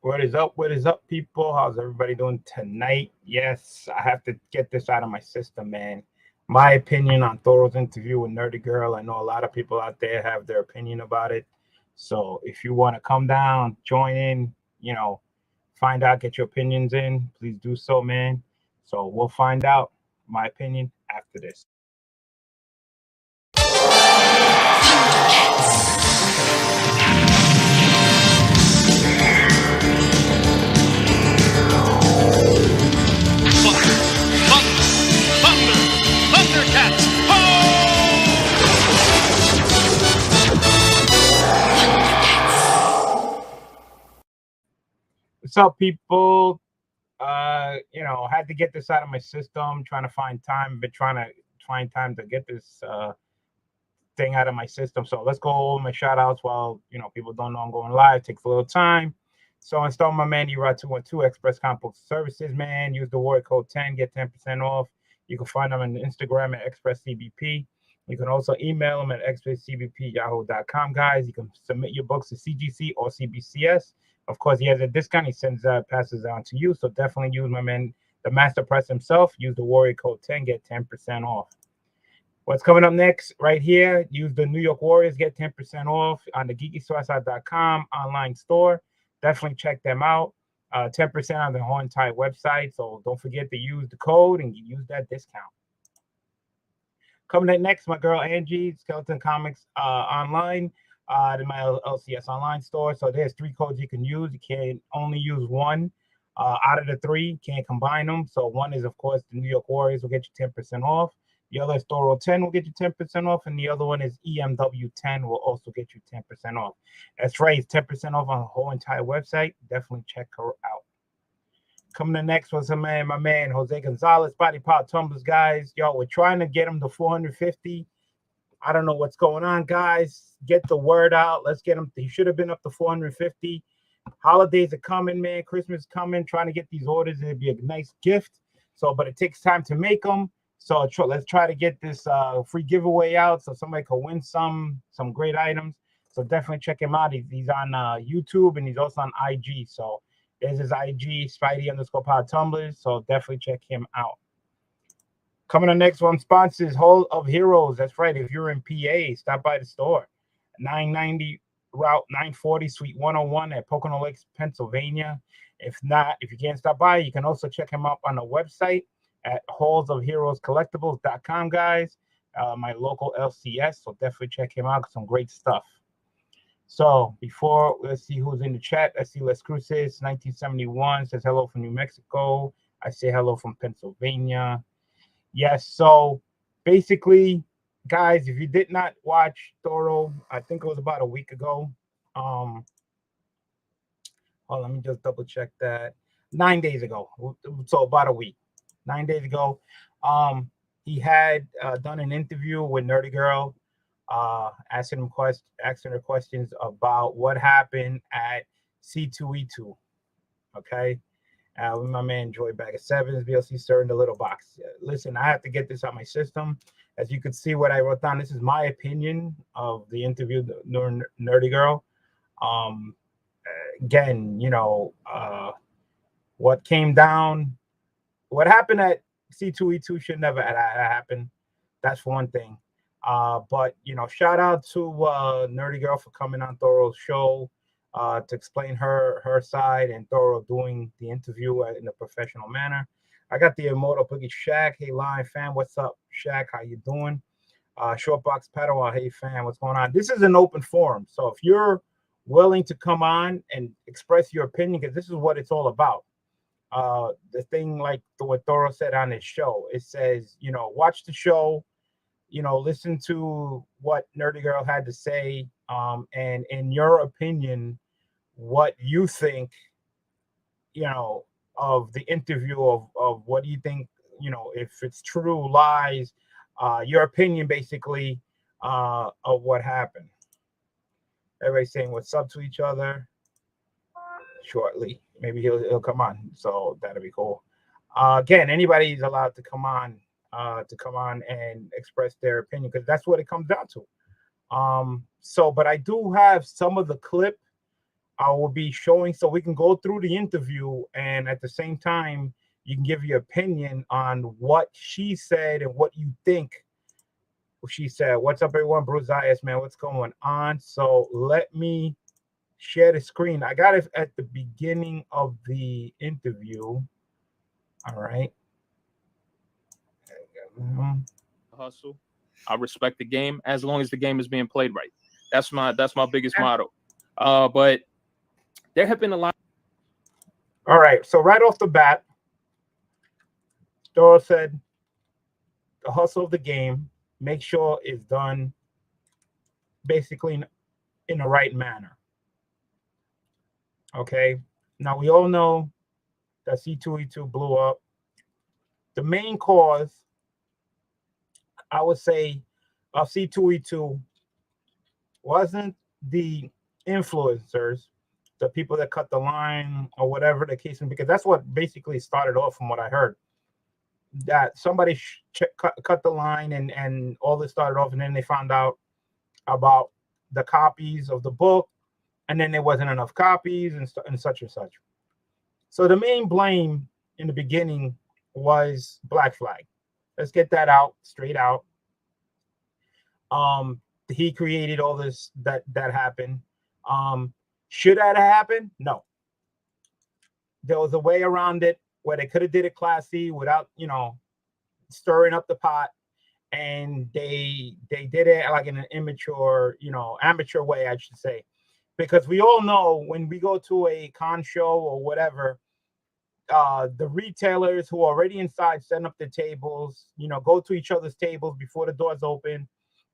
What is up? What is up, people? How's everybody doing tonight? Yes, I have to get this out of my system, man. My opinion on Thoro's interview with Nerdy Girl. I know a lot of people out there have their opinion about it. So if you want to come down, join in, find out, get your opinions in, please do so, man. So we'll find out my opinion after this. Thunder, thunder, thunder, Thundercats! Ho! What's up, people? Had to get this out of my system, trying to find time, been trying to find time to get this thing out of my system. So let's go over my shout outs while people don't know I'm going live. Takes a little time. So install my man Erod 212 Express Compost Services, man. Use the word code 10, get 10% off. You can find them on Instagram at ExpressCBP. You can also email them at expresscbp@yahoo.com, guys. You can submit your books to CGC or CBCS. Of course, he has a discount. He passes it on to you. So definitely use my man, the master press himself. Use the warrior code 10, get 10% off. What's coming up next right here? Use the New York Warriors, get 10% off on the geekyswatshot.com online store. Definitely check them out. 10% on the whole entire website. So don't forget to use the code and use that discount. Coming up next, my girl Angie, Skeleton Comics online, my LCS online store. So there's 3 codes you can use. You can only use one out of the 3. Can't combine them. So one is, of course, the New York Warriors will get you 10% off. The other is Thoro 10 will get you 10% off, and the other one is EMW 10 will also get you 10% off. That's right, it's 10% off on the whole entire website. Definitely check her out. Coming to next was my man Jose Gonzalez, Body Pop Tumblers, guys. Yo, we're trying to get him to 450. I don't know what's going on, guys. Get the word out. Let's get him. He should have been up to 450. Holidays are coming, man. Christmas is coming. Trying to get these orders. It'd be a nice gift. So, but it takes time to make them. So let's try to get this free giveaway out so somebody can win some great items. So definitely check him out. He's on YouTube and he's also on IG. So there's his IG, Spidey_Pod Tumblers. So definitely check him out. Coming on next one, sponsors Hall of Heroes. That's right. If you're in PA, stop by the store. 990 Route 940, Suite 101 at Pocono Lakes, Pennsylvania. If not, if you can't stop by, you can also check him out on the website at hallsofheroescollectibles.com, guys. My local LCS. So definitely check him out. Some great stuff. So before, let's see who's in the chat. Let's see. Les Cruces, 1971, says hello from New Mexico. I say hello from Pennsylvania. Yes. So basically, guys, if you did not watch Thoro, I think it was about a week ago. Let me just double check that. 9 days ago. So about a week. 9 days ago. He had done an interview with Nerdy Girl. Asking her questions about what happened at C2E2. Okay. With my man Joy Bag of Sevens, BLC stir in the little box. Listen, I have to get this out my system. As you can see, what I wrote down, this is my opinion of the interview, the Nerdy Girl. Again, what came down, what happened at C2E2 should never have happened. That's for one thing. But shout out to Nerdy Girl for coming on Thoro's show to explain her side, and Thoro doing the interview in a professional manner. I got the immortal Boogie Shaq. Hey, Lion fan, what's up, Shaq? How you doing? Shortbox Padawan. Hey, fan, what's going on? This is an open forum, so if you're willing to come on and express your opinion, because this is what it's all about. The thing, like what Thoro said on his show, it says, watch the show. Listen to what Nerdy Girl had to say, and in your opinion, what you think, of the interview, of what do you think, if it's true, lies, your opinion, basically, of what happened. Everybody's saying what's up to each other shortly. Maybe he'll come on, so that'll be cool. Again, anybody's allowed to come on and express their opinion, because that's what it comes down to. But I do have some of the clip I will be showing so we can go through the interview, and at the same time you can give your opinion on what she said and what you think she said. What's up, everyone? Bruce Zayas, man. What's going on? So let me share the screen. I got it at the beginning of the interview. All right. Hustle. I respect the game as long as the game is being played right. That's my biggest motto. But there have been a lot. All right. So right off the bat, Thoro said the hustle of the game, make sure it's done basically in the right manner. Okay. Now we all know that C2E2 blew up. The main cause, I would say, of C2E2 wasn't the influencers, the people that cut the line or whatever the case, because that's what basically started off from what I heard. That somebody cut the line and all this started off, and then they found out about the copies of the book, and then there wasn't enough copies and such and such. So the main blame in the beginning was Black Flag. Let's get that out straight out. He created all this that happened. Should that have happened? No. There was a way around it where they could have did it classy without, stirring up the pot, and they did it like in an immature, amateur way, I should say, because we all know when we go to a con show or whatever, the retailers who are already inside setting up the tables, go to each other's tables before the doors open.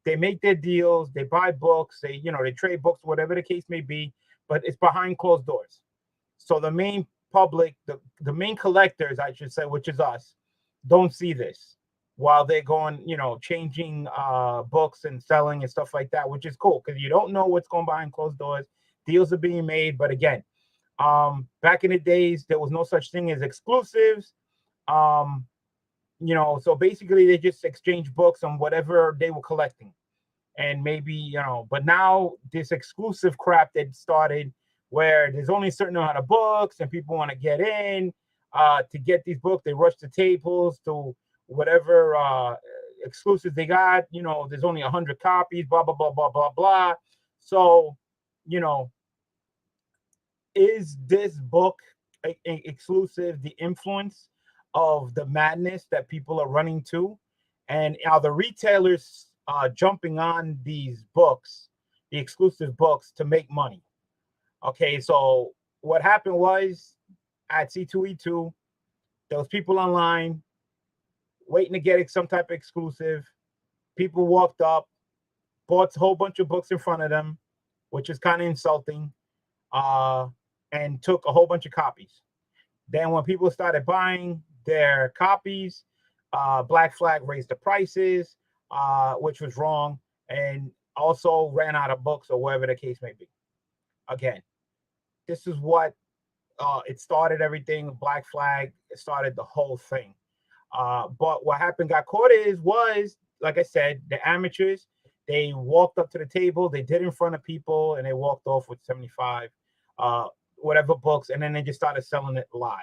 They make their deals, they buy books, they trade books, whatever the case may be, but it's behind closed doors. So the main public, the main collectors, I should say, which is us, don't see this while they're going, changing books and selling and stuff like that, which is cool because you don't know what's going behind closed doors. Deals are being made, but again, back in the days, there was no such thing as exclusives. So basically they just exchange books on whatever they were collecting. And maybe, but now this exclusive crap that started where there's only a certain amount of books and people want to get in to get these books. They rush the tables to whatever exclusives they got. There's only 100 copies, blah, blah, blah, blah, blah, blah. So, is this book exclusive the influence of the madness that people are running to? And are the retailers jumping on these books, the exclusive books, to make money? Okay, so what happened was at C2E2, there was people online waiting to get some type of exclusive. People walked up, bought a whole bunch of books in front of them, which is kind of insulting, and took a whole bunch of copies. Then when people started buying their copies, Black Flag raised the prices, which was wrong, and also ran out of books or whatever the case may be. Again, this is what it started everything. Black Flag started the whole thing. But what happened, got caught was, like I said, the amateurs, they walked up to the table, they did in front of people, and they walked off with 75 whatever books, and then they just started selling it live.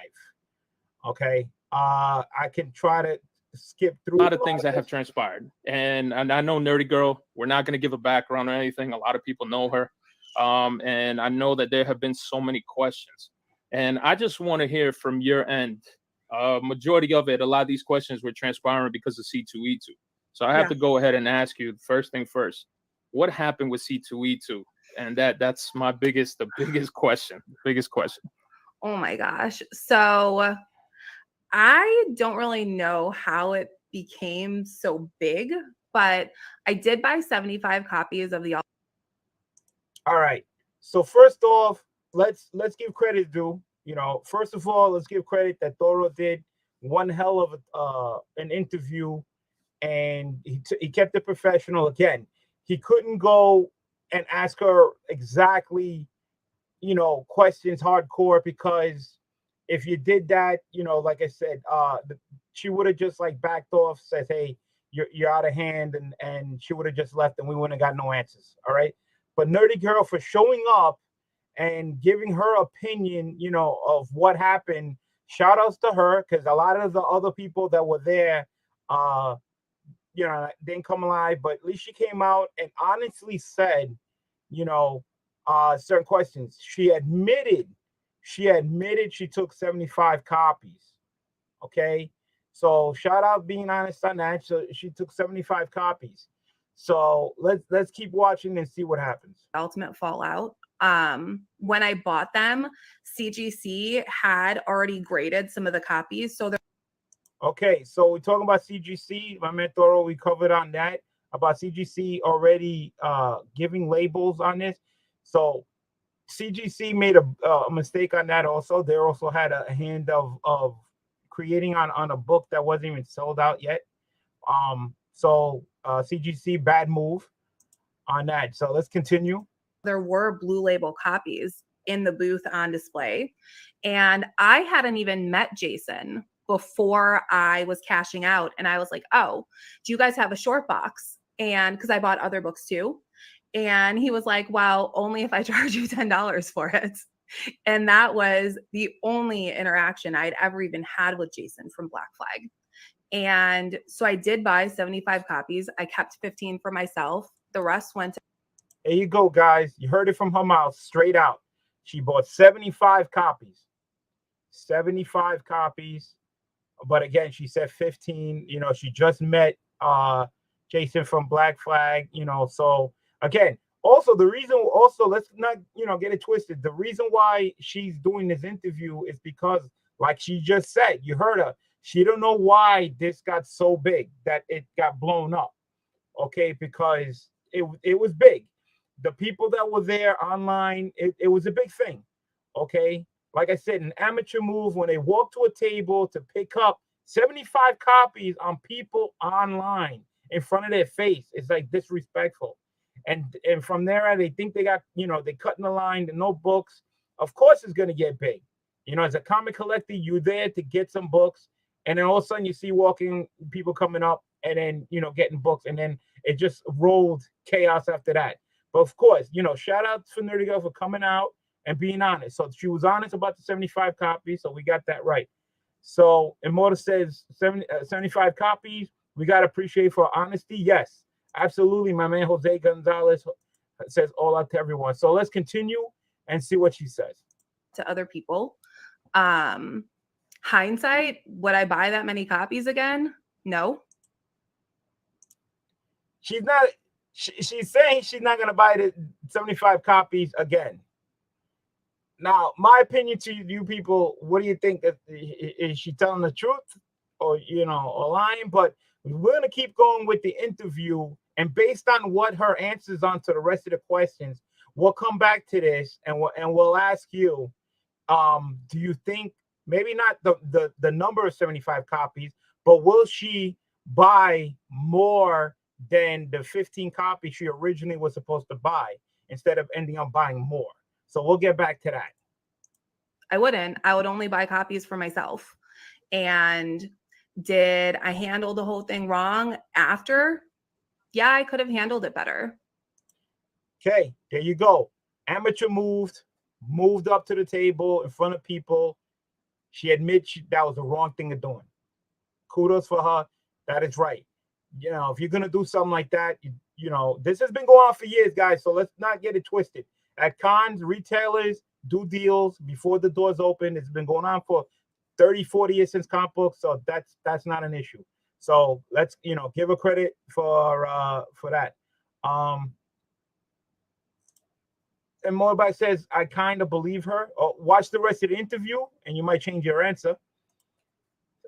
Okay. I can try to skip through a lot of things that have transpired, and I know Nerdy Girl, we're not going to give a background or anything. A lot of people know her, and I know that there have been so many questions, and I just want to hear from your end. Majority of it, a lot of these questions were transpiring because of C2E2. So I have to go ahead and ask you, first thing first, what happened with C2E2? And that's the biggest question. Oh my gosh. So I don't really know how it became so big, but I did buy 75 copies of the. All right. So first off, let's give credit due. First of all, let's give credit that Thoro did one hell of an interview, and he kept it professional. Again, he couldn't go and ask her exactly, questions hardcore, because if you did that, like I said, she would have just like backed off, says, hey, you're out of hand, and she would have just left, and we wouldn't have got no answers. All right. But Nerdy Girl, for showing up and giving her opinion, of what happened. Shout outs to her, because a lot of the other people that were there, uh, didn't come alive, but at least she came out and honestly said, you know, certain questions. She admitted she took 75 copies. Okay. So shout out being honest on that. So she took 75 copies. So let's keep watching and see what happens. Ultimate Fallout. When I bought them, CGC had already graded some of the copies. So Okay, so we're talking about CGC. My man Thoro, we covered on that about CGC already giving labels on this. So CGC made a mistake on that also. They also had a hand of creating on a book that wasn't even sold out yet. So CGC, bad move on that. So let's continue. there were blue label copies in the booth on display. And I hadn't even met Jason before I was cashing out. And I was like, oh, do you guys have a short box? And because I bought other books too. And he was like, well, only if I charge you $10 for it. And that was the only interaction I'd ever even had with Jason from Black Flag. And so I did buy 75 copies. I kept 15 for myself. The rest went to. There you go, guys. You heard it from her mouth straight out. She bought 75 copies. 75 copies. But again, she said 15. She just met Jason from Black Flag, so again, also the reason, also let's not get it twisted. The reason why she's doing this interview is because, like she just said, you heard her, she don't know why this got so big that it got blown up. Okay, because it was big. The people that were there online, it was a big thing. Okay, like I said, an amateur move when they walk to a table to pick up 75 copies on people online in front of their face. It's like disrespectful. And from there, they think they got, they cut in the line, the notebooks. Of course, it's going to get big. As a comic collector, you're there to get some books. And then all of a sudden you see walking people coming up and then, getting books. And then it just rolled chaos after that. But of course, shout out for Nerdy Girl for coming out and being honest. So she was honest about the 75 copies. So we got that right. So Immortal says 75 copies. We got to appreciate for honesty. Yes, absolutely. My man Jose Gonzalez says all out to everyone. So let's continue and see what she says. To other people. Hindsight, would I buy that many copies again? No. She's not. She's saying she's not going to buy the 75 copies again. Now, my opinion to you people, what do you think? Is she telling the truth or lying? But we're going to keep going with the interview, and based on what her answers on to the rest of the questions, we'll come back to this and we'll ask you, do you think maybe not the number of 75 copies, but will she buy more than the 15 copies she originally was supposed to buy instead of ending up buying more? So we'll get back to that. I wouldn't. I would only buy copies for myself. And did I handle the whole thing wrong after? Yeah, I could have handled it better. Okay, there you go. Amateur moved up to the table in front of people. She admits that was the wrong thing of doing. Kudos for her. That is right. If you're going to do something like that, this has been going on for years, guys. So let's not get it twisted. At cons, retailers do deals before the doors open. It's been going on for 30, 40 years since comic books. So that's not an issue. So let's, give her credit for that. And Moabite says, I kind of believe her. Watch the rest of the interview and you might change your answer.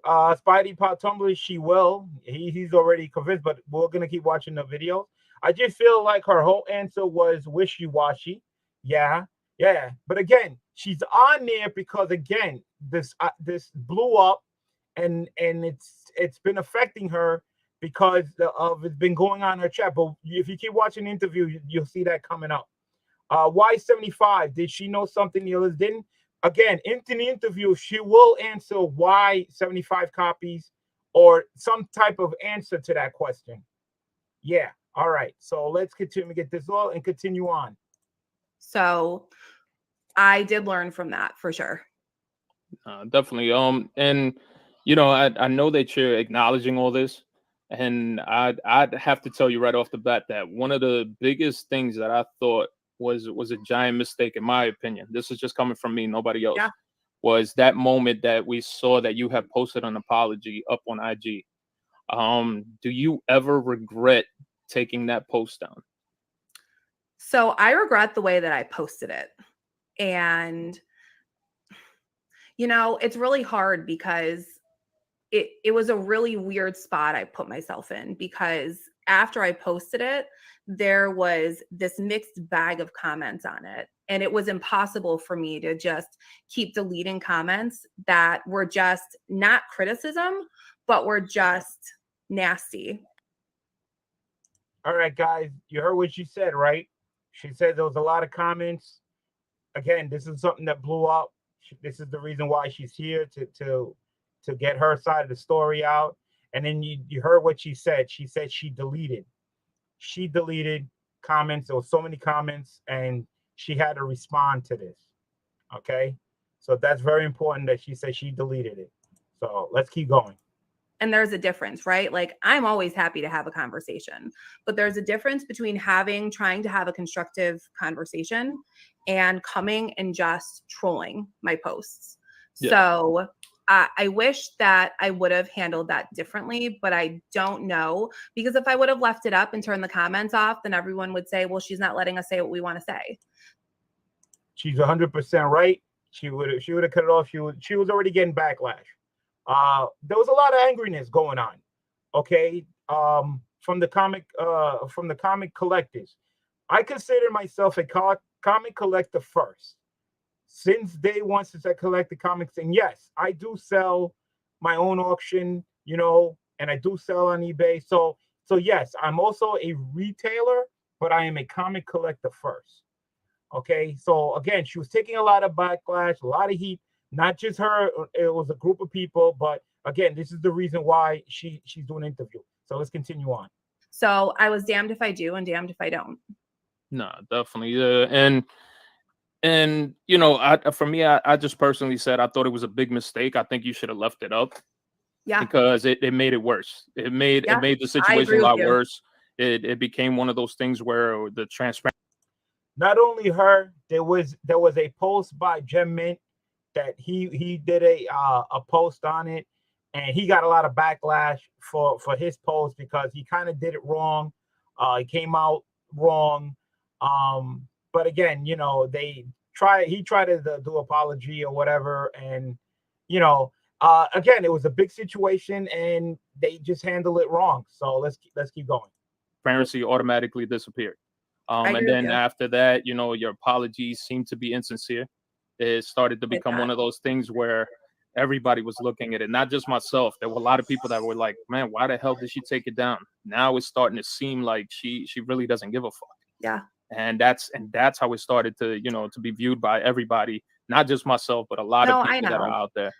Spidey Pot Tumblr, she will. He's already convinced, but we're going to keep watching the video. I just feel like her whole answer was wishy-washy. Yeah. But again, she's on there because, again, this blew up and it's been affecting her because of it's been going on in her chat. But if you keep watching the interview, you'll see that coming up. Why 75? Did she know something the others didn't? Again, in the interview, she will answer why 75 copies or some type of answer to that question. Yeah. All right. So let's continue to get this all and continue on. So I did learn from that for sure. Definitely. And I know that you're acknowledging all this, and I'd have to tell you right off the bat that one of the biggest things that I thought was a giant mistake, in my opinion. This is just coming from me, nobody else. Yeah. Was that moment that we saw that you have posted an apology up on IG. Do you ever regret taking that post down? So I regret the way that I posted it. And, it's really hard because it was a really weird spot I put myself in, because after I posted it, there was this mixed bag of comments on it. And it was impossible for me to just keep deleting comments that were just not criticism, but were just nasty. All right, guys, you heard what she said, right? She said there was a lot of comments. Again, this is something that blew up. This is the reason why she's here to get her side of the story out. And then you heard what she said. She said she deleted comments. There were so many comments, and she had to respond to this. Okay, so that's very important that she said she deleted it. So let's keep going. And there's a difference, right? Like, I'm always happy to have a conversation, but there's a difference between trying to have a constructive conversation and coming and just trolling my posts. Yeah. So I wish that I would have handled that differently, but I don't know, because if I would have left it up and turned the comments off, then everyone would say, well, she's not letting us say what we want to say. She's 100% right. She would have cut it off. She was already getting backlash. There was a lot of angriness going on. Okay, from the comic collectors. I consider myself a comic collector first. Since day one, since I collected comics, and yes, I do sell my own auction, and I do sell on eBay. So yes, I'm also a retailer, but I am a comic collector first. Okay, so again, she was taking a lot of backlash, a lot of heat. Not just her; it was a group of people. But again, this is the reason why she's doing an interview. So let's continue on. So I was damned if I do and damned if I don't. No, definitely. And for me, I just personally said I thought it was a big mistake. I think you should have left it up. Yeah. Because it made it worse. It made the situation a lot worse. It became one of those things where the transparent. Not only her, there was a post by Gem Mint that he did a post on it, and he got a lot of backlash for his post because he kind of did it wrong. He came out wrong. But again, he tried to do apology or whatever, and again, it was a big situation and they just handled it wrong. So let's keep going. Transparency automatically disappeared. And then after that, your apologies seemed to be insincere. It started to become one of those things where everybody was looking at it, not just myself. There were a lot of people that were like, man, why the hell did she take it down? Now it's starting to seem like she really doesn't give a fuck. Yeah. And that's how it started to, to be viewed by everybody, not just myself, but a lot of people that are out there.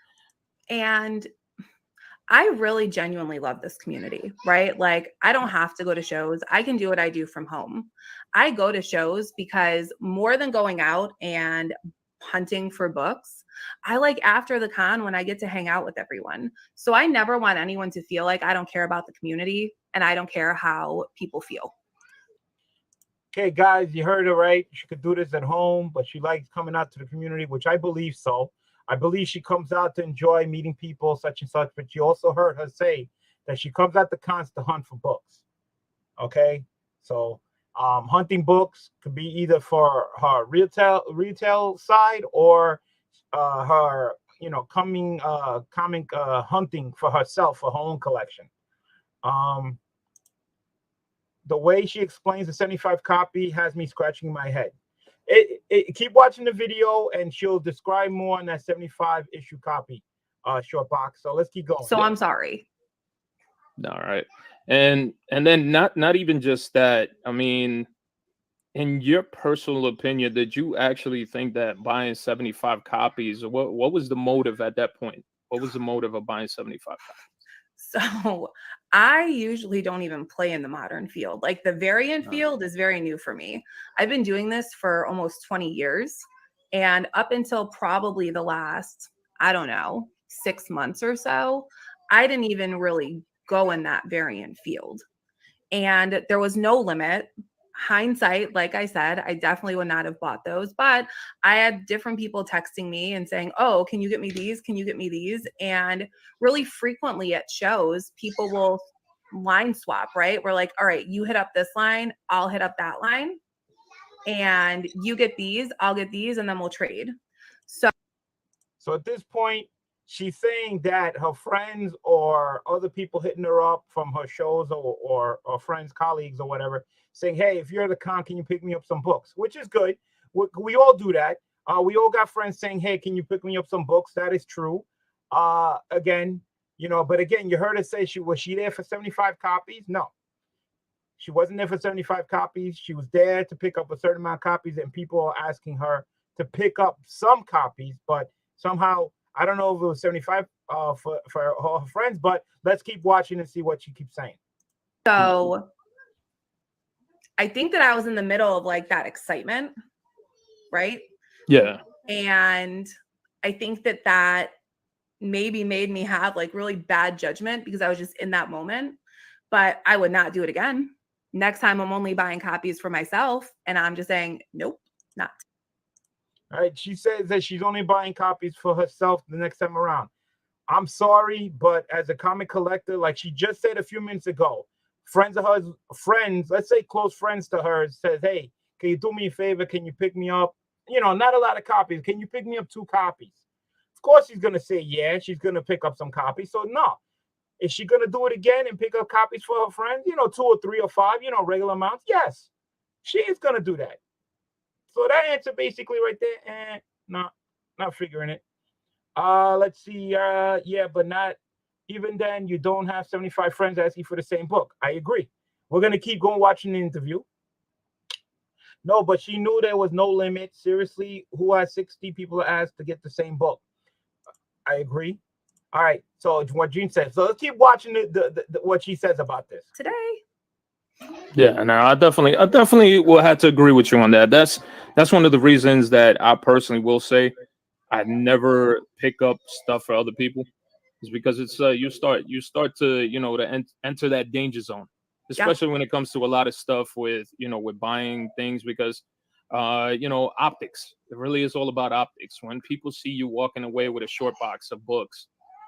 And I really genuinely love this community, right? Like, I don't have to go to shows. I can do what I do from home. I go to shows because more than going out and hunting for books, I like after the con when I get to hang out with everyone. So I never want anyone to feel like I don't care about the community and I don't care how people feel. Okay, guys, you heard it right. She could do this at home, but she likes coming out to the community, which I believe so. I believe she comes out to enjoy meeting people, such and such. But you also heard her say that she comes out to cons to hunt for books. Okay, so hunting books could be either for her retail side or her comic hunting for herself for her own collection. The way she explains the 75 copy has me scratching my head. Keep watching the video and she'll describe more on that 75 issue copy short box. So let's keep going. So I'm sorry. All right. And then not even just that. I mean, in your personal opinion, did you actually think that buying 75 copies, what was the motive at that point? What was the motive of buying 75 copies? So I usually don't even play in the modern field. Like, the variant field is very new for me. I've been doing this for almost 20 years. And up until probably the last, I don't know, 6 months or so, I didn't even really go in that variant field. And there was no limit. Hindsight, like I said, I definitely would not have bought those, but I had different people texting me and saying, "Oh, can you get me these? Can you get me these?" And really frequently at shows, people will line swap, right? We're like, "All right, you hit up this line, I'll hit up that line, and you get these, I'll get these, and then we'll trade." So at this point, she's saying that her friends or other people hitting her up from her shows or friends, colleagues, or whatever, saying, "Hey, if you're at the con, can you pick me up some books?" Which is good. We all do that. We all got friends saying, "Hey, can you pick me up some books?" That is true. Again, but again, you heard her say was she there for 75 copies? No. She wasn't there for 75 copies. She was there to pick up a certain amount of copies, and people are asking her to pick up some copies, but somehow, I don't know if it was 75 for her friends, but let's keep watching and see what she keeps saying. So I think that I was in the middle of like that excitement, right? Yeah. And I think that maybe made me have like really bad judgment because I was just in that moment, but I would not do it again. Next time I'm only buying copies for myself, and I'm just saying, nope, not. All right. She says that she's only buying copies for herself the next time around. I'm sorry, but as a comic collector, like she just said a few minutes ago, friends of hers, let's say close friends to her, says, "Hey, can you do me a favor? Can you pick me up? Not a lot of copies. Can you pick me up 2 copies?" Of course, she's going to say, yeah, she's going to pick up some copies. So no, is she going to do it again and pick up copies for her friends? 2 or 3 or 5, regular amounts. Yes, she is going to do that. So that answer basically right there, not figuring it. Let's see. Yeah, but not even then. You don't have 75 friends asking for the same book. I agree. We're gonna keep going watching the interview. No, but she knew there was no limit. Seriously, who has 60 people asked to get the same book? I agree. All right. So it's what Jean said. So let's keep watching the what she says about this Today. Yeah, no, I definitely will have to agree with you on that. That's one of the reasons that I personally will say I never pick up stuff for other people, is because it's you start to to enter that danger zone, especially when it comes to a lot of stuff with with buying things, because optics. It really is all about optics. When people see you walking away with a short box of books,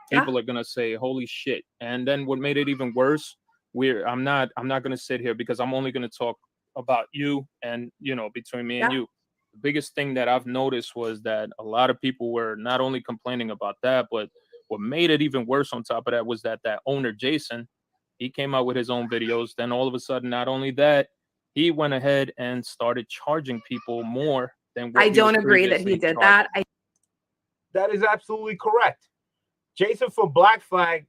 people are gonna say, "Holy shit!" And then what made it even worse, I'm not gonna sit here because I'm only gonna talk about you and between me and you. The biggest thing that I've noticed was that a lot of people were not only complaining about that, but what made it even worse on top of that was that owner, Jason, he came out with his own videos. Then all of a sudden, not only that, he went ahead and started charging people more than what I don't agree that he did that. That is absolutely correct. Jason from Black Flag,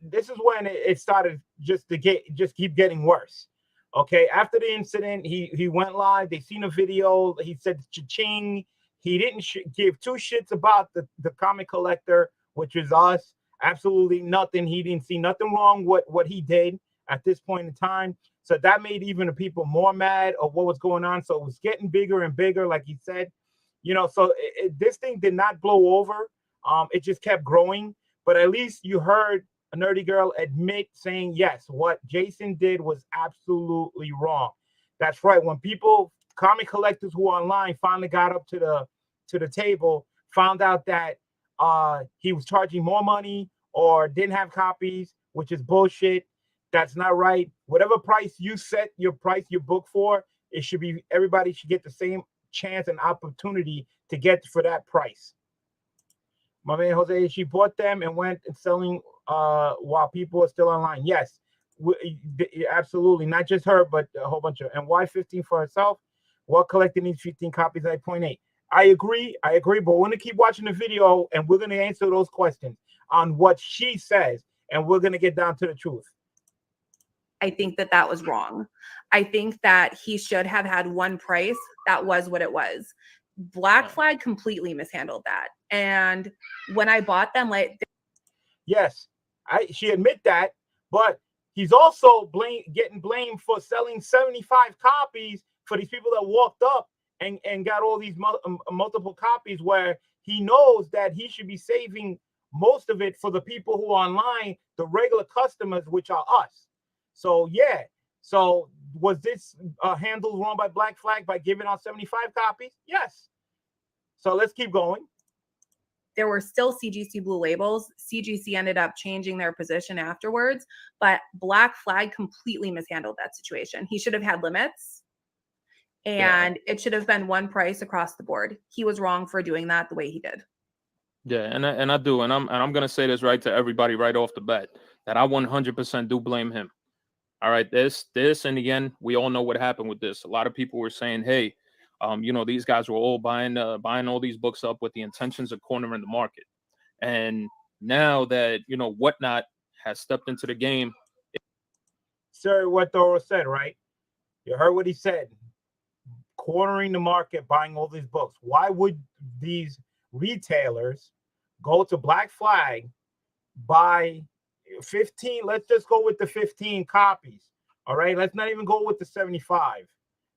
this is when it started just keep getting worse. Okay, after the incident, he went live. They seen a video. He said cha-ching. He didn't give 2 shits about the comic collector, which is us. Absolutely nothing. He didn't see nothing wrong with what he did at this point in time. So that made even the people more mad of what was going on. So it was getting bigger and bigger, like he said. So this thing did not blow over. It just kept growing. But at least you heard a nerdy girl admit, saying, yes, what Jason did was absolutely wrong. That's right. When comic collectors who are online finally got up to the table, found out that he was charging more money or didn't have copies, which is bullshit. That's not right. Whatever price you set your book for, everybody should get the same chance and opportunity to get for that price. My man Jose, she bought them and went and selling while people are still online. Yes, absolutely. Not just her, but a whole bunch of. And why 15 for herself? What collecting needs 15 copies at 0.8? I agree, but we're going to keep watching the video and we're going to answer those questions on what she says, and we're going to get down to the truth. I think that was wrong. I think that he should have had one price. That was what it was. Black Flag completely mishandled that. And when I bought them, yes, she admit that, but he's also getting blamed for selling 75 copies for these people that walked up and got all these multiple copies where he knows that he should be saving most of it for the people who are online, the regular customers, which are us. So yeah. So was this handled wrong by Black Flag by giving out 75 copies? Yes. So let's keep going. There were still CGC blue labels. CGC ended up changing their position afterwards, but Black Flag completely mishandled that situation. He should have had limits, and it should have been one price across the board. He was wrong for doing that the way he did. Yeah, and I do, and I'm gonna say this right to everybody right off the bat, that I 100% do blame him. All right, this in the end, we all know what happened with this. A lot of people were saying, hey, you know, these guys were all buying all these books up with the intentions of cornering the market. And now that, you know, Whatnot has stepped into the game. Sir, what Thoro said, right? You heard what he said. Cornering the market, buying all these books. Why would these retailers go to Black Flag, buy 15? Let's just go with the 15 copies. All right, let's not even go with the 75.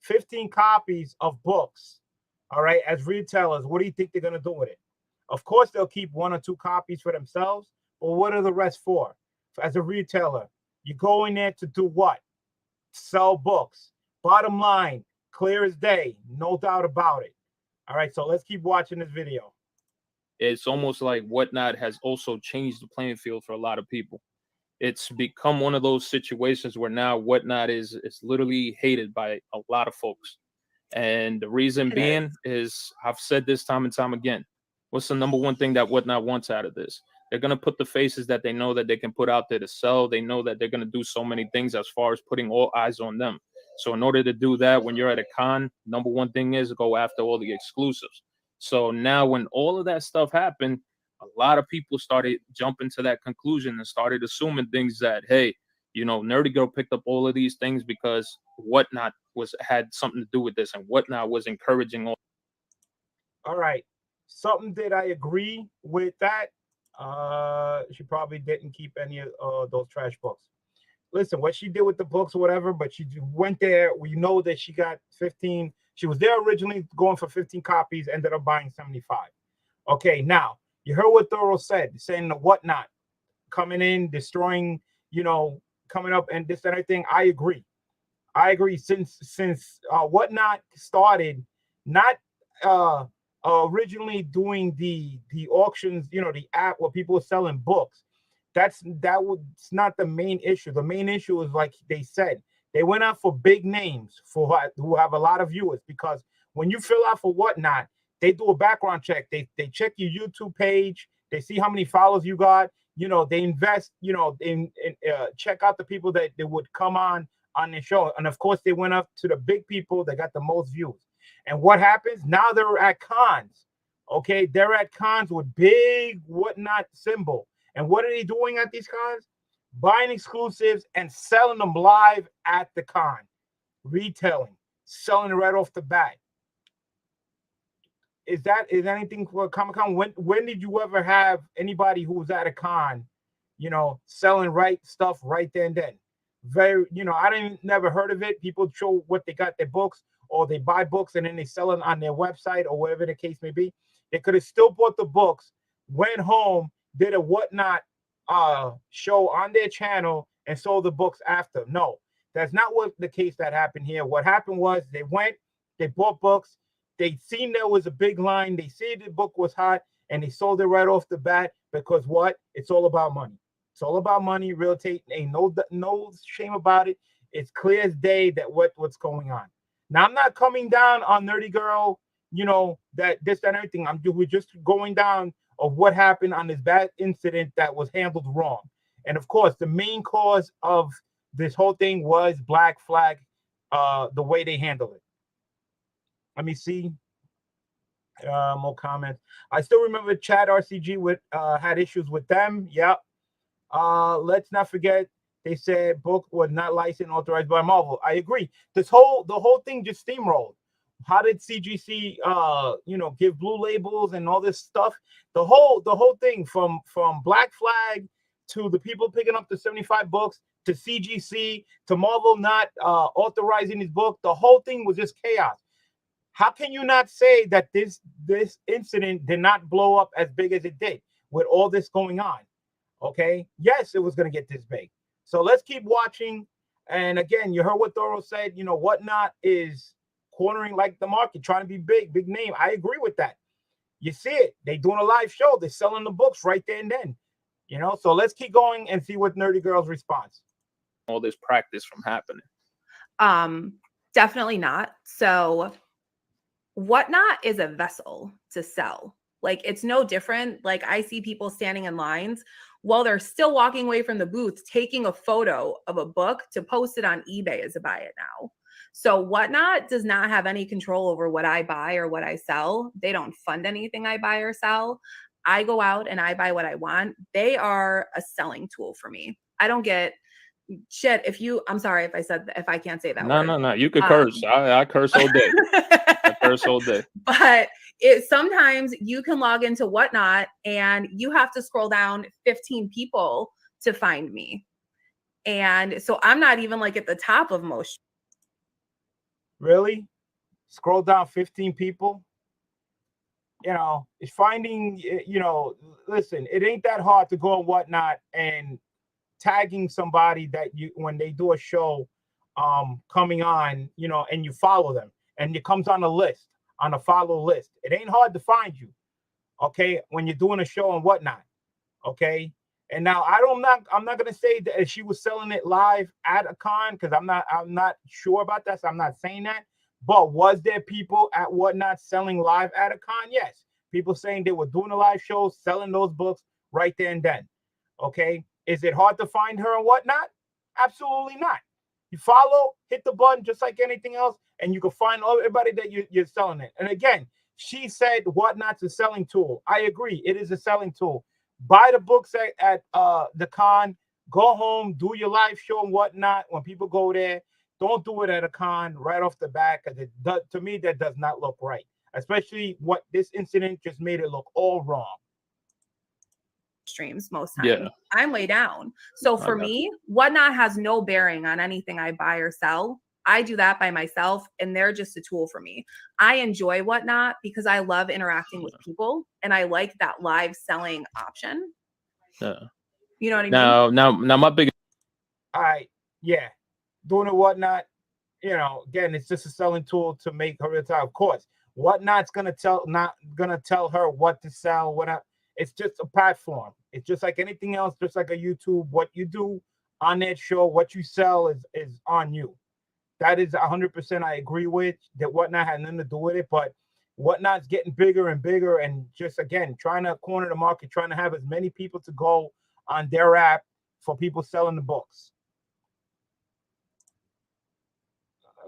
15 copies of books. All right, as retailers, what do you think they're going to do with it? Of course, they'll keep 1 or 2 copies for themselves, but what are the rest for? As a retailer, you go in there to do what? Sell books. Bottom line, clear as day, no doubt about it. All right, so let's keep watching this video. It's almost like Whatnot has also changed the playing field for a lot of people. It's become one of those situations where now Whatnot is literally hated by a lot of folks. And the reason being is, I've said this time and time again, what's the number one thing that Whatnot wants out of this? They're going to put the faces that they know that they can put out there to sell. They know that they're going to do so many things as far as putting all eyes on them. So in order to do that, when you're at a con, number one thing is go after all the exclusives. So now when all of that stuff happened, a lot of people started jumping to that conclusion and started assuming things that, hey, you know, Nerdy Girl picked up all of these things because Whatnot had something to do with this, and Whatnot was encouraging all. All right. Something that I agree with that. She probably didn't keep any of those trash books. Listen, what she did with the books or whatever, but she went there. We know that she got 15. She was there originally going for 15 copies, ended up buying 75. Okay, now you heard what Thoro said, saying the Whatnot coming in, destroying, you know, coming up and this and everything. I agree. Since Whatnot started, not originally doing the auctions, you know, the app where people are selling books. That's not the main issue. The main issue is, like they said, they went out for big names who have a lot of viewers, because when you fill out for Whatnot, they do a background check. They check your YouTube page. They see how many followers you got. You know, they invest, you know, in check out the people that they would come on the show. And of course, they went up to the big people that got the most views. And what happens? Now they're at cons. Okay, they're at cons with big Whatnot symbol. And what are they doing at these cons? Buying exclusives and selling them live at the con. Retailing, selling it right off the bat. Is anything for Comic-Con? When did you ever have anybody who was at a con, you know, selling stuff right there and then? Very, you know, never heard of it. People show what they got their books, or they buy books and then they sell it on their website or whatever the case may be. They could have still bought the books, went home, did a Whatnot show on their channel and sold the books after. No, that's not what the case that happened here. What happened was they bought books, they seen there was a big line, they see the book was hot, and they sold it right off the bat, because what? It's all about money. It's all about money. Real estate, ain't no shame about it. It's clear as day that what's going on. Now, I'm not coming down on Nerdy Girl, you know, that this and everything. We're just going down of what happened on this bad incident that was handled wrong. And of course, the main cause of this whole thing was Black Flag, the way they handled it. Let me see. More comments. I still remember Chad RCG had issues with them. Yep. Let's not forget, they said book was not licensed, authorized by Marvel. I agree. The whole thing just steamrolled. How did CGC you know, give blue labels and all this stuff? The whole thing from Black Flag to the people picking up the 75 books to CGC to Marvel not authorizing his book, the whole thing was just chaos. How can you not say that this incident did not blow up as big as it did with all this going on? Okay, yes, it was going to get this big. So let's keep watching. And again, you heard what Thoro said. You know, Whatnot is cornering like the market, trying to be big name. I agree with that. You see it. They doing a live show. They're selling the books right there and then. You know, so let's keep going and see what Nerdy Girl's response. All this practice from happening. Definitely not. So Whatnot is a vessel to sell. Like, it's no different. Like, I see people standing in lines while they're still walking away from the booth, taking a photo of a book to post it on eBay as a buy it now. So Whatnot does not have any control over what I buy or what I sell. They don't fund anything I buy or sell. I go out and I buy what I want. They are a selling tool for me. I don't get shit. I'm sorry if I can't say that word. No. You could curse. I curse all day. I curse all day. But sometimes you can log into Whatnot and you have to scroll down 15 people to find me. And so I'm not even like at the top of most. Really? Scroll down 15 people? You know, it's finding, you know, listen, it ain't that hard to go on Whatnot and tagging somebody that you, when they do a show coming on, you know, and you follow them and it comes on a list, on a follow list. It ain't hard to find you, okay, when you're doing a show on Whatnot, okay? And now I'm not gonna say that she was selling it live at a con, because I'm not sure about that, so I'm not saying that. But was there people at Whatnot selling live at a con? Yes. People saying they were doing a live show, selling those books right there and then. Okay. Is it hard to find her and Whatnot? Absolutely not. You follow, hit the button just like anything else, and you can find everybody that you're selling it. And again, she said Whatnot's a selling tool. I agree. It is a selling tool. Buy the books at the con. Go home, do your live show and Whatnot. When people go there, don't do it at a con right off the bat, because it does, to me, that does not look right. Especially what this incident just made it look all wrong. Streams most times. I'm way down. So for me, Whatnot has no bearing on anything I buy or sell. I do that by myself, and they're just a tool for me. I enjoy Whatnot because I love interacting with people, and I like that live selling option. Yeah. You know what I mean? Now my biggest. All right. Yeah. Doing a Whatnot, you know, again, it's just a selling tool to make her retire. Of course, Whatnot's not gonna tell her what to sell, whatever. It's just a platform. It's just like anything else, just like a YouTube. What you do on that show, what you sell is on you. That is 100% I agree with. That Whatnot had nothing to do with it, but Whatnot's getting bigger and bigger, and just again trying to corner the market, trying to have as many people to go on their app for people selling the books.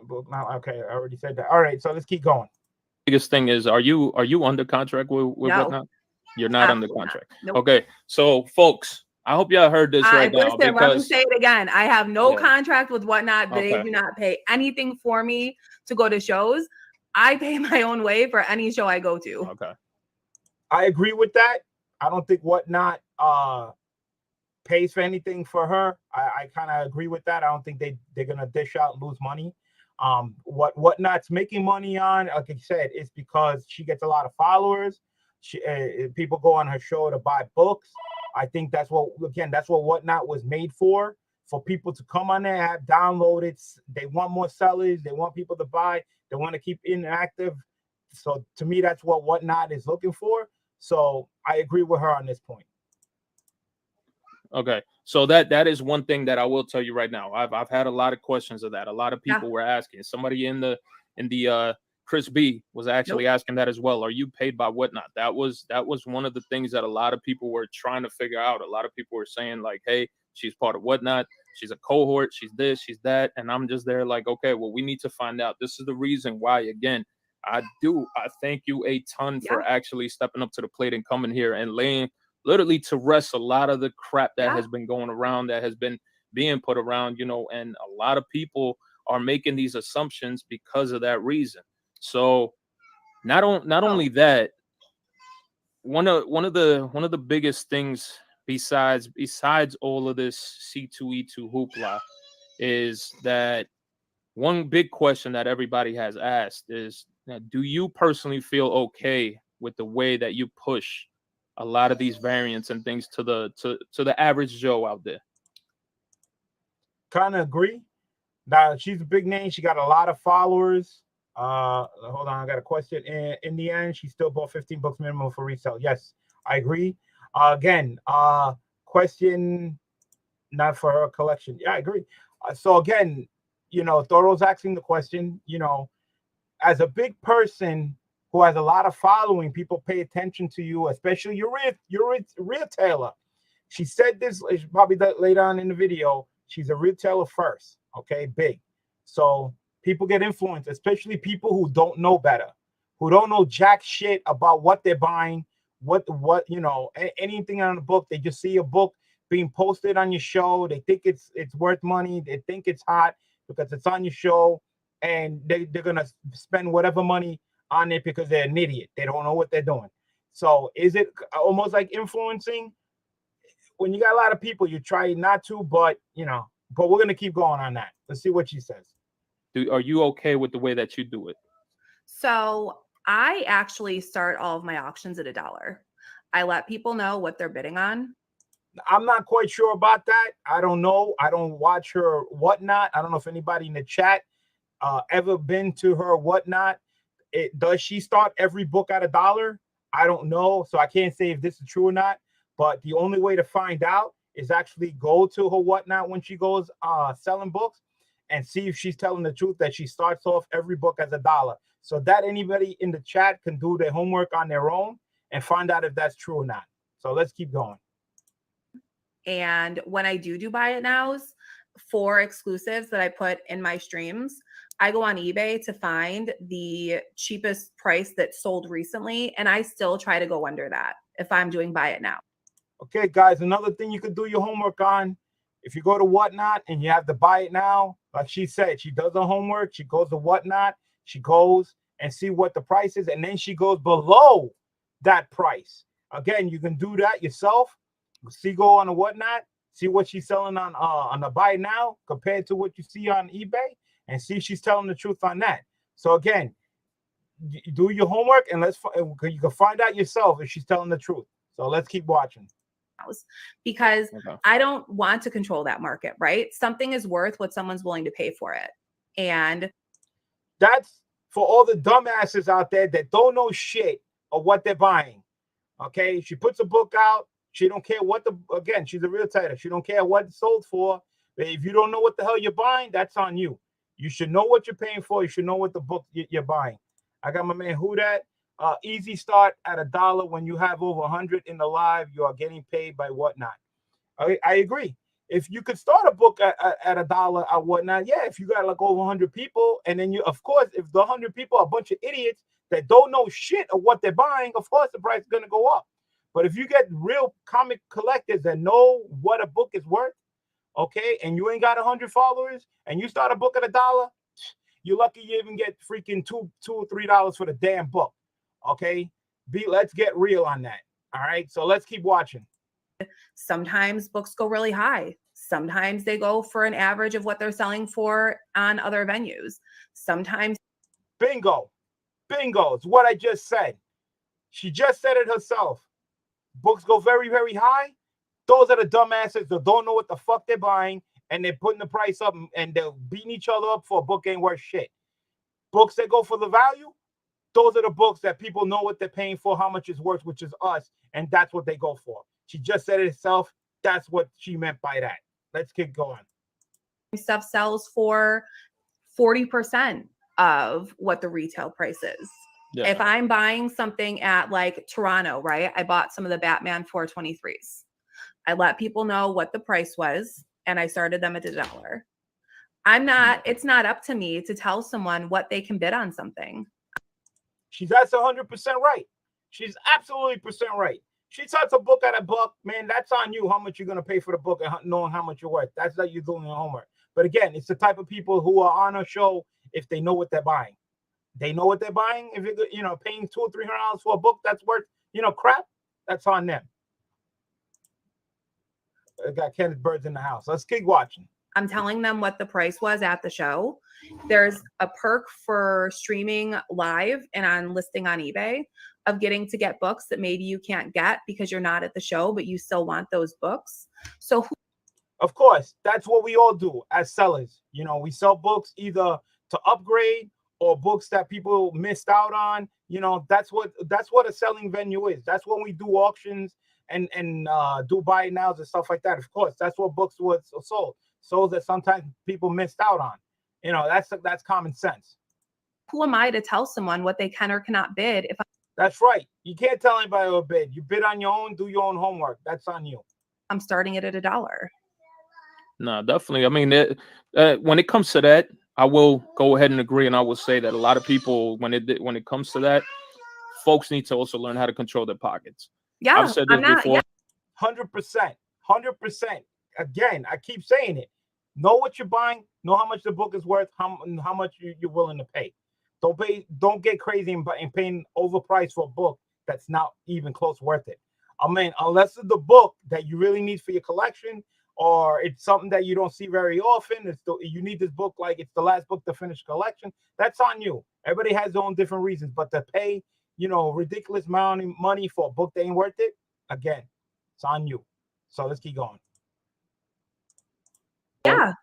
Book now. Okay, I already said that. All right, so let's keep going. Biggest thing is, are you under contract with No, Whatnot? You're not under absolutely contract. not. Nope. Okay, so folks, I hope y'all heard this right now. Listen, let me say it again. I have no contract with Whatnot. They Okay. do not pay anything for me to go to shows. I pay my own way for any show I go to. Okay. I agree with that. I don't think Whatnot pays for anything for her. I kind of agree with that. I don't think they're gonna dish out and lose money. Whatnot's making money on, like I said, is because she gets a lot of followers. People go on her show to buy books. I think that's what Whatnot was made for people to come on their app, download it. They want more sellers. They want people to buy. They want to keep interactive. So to me, that's what Whatnot is looking for. So I agree with her on this point. Okay, so that is one thing that I will tell you right now. I've had a lot of questions of that. A lot of people were asking. Somebody in the Chris B was actually asking that as well. Are you paid by Whatnot? That was one of the things that a lot of people were trying to figure out. A lot of people were saying like, hey, she's part of Whatnot. She's a cohort. She's this, she's that. And I'm just there like, okay, well, we need to find out. This is the reason why, again, I thank you a ton for actually stepping up to the plate and coming here and laying literally to rest a lot of the crap that has been going around, that has been being put around, you know, and a lot of people are making these assumptions because of that reason. So not only that, one of the biggest things besides all of this C2E2 hoopla is that one big question that everybody has asked is, Now, do you personally feel okay with the way that you push a lot of these variants and things to the average Joe out there? Kind of agree. Now she's a big name. She got a lot of followers. Hold on, I got a question. In the end, she still bought 15 books minimum for resale. Yes, I agree. Again, question not for her collection. Yeah, I agree. So again, Thoro's asking the question. As a big person who has a lot of following, people pay attention to you, especially your retailer. She said this probably later on in the video. She's a retailer first, okay, big. So people get influenced, especially people who don't know better, who don't know jack shit about what they're buying, anything on the book. They just see a book being posted on your show. They think it's worth money. They think it's hot because it's on your show, and they're gonna spend whatever money on it because they're an idiot. They don't know what they're doing. So is it almost like influencing? When you got a lot of people, you try not to, but we're gonna keep going on that. Let's see what she says. Are you okay with the way that you do it? So I actually start all of my auctions at $1. I let people know what they're bidding on. I'm not quite sure about that. I don't know. I don't watch her Whatnot. I don't know if anybody in the chat ever been to her Whatnot. Does she start every book at $1? I don't know. So I can't say if this is true or not. But the only way to find out is actually go to her Whatnot when she goes selling books and see if she's telling the truth that she starts off every book as $1. So that anybody in the chat can do their homework on their own and find out if that's true or not. So let's keep going. And when I do buy it nows for exclusives that I put in my streams, I go on eBay to find the cheapest price that sold recently, and I still try to go under that if I'm doing buy it now. Okay, guys, another thing you could do your homework on, if you go to Whatnot and you have to buy it now, like she said, she does her homework, she goes to Whatnot, she goes and see what the price is, and then she goes below that price. Again, you can do that yourself. Go on a Whatnot, see what she's selling on the buy now compared to what you see on eBay, and see if she's telling the truth on that. So again, do your homework and you can find out yourself if she's telling the truth. So let's keep watching. Because I don't want to control that market, right? Something is worth what someone's willing to pay for it. And that's for all the dumbasses out there that don't know shit of what they're buying. Okay, she puts a book out. She don't care what she's a realtor. She don't care what it's sold for. If you don't know what the hell you're buying, that's on you. You should know what you're paying for. You should know what the book you're buying. I got my man Who Dat. Easy start at $1. When you have over 100 in the live, you are getting paid by Whatnot. I agree. If you could start a book at $1 at Whatnot, yeah. If you got like over 100 people, and then of course, if the 100 people are a bunch of idiots that don't know shit of what they're buying, of course the price is gonna go up. But if you get real comic collectors that know what a book is worth, okay, and you ain't got 100 followers, and you start a book at $1, you're lucky you even get freaking $2 or $3 for the damn book. Okay, let's get real on that. All right, so let's keep watching. Sometimes books go really high. Sometimes they go for an average of what they're selling for on other venues. Sometimes. Bingo. It's what I just said. She just said it herself. Books go very, very high. Those are the dumbasses that don't know what the fuck they're buying, and they're putting the price up, and they're beating each other up for a book ain't worth shit. Books that go for the value, those are the books that people know what they're paying for, how much it's worth, which is us, and that's what they go for. She just said it herself. That's what she meant by that. Let's keep going. Stuff sells for 40% of what the retail price is. Yeah. If I'm buying something at like Toronto, right? I bought some of the Batman 423s. I let people know what the price was, and I started them at $1. It's not up to me to tell someone what they can bid on something. That's 100% right. She's absolutely right. She starts a book at $1, man, that's on you how much you're going to pay for the book and knowing how much you're worth. That's how you're doing your homework. But again, it's the type of people who are on a show if they know what they're buying. They know what they're buying. If you're paying $200 or $300 for a book that's worth, crap, that's on them. I got Kenneth Birds in the house. Let's keep watching. I'm telling them what the price was at the show. There's a perk for streaming live and on listing on eBay of getting to get books that maybe you can't get because you're not at the show, but you still want those books. So of course, that's what we all do as sellers. You know, we sell books either to upgrade or books that people missed out on. You know, that's what a selling venue is. That's when we do auctions and do buy it nows and stuff like that. Of course, that's what books was sold. Souls that sometimes people missed out on. You know, that's common sense. who am I to tell someone what they can or cannot bid if That's right. You can't tell anybody to bid. You bid on your own, do your own homework. That's on you. I'm starting it at $1? No, definitely. I mean, when it comes to that, I will go ahead and agree, and I will say that a lot of people, when it comes to that, folks need to also learn how to control their pockets. Yeah, I've said this before. 100%. Again, I keep saying it. Know what you're buying. Know how much the book is worth. How much you're willing to pay. Don't get crazy and paying overpriced for a book that's not even close worth it. I mean, unless it's the book that you really need for your collection, or it's something that you don't see very often. You need this book like it's the last book to finish collection. That's on you. Everybody has their own different reasons, but to pay, ridiculous amount of money for a book that ain't worth it, again, it's on you. So let's keep going. Yeah.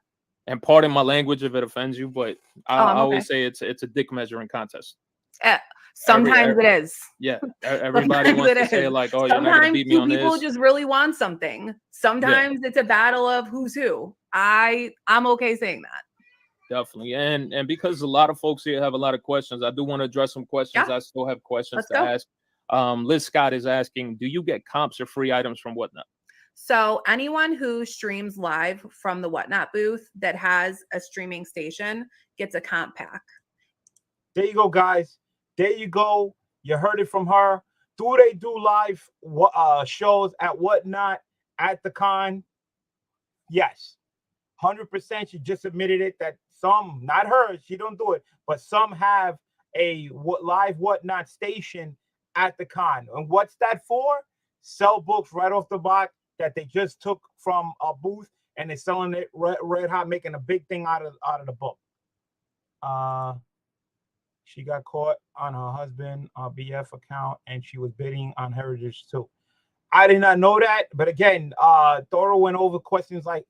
And pardon my language if it offends you, but I always say it's a dick measuring contest. Sometimes it is. Yeah, everybody wants to say like, "Oh, you're not gonna beat me on this." Sometimes people just really want something. Sometimes it's a battle of who's who. I'm okay saying that. Definitely, and because a lot of folks here have a lot of questions, I do want to address some questions. Yeah. I still have questions Let's to ask. Liz Scott is asking, do you get comps or free items from Whatnot? So anyone who streams live from the Whatnot booth that has a streaming station gets a comp pack. There you go, guys. There you go. You heard it from her. Do they do live shows at Whatnot at the con? Yes. 100%. She just admitted it that some, not her, she don't do it, but some have a live Whatnot station at the con. And what's that for? Sell books right off the box that they just took from a booth and they're selling it red hot, making a big thing out of the book. She got caught on her husband BF account and she was bidding on Heritage too. I did not know that, but again, Thoro went over questions like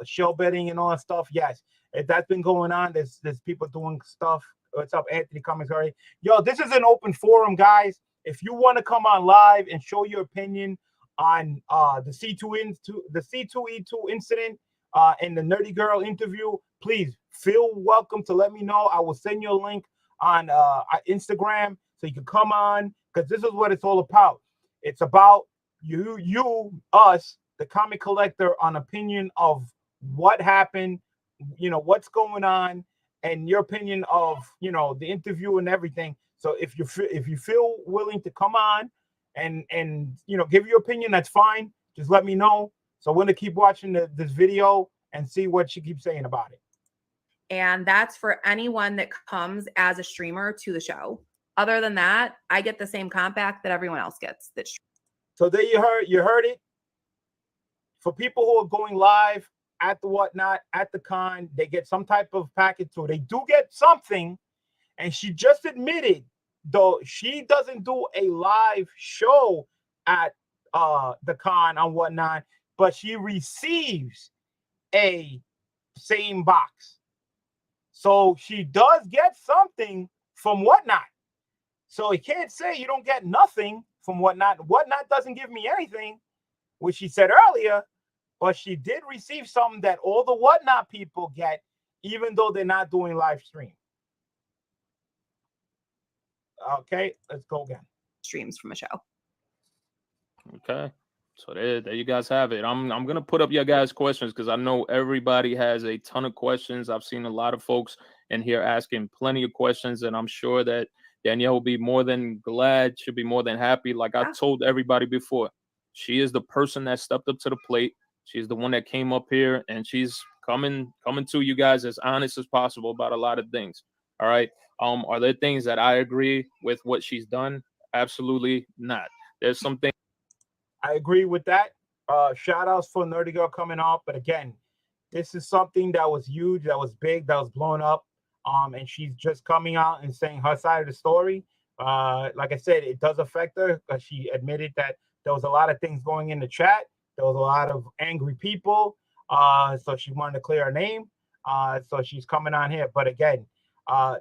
shell betting and all that stuff. Yes, if that's been going on, there's people doing stuff. What's up, Anthony Cummings? Already, yo, this is an open forum, guys. If you want to come on live and show your opinion on the C2E2 incident and the Nerdy Girl interview, please feel welcome to let me know. I will send you a link on Instagram so you can come on, because this is what it's all about. It's about us, the comic collector, on opinion of what happened, what's going on, and your opinion of the interview and everything. So if you feel willing to come on and give your opinion, that's fine. Just let me know. So I'm gonna keep watching this video and see what she keeps saying about it. And that's for anyone that comes as a streamer to the show. Other than that, I get the same comp back that everyone else gets. So there you heard it. For people who are going live at the Whatnot, at the con, they get some type of package. So they do get something. And she just admitted, though, she doesn't do a live show at the con on Whatnot, but she receives a same box. So she does get something from Whatnot. So you can't say you don't get nothing from Whatnot. Whatnot doesn't give me anything, which she said earlier, but she did receive something that all the Whatnot people get, even though they're not doing live stream. Okay, let's go again. Streams from a show. Okay. So there you guys have it. I'm gonna put up your guys' questions because I know everybody has a ton of questions. I've seen a lot of folks in here asking plenty of questions, and I'm sure that Danielle will be more than glad. She'll be more than happy. Like I told everybody before, she is the person that stepped up to the plate. She's the one that came up here, and she's coming to you guys as honest as possible about a lot of things. All right. Are there things that I agree with what she's done? Absolutely not. There's some things. I agree with that. Shout outs for Nerdy Girl coming off. But again, This is something that was huge, that was big, that was blown up. And she's just coming out and saying her side of the story. Like I said, it does affect her because she admitted that there was a lot of things going in the chat. There was a lot of angry people. So she wanted to clear her name. So she's coming on here. But again,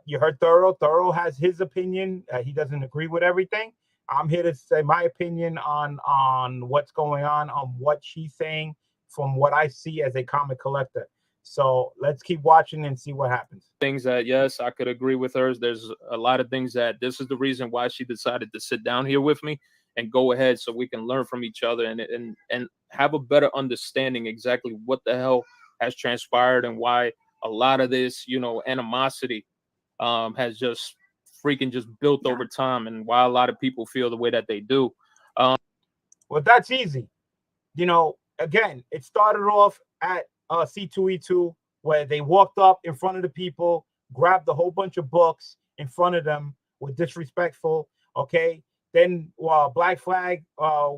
you heard Thoro. Thoro has his opinion. He doesn't agree with everything. I'm here to say my opinion on what's going on what she's saying from what I see as a comic collector. So let's keep watching and see what happens. Things that, yes, I could agree with her. There's a lot of things that this is the reason why she decided to sit down here with me and go ahead so we can learn from each other and have a better understanding exactly what the hell has transpired and why a lot of this, animosity has just freaking just built over time and why a lot of people feel the way that they do. Well, that's easy. Again, it started off at C2E2 where they walked up in front of the people, grabbed a whole bunch of books in front of them, were disrespectful. Okay. Then Black Flag,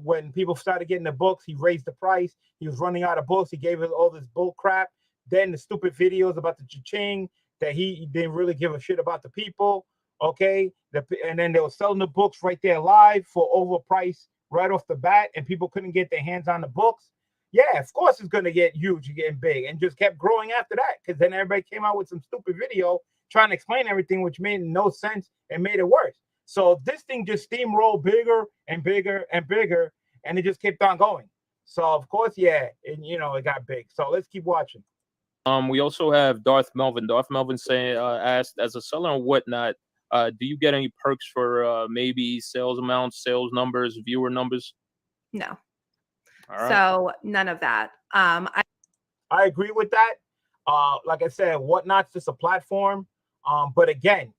when people started getting the books, he raised the price. He was running out of books. He gave us all this bull crap. Then the stupid videos about the cha-ching that he didn't really give a shit about the people. Okay. And then they were selling the books right there live for overpriced right off the bat, and people couldn't get their hands on the books. Yeah, of course it's going to get huge and getting big, and just kept growing after that because then everybody came out with some stupid video trying to explain everything, which made no sense and made it worse. So this thing just steamrolled bigger and bigger and bigger, and it just kept on going. So of course, yeah, and it got big. So let's keep watching. We also have Darth Melvin. Darth Melvin asked, as a seller and whatnot, do you get any perks for maybe sales amounts, sales numbers, viewer numbers? No. All right. So none of that. I agree with that. Like I said, Whatnot's just a platform. But again,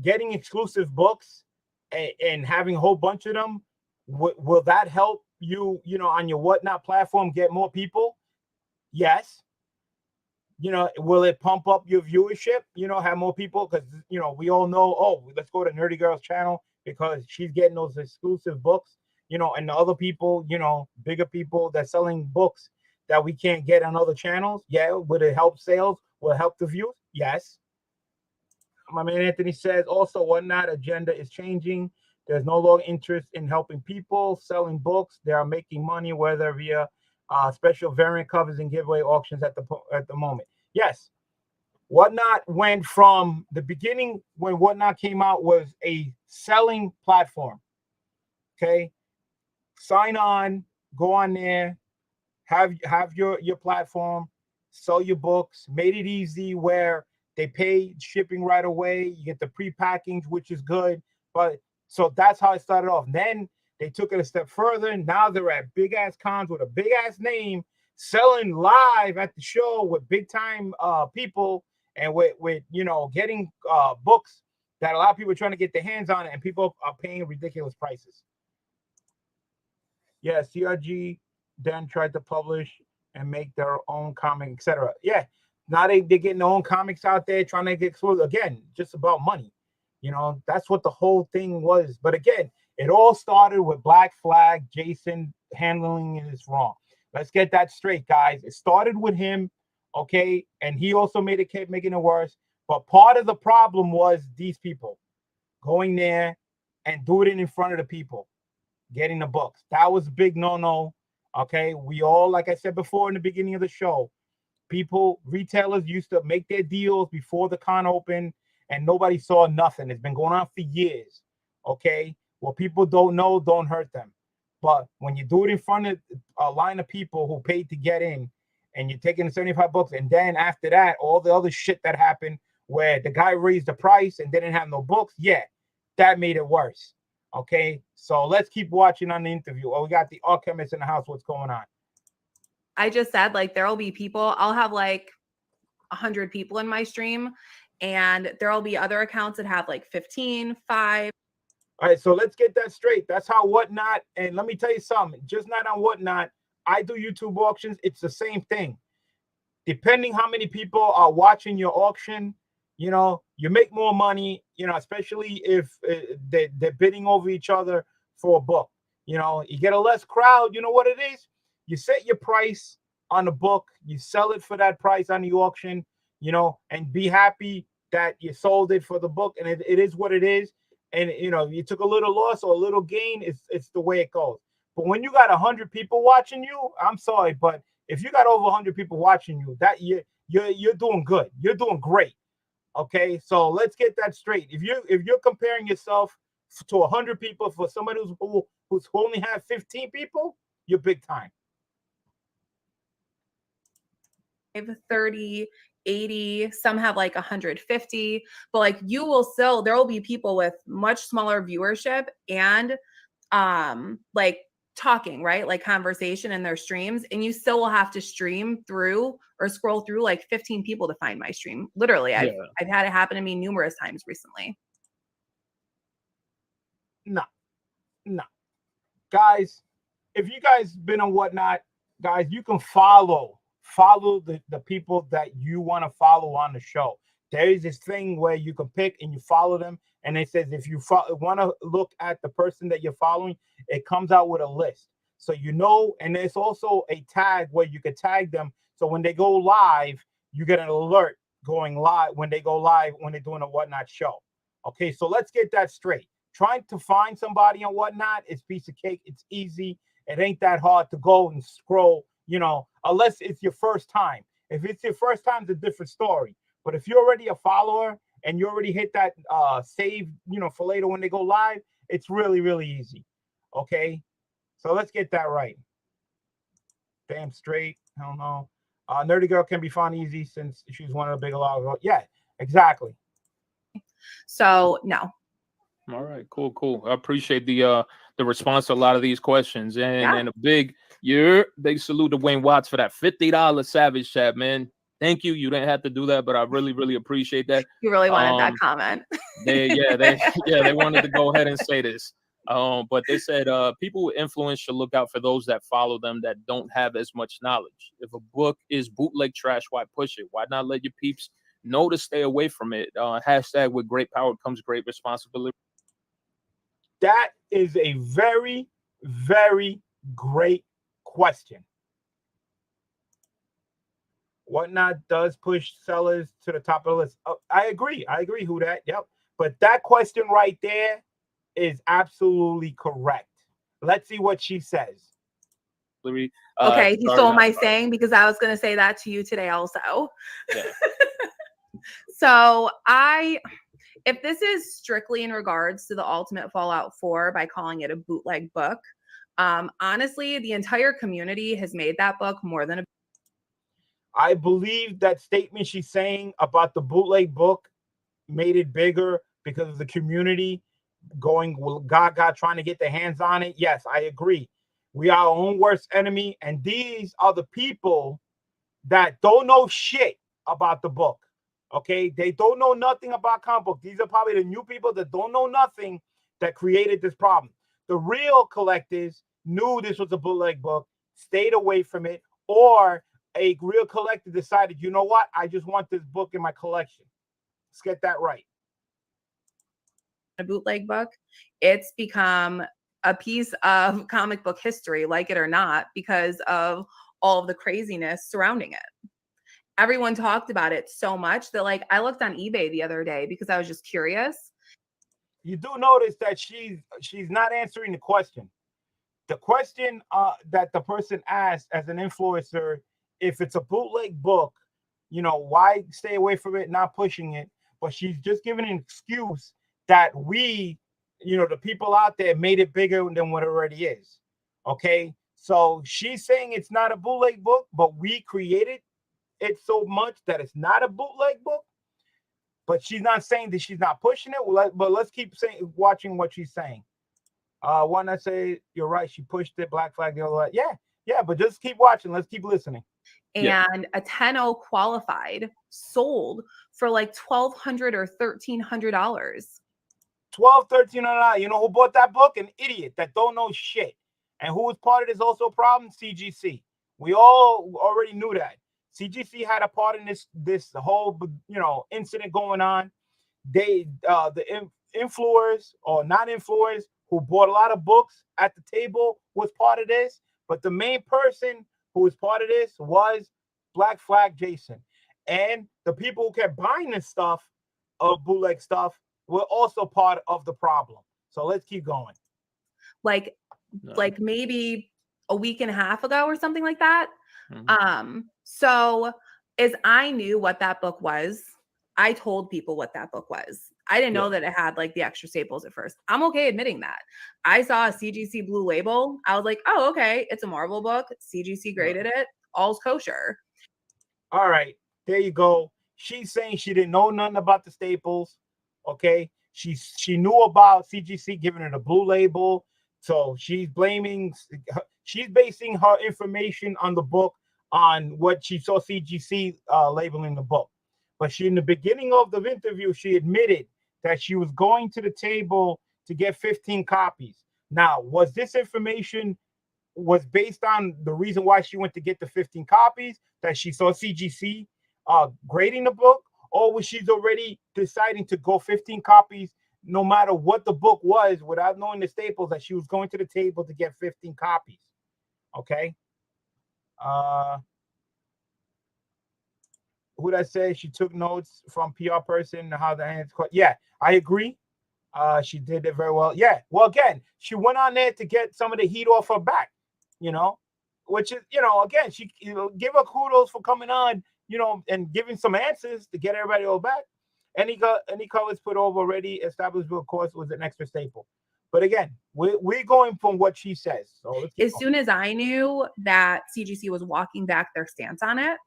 getting exclusive books and having a whole bunch of them, will that help you, on your Whatnot platform get more people? Yes. Will it pump up your viewership? Have more people? Because, we all know, oh, let's go to Nerdy Girl's channel because she's getting those exclusive books, and the other people, bigger people that's selling books that we can't get on other channels. Yeah. Would it help sales? Will it help the views? Yes. My man Anthony says also Whatnot agenda is changing. There's no longer interest in helping people selling books. They are making money, whether via special variant covers and giveaway auctions at the moment. Yes. Whatnot went from the beginning when Whatnot came out was a selling platform. Okay. Sign on, go on there, have your platform, sell your books, made it easy where they pay shipping right away. You get the pre-packings, which is good. But so that's how it started off. Then they took it a step further. Now they're at big ass cons with a big ass name, selling live at the show with big time people and with getting books that a lot of people are trying to get their hands on it, and people are paying ridiculous prices. Yeah, CRG then tried to publish and make their own comic, etc. Yeah, now they're getting their own comics out there, trying to get exposed. Again, just about money. That's what the whole thing was. But again, it all started with Black Flag, Jason handling this wrong. Let's get that straight, guys. It started with him, okay? And he also kept making it worse. But part of the problem was these people going there and doing it in front of the people, getting the books. That was a big no-no, okay? We all, like I said before in the beginning of the show, retailers used to make their deals before the con opened, and nobody saw nothing. It's been going on for years, okay? What people don't know, don't hurt them. But when you do it in front of a line of people who paid to get in, and you're taking the 75 bucks, and then after that, all the other shit that happened where the guy raised the price and didn't have no books, yeah, that made it worse, okay? So let's keep watching on the interview. Oh, we got the alchemist in the house. What's going on? I just said, there'll be people. I'll have 100 people in my stream, and there'll be other accounts that have 15, 5. All right, so let's get that straight. That's how Whatnot, and let me tell you something, just not on Whatnot. I do YouTube auctions. It's the same thing. Depending how many people are watching your auction, you make more money, especially if they're bidding over each other for a book. You get a less crowd. You know what it is? You set your price on the book, you sell it for that price on the auction, you know, and be happy that you sold it for the book, and it is what it is. And you know, you took a little loss or a little gain, it's the way it goes. But when you got 100 people watching you, I'm sorry, but if you got over 100 people watching you, that you're doing good. You're doing great. Okay, so let's get that straight. If you're comparing yourself to 100 people for somebody who's only have 15 people, you're big time. 30, 80, some have like 150, but like you will still, there will be people with much smaller viewership and like talking, right? Like conversation in their streams, and you still will have to stream through or scroll through like 15 people to find my stream. Literally, I've had it happen to me numerous times recently. No, guys, if you guys been on Whatnot, guys, you can follow the people that you want to follow on the show. There is this thing where you can pick and you follow them, and it says if you want to look at the person that you're following, it comes out with a list, so you know. And there's also a tag where you can tag them, so when they go live, you get an alert going live when they go live when they're doing a Whatnot show. Okay, so let's get that straight. Trying to find somebody on Whatnot is piece of cake. It's easy. It ain't that hard to go and scroll, you know, unless it's your first time. If it's your first time, it's a different story. But if you're already a follower and you already hit that save, you know, for later when they go live, it's really, really easy. Okay, so let's get that right. Damn straight. Hell no. Nerdy Girl can be found easy since she's one of the big logs. Yeah, exactly. So no. All right, cool. I appreciate the response to a lot of these questions, and a big salute to Wayne Watts for that $50 Savage Chat, man. Thank you. You didn't have to do that, but I really, really appreciate that. You really wanted that comment. They wanted to go ahead and say this. But they said people with influence should look out for those that follow them that don't have as much knowledge. If a book is bootleg trash, why push it? Why not let your peeps know to stay away from it? Hashtag with great power comes great responsibility. That is a very, very great question. Whatnot does push sellers to the top of the list. Oh, I agree. Who that? Yep. But that question right there is absolutely correct. Let's see what she says. Okay, he stole my saying because I was going to say that to you today also. Yeah. So if this is strictly in regards to the Ultimate Fallout 4 by calling it a bootleg book, honestly, the entire community has made that book more than a. I believe that statement she's saying about the bootleg book made it bigger because of the community going gaga trying to get their hands on it. Yes, I agree. We are our own worst enemy, and these are the people that don't know shit about the book. Okay, they don't know nothing about comic book. These are probably the new people that don't know nothing that created this problem. The real collectors knew this was a bootleg book, stayed away from it, or a real collector decided, you know what, I just want this book in my collection. Let's get that right. A bootleg book, it's become a piece of comic book history, like it or not, because of all of the craziness surrounding it. Everyone talked about it so much that, like, I looked on eBay the other day because I was just curious. You do notice that she's not answering the question. The question that the person asked as an influencer, if it's a bootleg book, you know, why stay away from it, not pushing it? But she's just giving an excuse that we, you know, the people out there made it bigger than what it already is. Okay, so she's saying it's not a bootleg book, but we created it so much that it's not a bootleg book. But she's not saying that she's not pushing it. But let's keep watching what she's saying. One that say you're right, she pushed it, Black Flag, the other. Yeah, but just keep watching. Let's keep listening. And a 10-0 qualified sold for like $1,200 or $1,300. $1,200-$1,300. You know who bought that book? An idiot that don't know shit. And who was part of this also a problem? CGC. We all already knew that. CGC had a part in this whole, you know, incident going on. They the influencers or non-influencers who bought a lot of books at the table was part of this, but the main person who was part of this was Black Flag Jason. And the people who kept buying this stuff, of bootleg stuff, were also part of the problem. So let's keep going. Like maybe a week and a half ago or something like that. So as I knew what that book was, I told people what that book was. I didn't know that it had like the extra staples at first. I'm okay admitting that. I saw a CGC blue label. I was like, oh, okay. It's a Marvel book. CGC graded it. All's kosher. All right. There you go. She's saying she didn't know nothing about the staples. Okay. She knew about CGC giving her the blue label. So she's basing her information on the book on what she saw CGC labeling the book. But in the beginning of the interview, she admitted that she was going to the table to get 15 copies. Now, was this information was based on the reason why she went to get the 15 copies, that she saw CGC grading the book, or was she already deciding to go 15 copies no matter what the book was without knowing the staples, that she was going to the table to get 15 copies? Okay. Who that says she took notes from PR person, how the hands. Yeah, I agree. She did it very well. Yeah. Well, again, she went on there to get some of the heat off her back, which is, again, she give her kudos for coming on, and giving some answers to get everybody all back. Any colors put over already established, of course, was an extra staple. But again, we're going from what she says. So as soon as I knew that CGC was walking back their stance on it,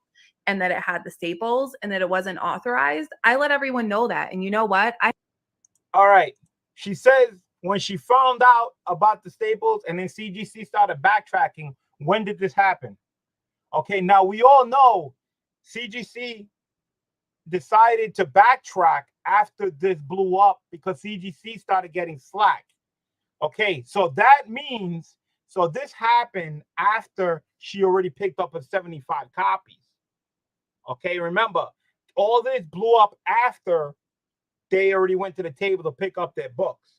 and that it had the staples and that it wasn't authorized, I let everyone know that. And you know what? All right. She says when she found out about the staples and then CGC started backtracking, when did this happen? Okay, now we all know CGC decided to backtrack after this blew up because CGC started getting slack. Okay, so that means, this happened after she already picked up 75 copies. Okay, remember, all this blew up after they already went to the table to pick up their books.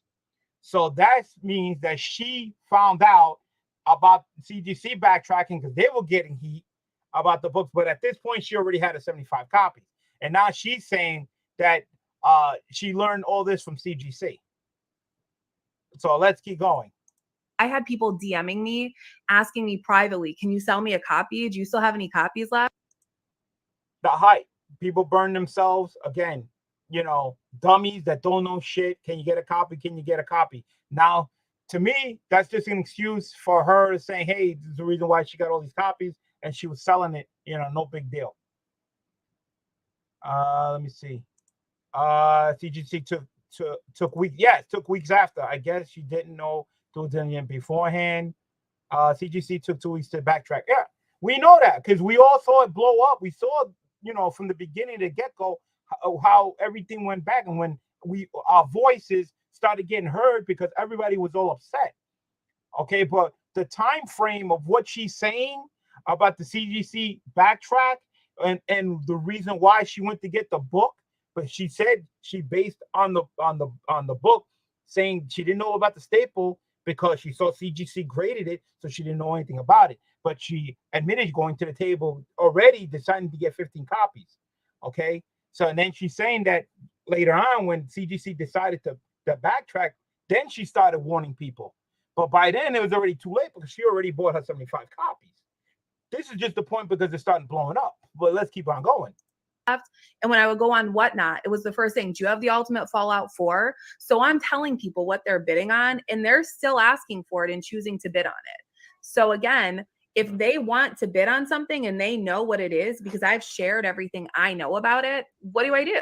So that means that she found out about CGC backtracking because they were getting heat about the books. But at this point, she already had 75 copies. And now she's saying that she learned all this from CGC. So let's keep going. I had people DMing me, asking me privately, can you sell me a copy? Do you still have any copies left? The hype. People burn themselves. Again, dummies that don't know shit. Can you get a copy? Can you get a copy? Now, to me, that's just an excuse for her saying, hey, this is the reason why she got all these copies and she was selling it, no big deal. Let me see. CGC took weeks. Yeah, it took weeks after. I guess she didn't know to it beforehand. CGC took 2 weeks to backtrack. Yeah, we know that because we all saw it blow up. We saw, from the beginning to get-go, how everything went back, and when our voices started getting heard because everybody was all upset. Okay, but the time frame of what she's saying about the CGC backtrack and the reason why she went to get the book, but she said she based on the book, saying she didn't know about the staple because she saw CGC graded it, so she didn't know anything about it. But she admitted going to the table already, deciding to get 15 copies. Okay, so and then she's saying that later on when CGC decided to backtrack, then she started warning people. But by then it was already too late because she already bought her 75 copies. This is just the point because it's starting blowing up. But let's keep on going. And when I would go on Whatnot, it was the first thing. Do you have the Ultimate Fallout 4? So I'm telling people what they're bidding on, and they're still asking for it and choosing to bid on it. So again, if they want to bid on something and they know what it is, because I've shared everything I know about it, what do I do?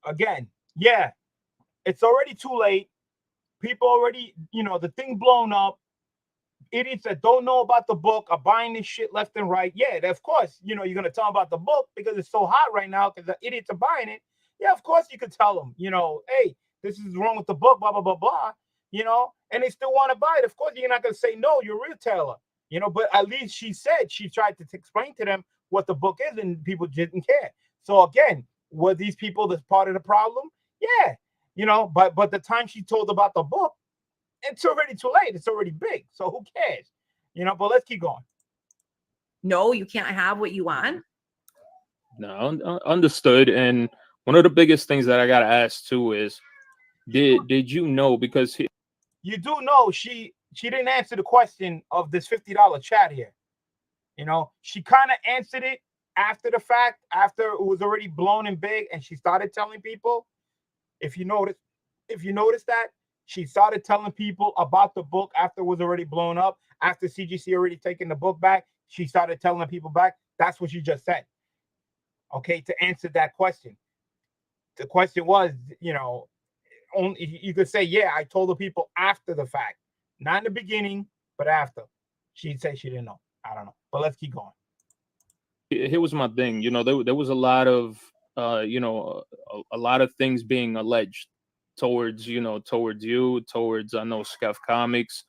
Again, yeah, it's already too late. People already, the thing blown up. Idiots that don't know about the book are buying this shit left and right. Yeah, of course, you're going to tell them about the book because it's so hot right now because the idiots are buying it. Yeah, of course you could tell them, hey, this is wrong with the book, blah, blah, blah, blah, and they still want to buy it. Of course, you're not going to say no, you're a retailer, but at least she said she tried to explain to them what the book is and people didn't care. So again, were these people that's part of the problem? Yeah, but the time she told about the book, it's already too late. It's already big. So who cares? But let's keep going. no, you can't have what you want? No, understood. And one of the biggest things that I gotta ask too is, did you know? Because You do know she didn't answer the question of this $50 chat here. You know, she kind of answered it after the fact, after it was already blown and big, and she started telling people. If you notice that she started telling people about the book after it was already blown up, after CGC already taken the book back, she started telling people back. That's what she just said. Okay, to answer that question. The question was, you know, only you could say, yeah, I told the people after the fact, not in the beginning, but after. She'd say she didn't know. I don't know, but let's keep going. here was my thing. You know, there was a lot of a lot of things being alleged towards towards you, towards I know Skeff Comics.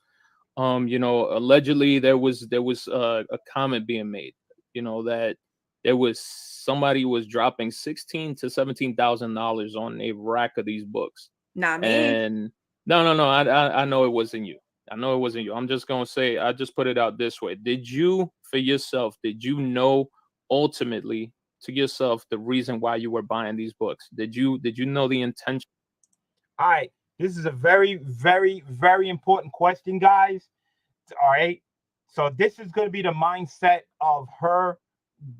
Allegedly there was a comment being made. That there was somebody was dropping $16,000 to $17,000 on a rack of these books. Not me. And no, I know it wasn't you. I know it wasn't you. I'm just gonna say, I just put it out this way. Did you, for yourself, did you know ultimately to yourself the reason why you were buying these books? Did you know the intention? All right, this is a very, very, very important question, guys. All right, so this is going to be the mindset of her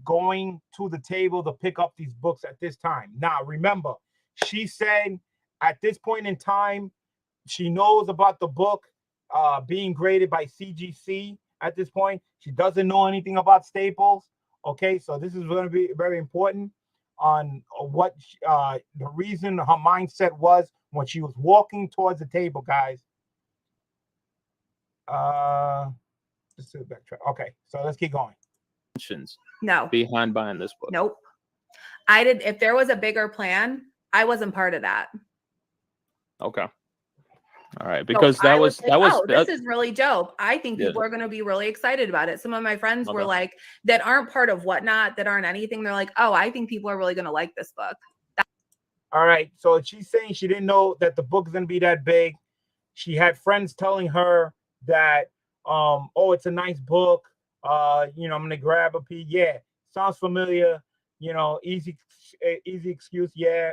going to the table to pick up these books at this time. Now, remember, she said at this point in time, she knows about the book being graded by CGC at this point. She doesn't know anything about Staples. Okay, so this is going to be very important on what the reason her mindset was when she was walking towards the table, guys. Let's do backtrack. Okay, so let's keep going. No. Behind buying this book. Nope. I did. If there was a bigger plan, I wasn't part of that. Okay. All right, because so this is really dope. I think people are going to be really excited about it. Some of my friends were like, that aren't part of Whatnot, that aren't anything. They're like, oh, I think people are really going to like this book. All right, so she's saying she didn't know that the book is going to be that big. She had friends telling her that, oh, it's a nice book. I'm going to grab a piece. Yeah, sounds familiar. Easy excuse. Yeah,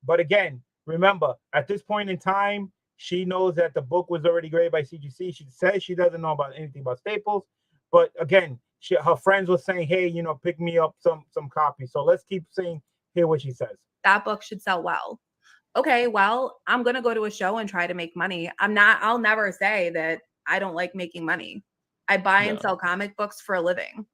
But again, remember, at this point in time, she knows that the book was already graded by CGC. She says she doesn't know about anything about Staples. But again, her friends were saying, hey, pick me up some copies. So let's keep hear what she says. That book should sell well. Okay, well, I'm going to go to a show and try to make money. I'll never say that I don't like making money. I buy and sell comic books for a living.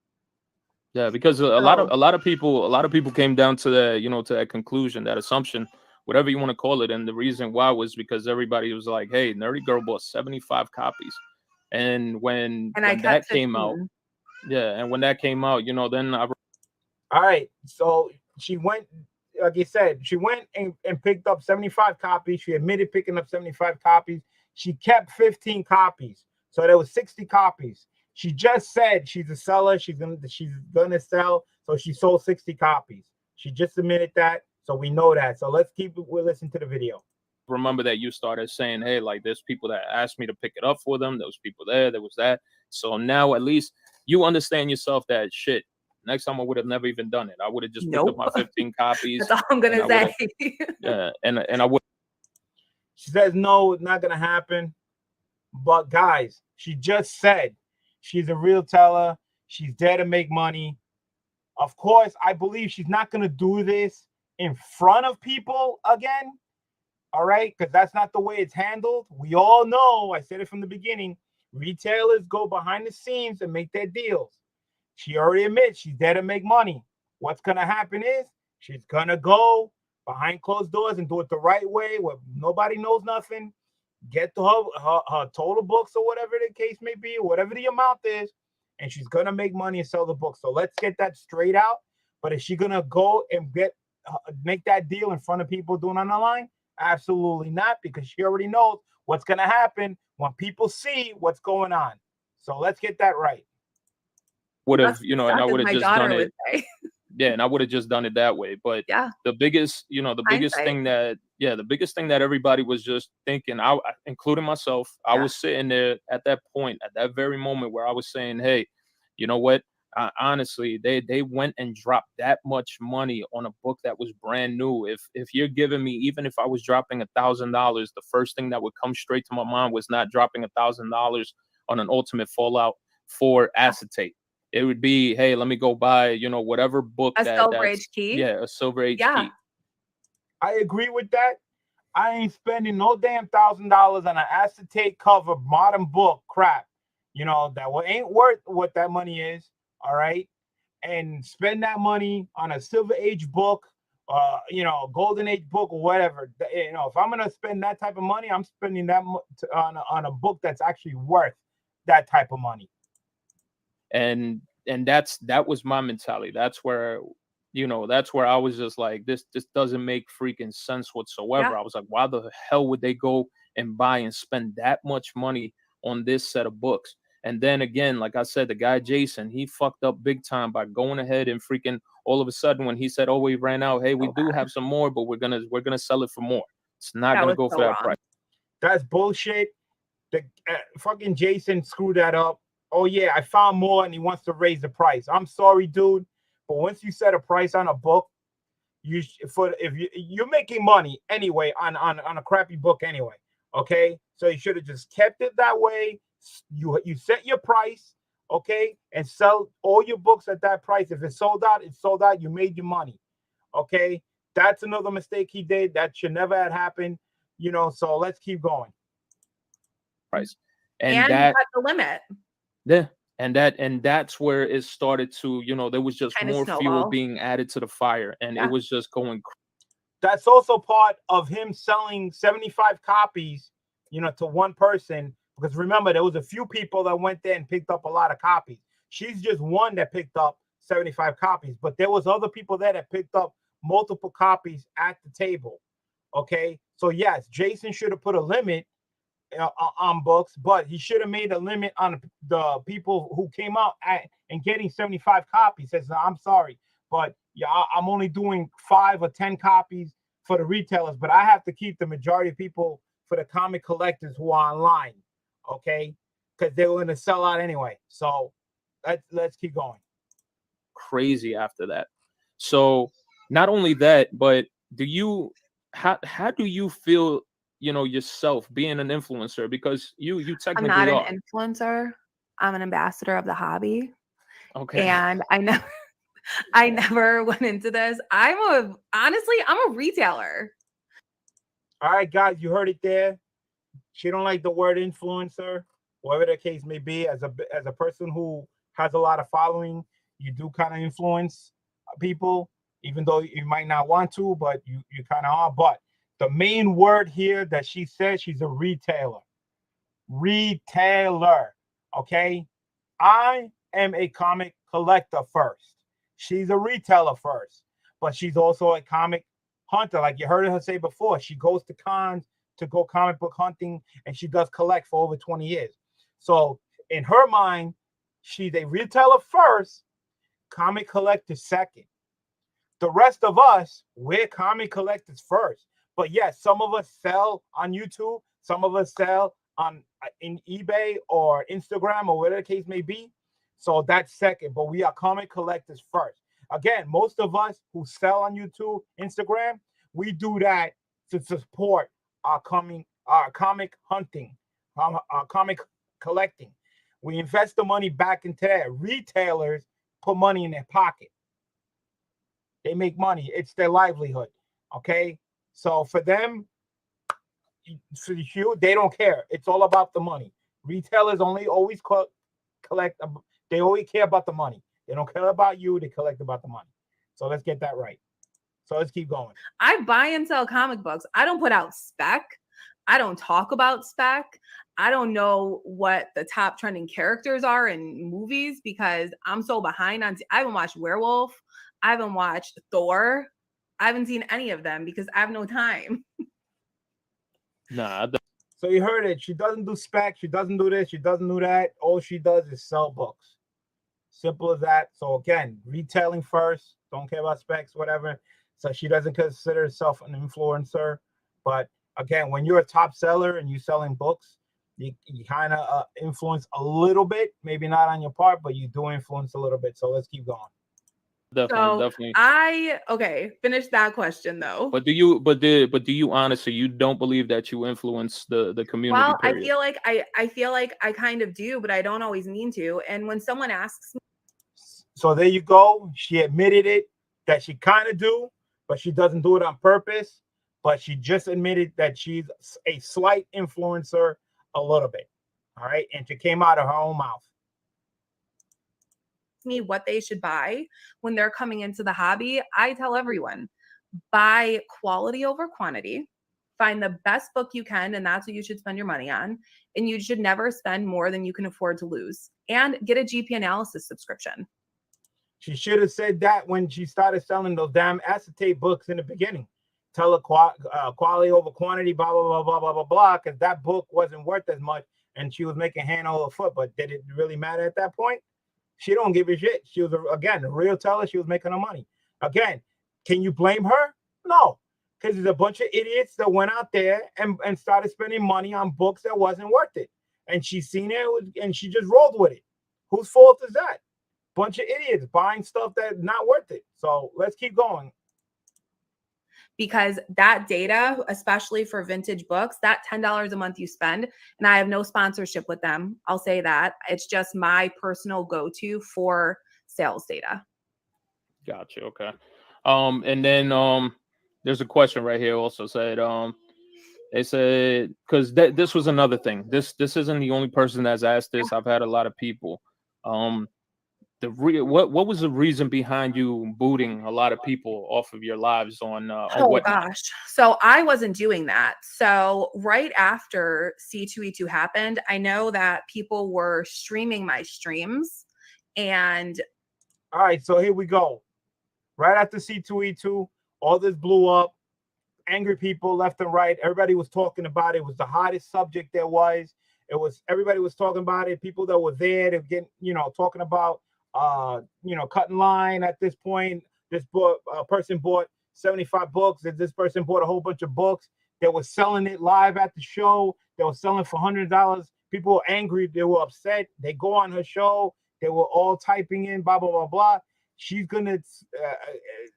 Yeah, because a lot of people came down to that, to that conclusion, that assumption, whatever you want to call it. And the reason why was because everybody was like, hey, Nerdy Girl bought 75 copies. And when that came out, then all right. So she went, like you said, she went and picked up 75 copies. She admitted picking up 75 copies. She kept 15 copies. So there was 60 copies. She just said she's a seller. She's gonna sell. So she sold 60 copies. She just admitted that. So we know that. So we'll listen to the video. Remember that you started saying, hey, like there's people that asked me to pick it up for them. There was people there was that. So now at least you understand yourself that shit. Next time I would have never even done it. I would have just picked up my 15 copies. That's all I'm gonna say. Yeah, and I would. She says no, it's not gonna happen. But guys, she just said she's a real teller. She's there to make money. Of course, I believe she's not gonna do this in front of people again. All right, because that's not the way it's handled. We all know, I said it from the beginning, retailers go behind the scenes and make their deals. She already admits she's there to make money. What's going to happen is she's going to go behind closed doors and do it the right way where nobody knows nothing, get to her total books or whatever the case may be, whatever the amount is, and she's going to make money and sell the book. So let's get that straight out. But is she going to go and make that deal in front of people doing it online? Absolutely not, because she already knows what's going to happen when people see what's going on. So let's get that right. Would have, and I would have just done it. Yeah, and I would have just done it that way. But the biggest thing that everybody was just thinking, including myself, I was sitting there at that point, at that very moment where I was saying, hey, you know what? Honestly, they went and dropped that much money on a book that was brand new. If you're giving me, even if I was dropping $1,000, the first thing that would come straight to my mind was not dropping $1,000 on an Ultimate Fallout 4 acetate. It would be, hey, let me go buy, whatever book A Silver Age that's key. a Silver Age Yeah. key. I agree with that. I ain't spending no damn $1,000 on an acetate cover modern book crap. That ain't worth what that money is. All right, and spend that money on a Silver Age book, Golden Age book or whatever. If I'm gonna spend that type of money, I'm spending that on a book that's actually worth that type of money. And that was my mentality. That's where I was just like, this doesn't make freaking sense whatsoever. Yeah. I was like, why the hell would they go and buy and spend that much money on this set of books? And then again, like I said, the guy Jason, he fucked up big time by going ahead and freaking all of a sudden when he said, oh, we ran out, hey, we So do bad. have some more, but we're gonna sell it for more. It's not That gonna was go so for that wrong. price. That's bullshit. The fucking Jason screwed that up. Oh yeah, I found more, and he wants to raise the price. I'm sorry, dude, but once you set a price on a book, you're making money anyway on a crappy book anyway. Okay, so you should have just kept it that way. You set your price, okay, and sell all your books at that price. If it's sold out, it's sold out. You made your money. Okay, that's another mistake he did. That should never have happened. So let's keep going. Price. And And you that got the limit. Yeah, and that's where it started to, there was just Kind of more fuel snowball. being added to the fire, and it Yeah. was just going. That's also part of him selling 75 copies, to one person. Because remember, there was a few people that went there and picked up a lot of copies. She's just one that picked up 75 copies, but there was other people there that picked up multiple copies at the table. Okay, so yes, Jason should have put a limit on books, but he should have made a limit on the people who came out and getting 75 copies. Says, I'm sorry, but yeah, I'm only doing 5 or 10 copies for the retailers, but I have to keep the majority of people for the comic collectors who are online, okay? Because they were going to sell out anyway. So let's keep going. Crazy after that. So not only that, but how do you feel, yourself being an influencer? Because you I'm technically not are. an influencer. I'm an ambassador of the hobby. Okay. And I never went into this. I'm a retailer. All right, guys, you heard it there. She don't like the word influencer, whatever the case may be. As a person who has a lot of following, you do kind of influence people, even though you might not want to, but you kind of are. But the main word here that she says, she's a retailer. Retailer. Okay. I am a comic collector first. She's a retailer first, but she's also a comic hunter. Like you heard her say before, she goes to cons to go comic book hunting, and she does collect for over 20 years. So in her mind, she's a retailer first, comic collector second. The rest of us, we're comic collectors first. But yes, some of us sell on YouTube, some of us sell in eBay or Instagram or whatever the case may be. So that's second, but we are comic collectors first. Again, most of us who sell on YouTube, Instagram, we do that to support our comic hunting, our comic collecting. We invest the money back into that. Retailers put money in their pocket. They make money. It's their livelihood. Okay. So for them, for you, they don't care. It's all about the money. Retailers always collect. They always care about the money. They don't care about you. They collect about the money. So let's get that right. So let's keep going. I buy and sell comic books. I don't put out spec. I don't talk about spec. I don't know what the top trending characters are in movies because I'm so behind on. I haven't watched Werewolf. I haven't watched Thor. I haven't seen any of them because I have no time. Nah. So you heard it. She doesn't do spec. She doesn't do this. She doesn't do that. All she does is sell books. Simple as that. So again, retailing first. Don't care about specs, whatever. So she doesn't consider herself an influencer. But again, when you're a top seller and you're selling books, you kind of influence a little bit, maybe not on your part, but you do influence a little bit. So let's keep going. Definitely. Finish that question though. But do you honestly, you don't believe that you influence the community? Well, period? I feel like I kind of do, but I don't always mean to. And when someone asks me, so there you go. She admitted it that she kind of do, but she doesn't do it on purpose. But she just admitted that she's a slight influencer, a little bit. All right, and she came out of her own mouth. me what they should buy when they're coming into the hobby, I tell everyone, buy quality over quantity. Find the best book you can, and that's what you should spend your money on. And you should never spend more than you can afford to lose. And get a GP analysis subscription. She should have said that when she started selling those damn acetate books in the beginning. Tell her quality over quantity, blah, blah, blah, blah, blah, blah, blah, because that book wasn't worth as much, and she was making hand over foot. But did it really matter at that point? She don't give a shit. She was, again, a real teller. She was making her money. Again, can you blame her? No, because there's a bunch of idiots that went out there and started spending money on books that wasn't worth it. And she's seen it, and she just rolled with it. Whose fault is that? Bunch of idiots buying stuff that's not worth it. So let's keep going. Because that data, especially for vintage books, that $10 a month you spend, and I have no sponsorship with them, I'll say that. It's just my personal go-to for sales data. Gotcha. Okay. And then there's a question right here also said, they said, because this was another thing. This isn't the only person that's asked this. I've had a lot of people. What was the reason behind you booting a lot of people off of your lives on Whatnot? Gosh. So I wasn't doing that. So right after C2E2 happened, I know that people were streaming my streams. And all right, so here we go. Right after C2E2, all this blew up. Angry people left and right. Everybody was talking about it. It was the hottest subject there was. Everybody was talking about it. People that were there, they're getting, talking about cutting line at this point. This book person bought 75 books. This person bought a whole bunch of books. They were selling it live at the show. They were selling for $100. People were angry. They were upset. They go on her show. They were all typing in blah, blah, blah, blah. She's going to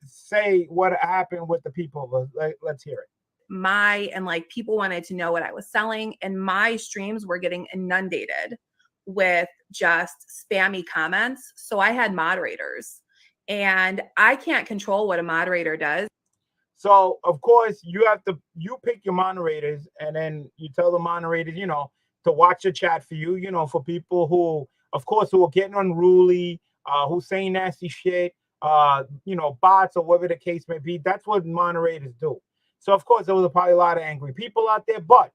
say what happened with the people. Let's hear it. People wanted to know what I was selling, and my streams were getting inundated with just spammy comments. So I had moderators, and I can't control what a moderator does. So of course you pick your moderators, and then you tell the moderators, to watch the chat for you, for people who are getting unruly, who's saying nasty shit, bots or whatever the case may be. That's what moderators do. So of course there was probably a lot of angry people out there, but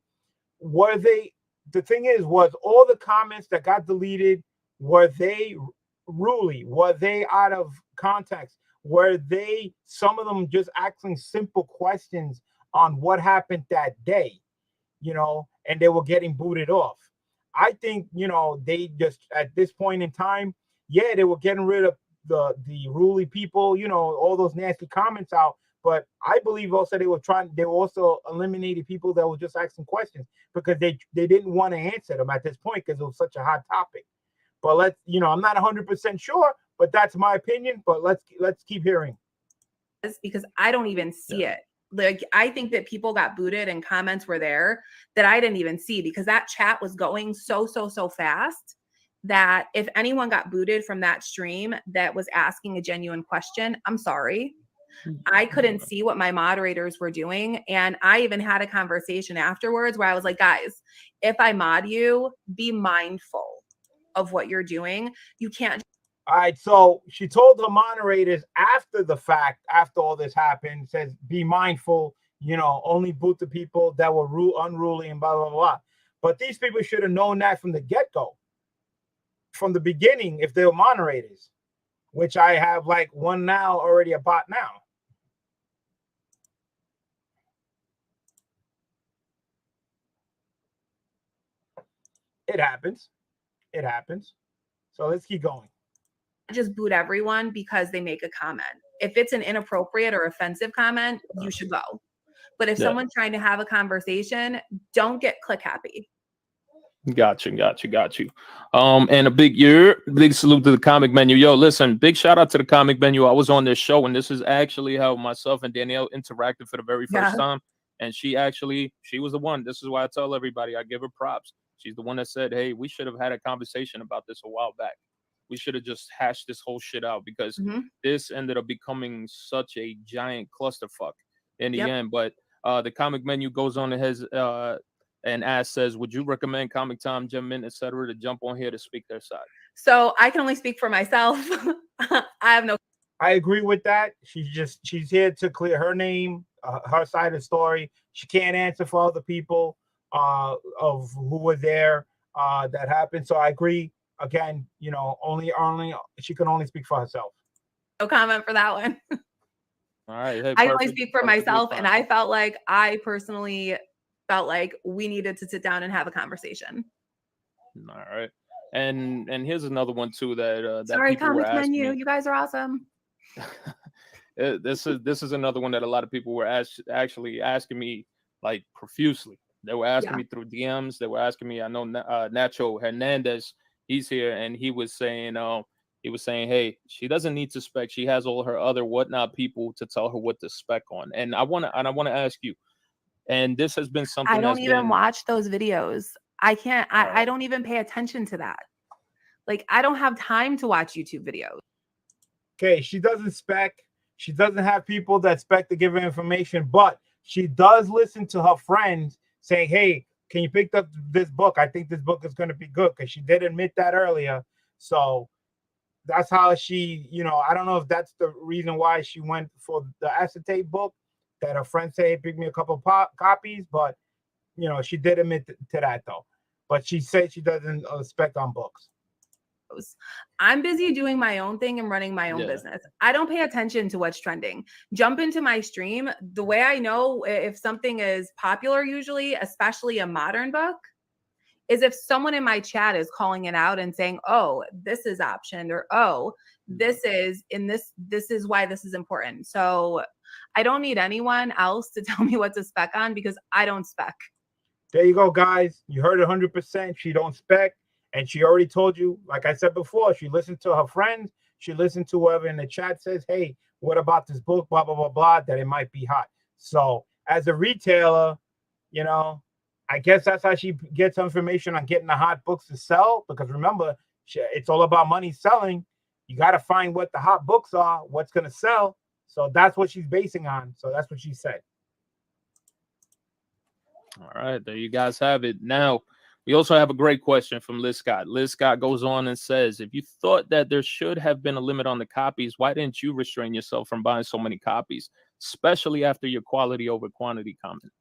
the thing is, was all the comments that got deleted, were they ruly? Were they out of context? Were they, some of them just asking simple questions on what happened that day, and they were getting booted off? I think, they just, at this point in time, they were getting rid of the ruly people, all those nasty comments out. But I believe also they were also eliminating people that were just asking questions because they didn't want to answer them at this point because it was such a hot topic. But I'm not 100% sure, but that's my opinion. But let's keep hearing. Because I don't even see it. Like, I think that people got booted and comments were there that I didn't even see because that chat was going so fast that if anyone got booted from that stream that was asking a genuine question, I'm sorry. I couldn't see what my moderators were doing. And I even had a conversation afterwards where I was like, guys, if I mod you, be mindful of what you're doing. You can't. All right. So she told her moderators after the fact, after all this happened, says, be mindful, only boot the people that were unruly and blah, blah, blah. But these people should have known that from the get-go, from the beginning, if they were moderators, which I have like one now already, a bot now. It happens. So let's keep going. Just boot everyone because they make a comment. If it's an inappropriate or offensive comment, you should go. But if someone's trying to have a conversation, don't get click happy. Got you. And a big salute to the comic menu. Yo, listen, big shout out to the comic menu. I was on their show, and this is actually how myself and Danielle interacted for the very first Yeah. time. And she was the one. This is why I tell everybody I give her props. She's the one that said, "Hey, we should have had a conversation about this a while back. We should have just hashed this whole shit out because Mhm. this ended up becoming such a giant clusterfuck in the Yep. end." But the comic menu goes on and has and Ash says, "Would you recommend Comic Time, Gem Mint, etc., to jump on here to speak their side?" So I can only speak for myself. I have no. I agree with that. She's here to clear her name, her side of the story. She can't answer for other people of who were there that happened. So I agree. Again, only she can only speak for herself. No comment for that one. All right, hey, I can only perfect, speak for perfectly myself, and fine. I felt like I personally felt like we needed to sit down and have a conversation. All right, and here's another one too that Sorry, people were comic asking menu. me. You guys are awesome. This is another one that a lot of people were actually asking me like profusely. They were asking Yeah. me through DMs. They were asking me. I know Nacho Hernandez. He's here, and he was saying, hey, she doesn't need to spec. She has all her other whatnot people to tell her what to spec on. And I want to ask you. And this has been something I don't that's even been watch those videos. I can't. all I right. don't even pay attention to that. Like, I don't have time to watch YouTube videos. Okay, she doesn't spec. She doesn't have people that spec to give her information, but she does listen to her friends saying, "Hey, can you pick up this book? I think this book is going to be good," because she did admit that earlier. So that's how she, I don't know if that's the reason why she went for the acetate book that her friend said, "Hey, pick me a couple copies," but she did admit to that though. But she said she doesn't spec on books. I'm busy doing my own thing and running my own Yeah. business. I don't pay attention to what's trending. Jump into my stream. The way I know if something is popular, usually, especially a modern book, is if someone in my chat is calling it out and saying, "Oh, this is optioned," or "Oh, this is in this is why this is important." So I don't need anyone else to tell me what to spec on because I don't spec. There you go, guys. You heard 100%. She don't spec, and she already told you. Like I said before, she listened to her friends. She listened to whoever in the chat says, "Hey, what about this book? Blah blah blah blah." That it might be hot. So as a retailer, I guess that's how she gets information on getting the hot books to sell. Because remember, it's all about money selling. You got to find what the hot books are, what's going to sell. So that's what she's basing on. So that's what she said. All right, there you guys have it. Now, we also have a great question from Liz Scott. Liz Scott goes on and says, if you thought that there should have been a limit on the copies, why didn't you restrain yourself from buying so many copies, especially after your quality over quantity comment?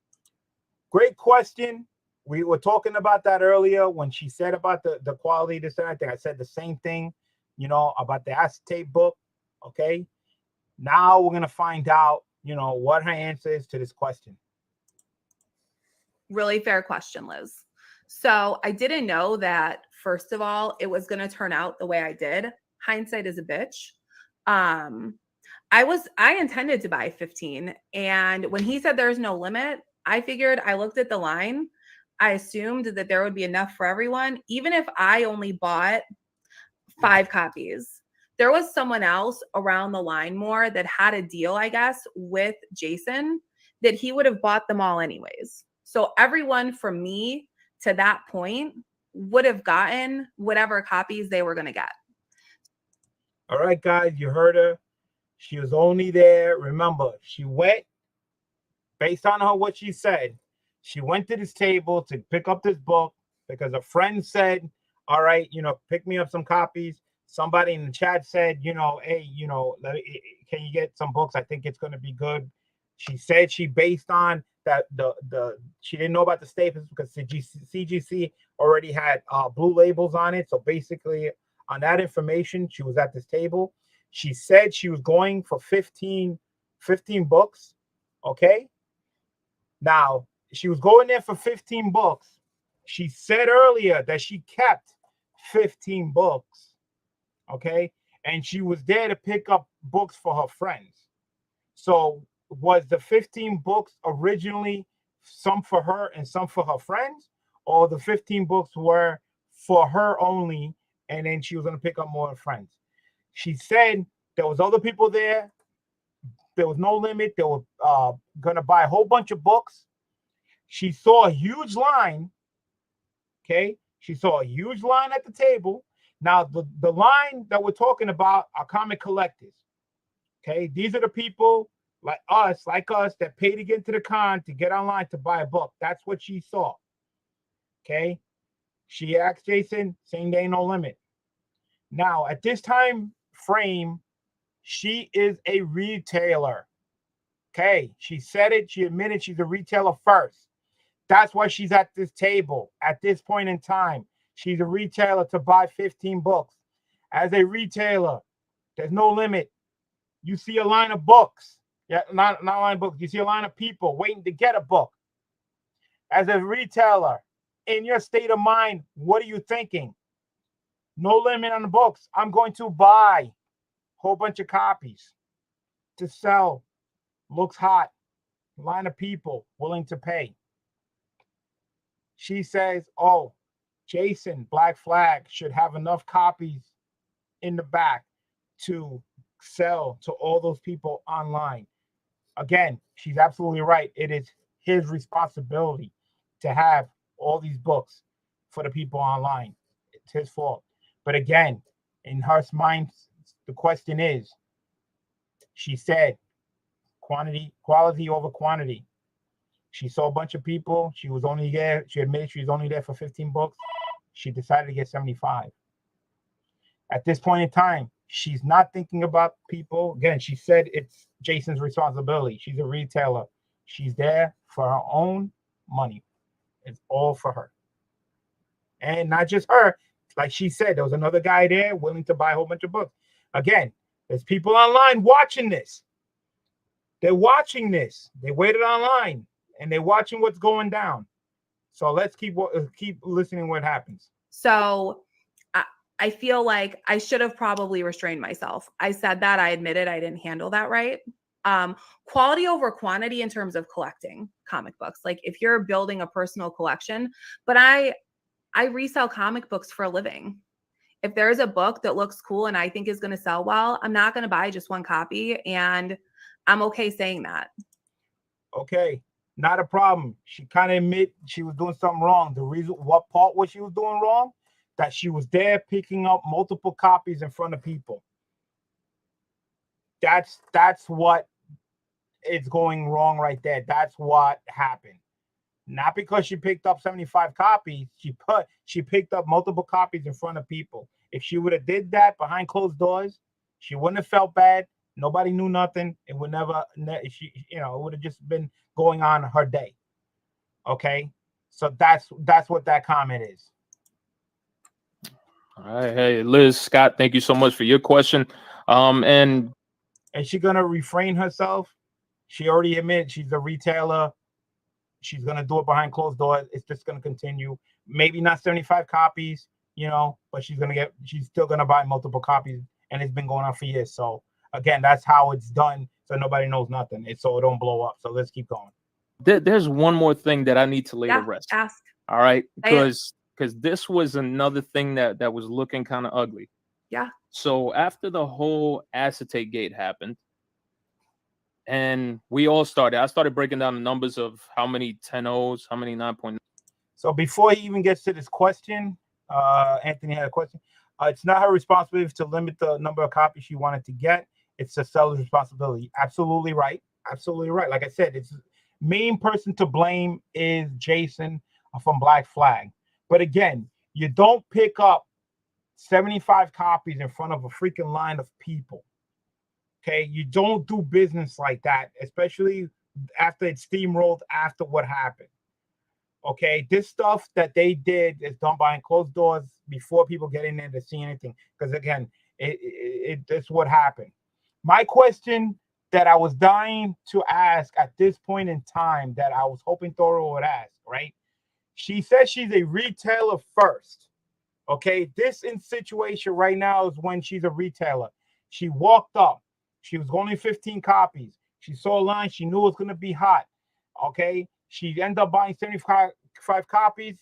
Great question. We were talking about that earlier when she said about the quality. This and I think I said the same thing, about the acetate book. Okay. Now we're going to find out, what her answer is to this question. Really fair question, Liz. So I didn't know that, first of all, it was going to turn out the way I did. Hindsight is a bitch. I intended to buy 15. And when he said there's no limit, I looked at the line. I assumed that there would be enough for everyone, even if I only bought 5 copies. There was someone else around the line more that had a deal, I guess, with Jason that he would have bought them all anyways. So everyone from me to that point would have gotten whatever copies they were going to get. All right, guys, you heard her. She was only there. Remember, she went based on what she said. She went to this table to pick up this book because a friend said, "All right, pick me up some copies." Somebody in the chat said, "Hey, can you get some books? I think it's going to be good." She said she based on that she didn't know about the staples because CGC already had blue labels on it. So basically, on that information, she was at this table. She said she was going for 15 books. Okay. Now, she was going there for 15 books. She said earlier that she kept 15 books. Okay. And she was there to pick up books for her friends. So was the 15 books originally some for her and some for her friends? or the 15 books were for her only, and then she was going to pick up more friends. She said there was other people there. There was no limit. They were going to buy a whole bunch of books. She saw a huge line. Okay. She saw a huge line at the table. Now, the line that we're talking about are comic collectors. Okay. These are the people like us, that pay to get into the con to get online to buy a book. That's what she saw. Okay. She asked Jason, saying there ain't no limit. Now, at this time frame, she is a retailer. Okay. She said it. She admitted she's a retailer first. That's why she's at this table at this point in time. She's a retailer to buy 15 books. As a retailer, there's no limit. You see a line of books. Yeah, not a line of books. You see a line of people waiting to get a book. As a retailer, in your state of mind, what are you thinking? No limit on the books. I'm going to buy a whole bunch of copies to sell. Looks hot. Line of people willing to pay. She says, oh, Jason, Black Flag, should have enough copies in the back to sell to all those people online. Again, she's absolutely right. It is his responsibility to have all these books for the people online. It's his fault. But again, in her mind, the question is, she said, quality over quantity. She saw a bunch of people. She was only there. She admitted she was only there for 15 books. She decided to get 75. At this point in time, she's not thinking about people. Again, she said it's Jason's responsibility. She's a retailer. She's there for her own money. It's all for her. And not just her. Like she said, there was another guy there willing to buy a whole bunch of books. Again, there's people online watching this. They're watching this. They waited online. And they're watching what's going down. So let's keep listening what happens. So I feel like I should have probably restrained myself. I said that. I admitted I didn't handle that right. Quality over quantity in terms of collecting comic books. Like if you're building a personal collection, but I resell comic books for a living. If there's a book that looks cool and I think is going to sell well, I'm not going to buy just one copy. And I'm okay saying that. Okay. Not a problem. She kind of admit she was doing something wrong. The reason, what part was she was doing wrong? That she was there picking up multiple copies in front of people. That's what is going wrong right there. That's what happened. Not because she picked up 75 copies. She picked up multiple copies in front of people. If she would have did that behind closed doors, she wouldn't have felt bad. Nobody knew nothing. It would never, it would have just been going on her day. Okay. So that's what that comment is. All right. Hey, Liz, Scott, thank you so much for your question. And is she going to refrain herself? She already admitted she's a retailer. She's going to do it behind closed doors. It's just going to continue. Maybe not 75 copies, but she's still going to buy multiple copies. And it's been going on for years. So again, that's how it's done. So nobody knows nothing. So it don't blow up. So let's keep going. There's one more thing that I need to lay to rest. Ask. All right. Because this was another thing that was looking kind of ugly. Yeah. So after the whole acetate gate happened, and I started breaking down the numbers of how many 10-0s, how many 9.9. So before he even gets to this question, Anthony had a question. It's not her responsibility to limit the number of copies she wanted to get. It's the seller's responsibility. Absolutely right. Absolutely right. Like I said, it's main person to blame is Jason from Black Flag. But again, you don't pick up 75 copies in front of a freaking line of people. Okay, you don't do business like that, especially after it steamrolled after what happened. Okay, this stuff that they did is done behind closed doors before people get in there to see anything. Because again, it's what happened. My question that I was dying to ask at this point in time that I was hoping Thoro would ask, right? She says she's a retailer first. Okay, this situation right now is when she's a retailer. She walked up. She was only 15 copies. She saw a line. She knew it was going to be hot. Okay. She ended up buying 75 copies.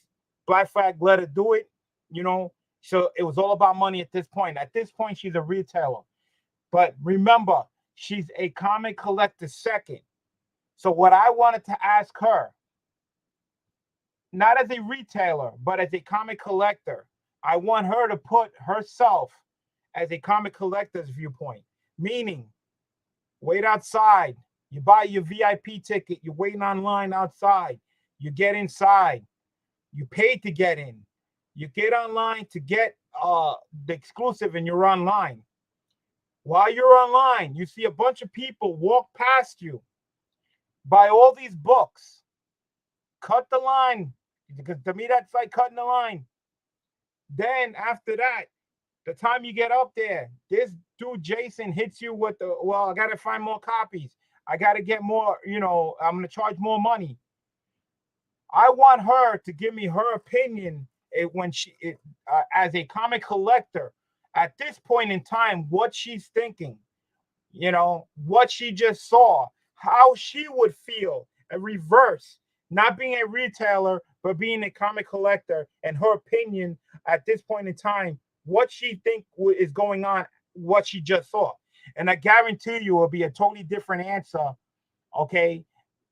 Black Flag let her do it, you know. So it was all about money at this point. At this point, she's a retailer. But remember, she's a comic collector second. So what I wanted to ask her, not as a retailer, but as a comic collector, I want her to put herself as a comic collector's viewpoint, meaning wait outside. You buy your VIP ticket. You're waiting online outside. You get inside. You paid to get in. You get online to get the exclusive, and you're online. While you're online, you see a bunch of people walk past you, buy all these books, cut the line, because to me that's like cutting the line. Then after that, the time you get up there, this dude Jason hits you with the, well, I gotta find more copies. I gotta get more, I'm gonna charge more money. I want her to give me her opinion when as a comic collector, at this point in time, what she's thinking, what she just saw, how she would feel, a reverse, not being a retailer, but being a comic collector, and her opinion at this point in time, what she think is going on, what she just saw. And I guarantee you it'll be a totally different answer. Okay.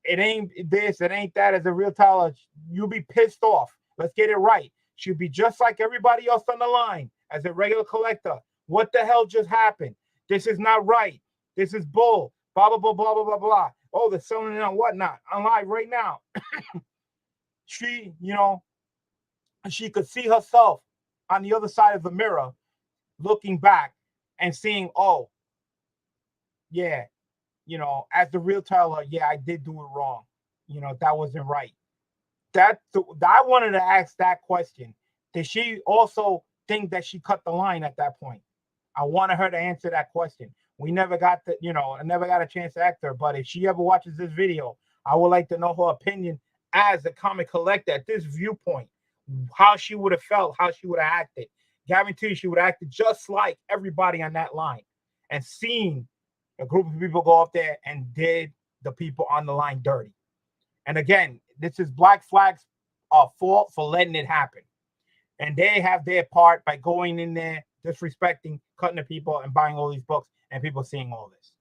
It ain't this, it ain't that. As a retailer, you'll be pissed off. Let's get it right. She'll be just like everybody else on the line as a regular collector. What the hell just happened? This is not right. This is bull. Blah, blah, blah, blah, blah, blah, blah. Oh, they're selling it on whatnot. On live right now. She, she could see herself on the other side of the mirror, looking back and seeing, oh, yeah, as the retailer, yeah, I did do it wrong. That wasn't right. I wanted to ask that question. Did she also think that she cut the line at that point? I wanted her to answer that question. We never got I never got a chance to ask her, but if she ever watches this video, I would like to know her opinion as a comic collector at this viewpoint, how she would have felt, how she would have acted. Guarantee you she would have acted just like everybody on that line, and seen a group of people go up there and did the people on the line dirty. And again, this is Black Flag's fault for letting it happen. And they have their part by going in there, disrespecting, cutting the people, and buying all these books, and people seeing all this.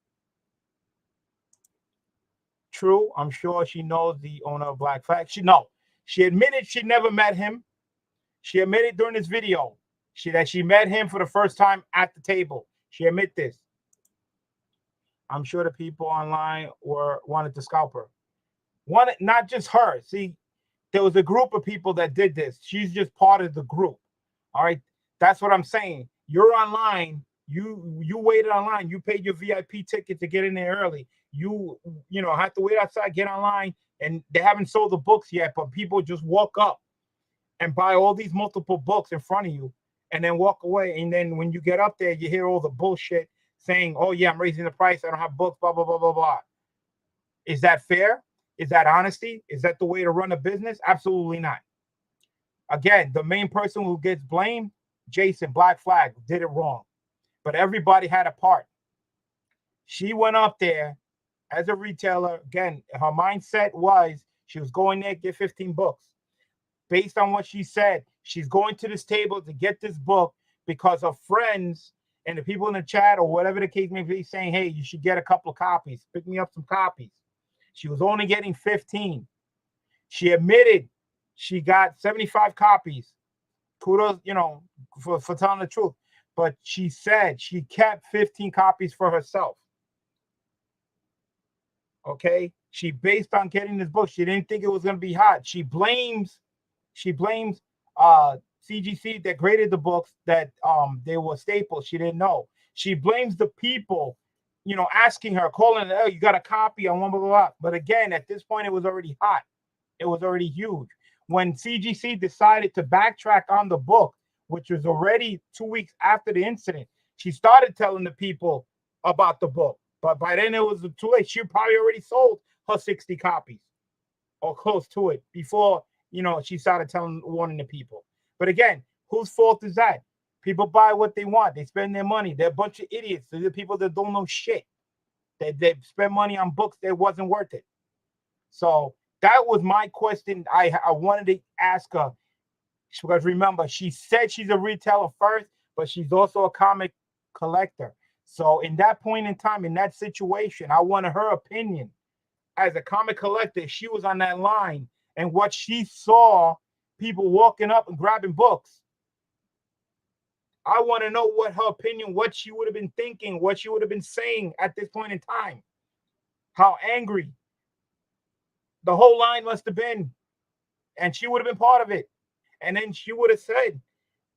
True, I'm sure she knows the owner of Black Flag. She admitted she never met him. She admitted during this video that she met him for the first time at the table. She admit this. I'm sure the people online wanted to scalp her. Not just her. See, there was a group of people that did this. She's just part of the group. All right. That's what I'm saying. You're online. You waited online. You paid your VIP ticket to get in there early. You have to wait outside, get online, and they haven't sold the books yet, but people just walk up and buy all these multiple books in front of you and then walk away. And then when you get up there, you hear all the bullshit saying, oh, yeah, I'm raising the price. I don't have books, blah, blah, blah, blah, blah. Is that fair? Is that honesty? Is that the way to run a business? Absolutely not. Again, the main person who gets blamed, Jason, Black Flag, did it wrong. But everybody had a part. She went up there as a retailer. Again, her mindset was she was going there to get 15 books. Based on what she said, she's going to this table to get this book because her friends and the people in the chat or whatever the case may be saying, hey, you should get a couple of copies. Pick me up some copies. She was only getting 15. She admitted she got 75 copies. Kudos, for telling the truth. But she said she kept 15 copies for herself. Okay? She, based on getting this book, she didn't think it was going to be hot. She blames CGC that graded the books that they were staples. She didn't know. She blames the people, asking her, calling her, oh, you got a copy on one, blah, blah, blah. But again, at this point, it was already hot. It was already huge. When CGC decided to backtrack on the book, which was already 2 weeks after the incident, she started telling the people about the book. But by then, it was too late. She probably already sold her 60 copies or close to it before, she started warning the people. But again, whose fault is that? People buy what they want. They spend their money. They're a bunch of idiots. They're the people that don't know shit. They spend money on books that wasn't worth it. So that was my question. I wanted to ask her, Because remember, she said she's a retailer first, but she's also a comic collector. So in that point in time, in that situation, I wanted her opinion as a comic collector. She was on that line and what she saw people walking up and grabbing books. I want to know what her opinion, what she would have been thinking, what she would have been saying at this point in time. How angry the whole line must have been. And she would have been part of it. And then she would have said,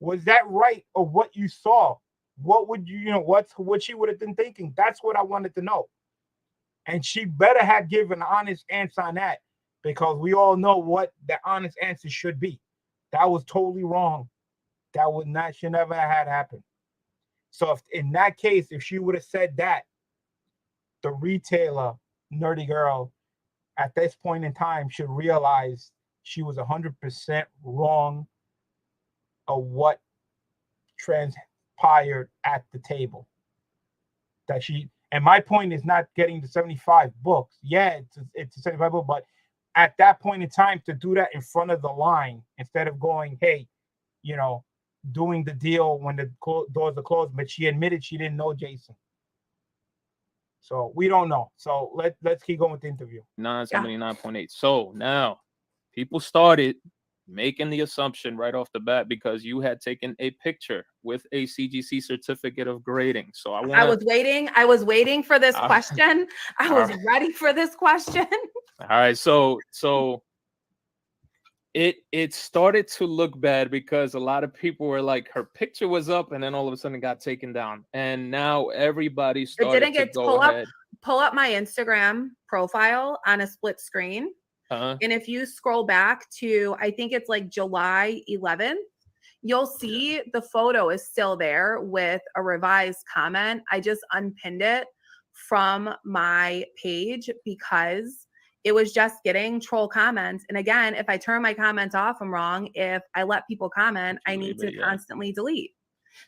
was that right? Or what you saw? What would you, what she would have been thinking? That's what I wanted to know. And she better have given an honest answer on that, because we all know what the honest answer should be. That was totally wrong. That should never have had happen. So if in that case, if she would have said that, the retailer, Nerdy Girl, at this point in time should realize she was 100% wrong of what transpired at the table. And my point is not getting to 75 books. Yeah, it's a 75 book, but at that point in time, to do that in front of the line instead of going, hey, doing the deal when the doors are closed. But she admitted she didn't know Jason. So we don't know. So let's keep going with the interview. 979.8. So now people started making the assumption right off the bat because you had taken a picture with a CGC certificate of grading. So I was waiting for this question. I was ready for this question. All right. So it started to look bad because a lot of people were like, her picture was up and then all of a sudden it got taken down. And now everybody started to go ahead. Pull up my Instagram profile on a split screen. And if you scroll back to, I think it's like July 11th, you'll see the photo is still there with a revised comment. I just unpinned it from my page because it was just getting troll comments. And again, if I turn my comments off, I'm wrong. If I let people comment, I need to constantly delete.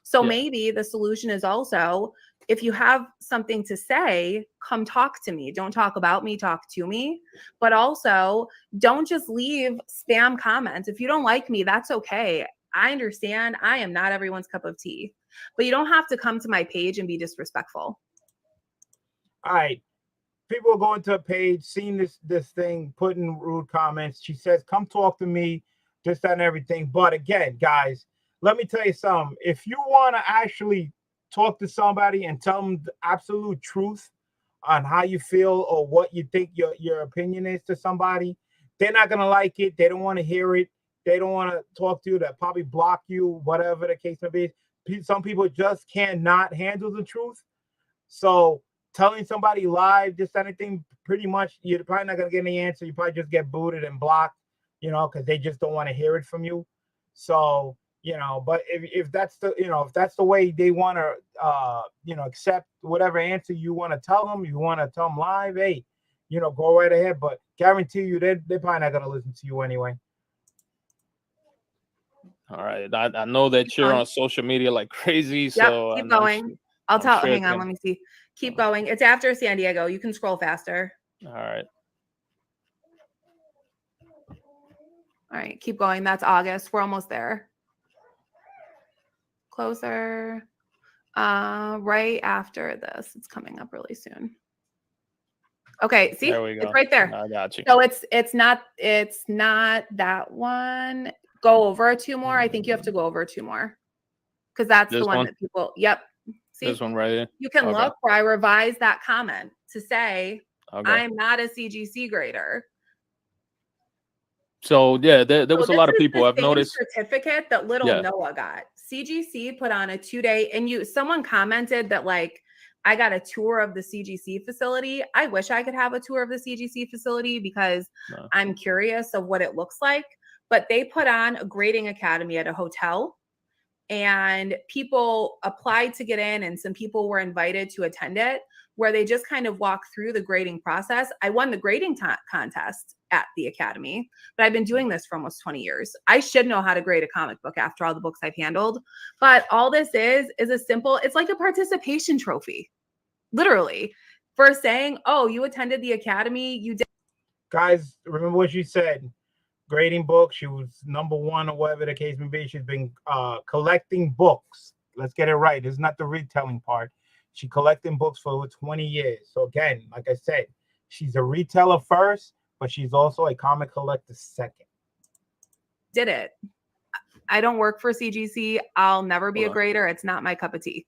So maybe the solution is also, if you have something to say, come talk to me. Don't talk about me, talk to me. But also, don't just leave spam comments. If you don't like me, that's okay. I understand. I am not everyone's cup of tea. But you don't have to come to my page and be disrespectful. All right. People are going to a page, seeing this thing, putting rude comments. She says, come talk to me, this, that, and everything. But again, guys, let me tell you something. If you want to actually talk to somebody and tell them the absolute truth on how you feel or what you think your opinion is to somebody, they're not going to like it. They don't want to hear it. They don't want to talk to you. They'll probably block you, whatever the case may be. Some people just cannot handle the truth. So telling somebody live, just anything, pretty much, you're probably not going to get any answer. You probably just get booted and blocked, because they just don't want to hear it from you. So, but if that's the way they want to, accept whatever answer you want to tell them, you want to tell them live, hey, go right ahead. But guarantee you, they're probably not going to listen to you anyway. All right. I know that you're on social media like crazy. Yep, so keep going. Hang on, let me see. Keep going. It's after San Diego. You can scroll faster. All right. All right, keep going. That's August. We're almost there. Closer. Right after this. It's coming up really soon. Okay, see? There we go. It's right there. I got you. So it's not that one. Go over 2 more. I think you have to go over 2 more. Because that's the one that people, yep. See, this one right here. You can look where I revised that comment to say, I'm not a CGC grader. So yeah, there was a lot of people I've noticed. Certificate that little Noah got. CGC put on a 2-day, and someone commented that like, I got a tour of the CGC facility. I wish I could have a tour of the CGC facility because I'm curious of what it looks like. But they put on a grading academy at a hotel. And people applied to get in, and some people were invited to attend it, where they just kind of walk through the grading process. I won the grading contest at the academy, but I've been doing this for almost 20 years. I should know how to grade a comic book after all the books I've handled. But all this is a simple, it's like a participation trophy, literally, for saying, oh, you attended the academy, you did. Guys, remember what you said. grading books. She was #1 or whatever the case may be. She's been collecting books. Let's get it right. It's not the retelling part. She collecting books for over 20 years. So again, like I said, she's a retailer first, but she's also a comic collector second. Did it. I don't work for CGC. I'll never be Hold a on. grader. It's not my cup of tea.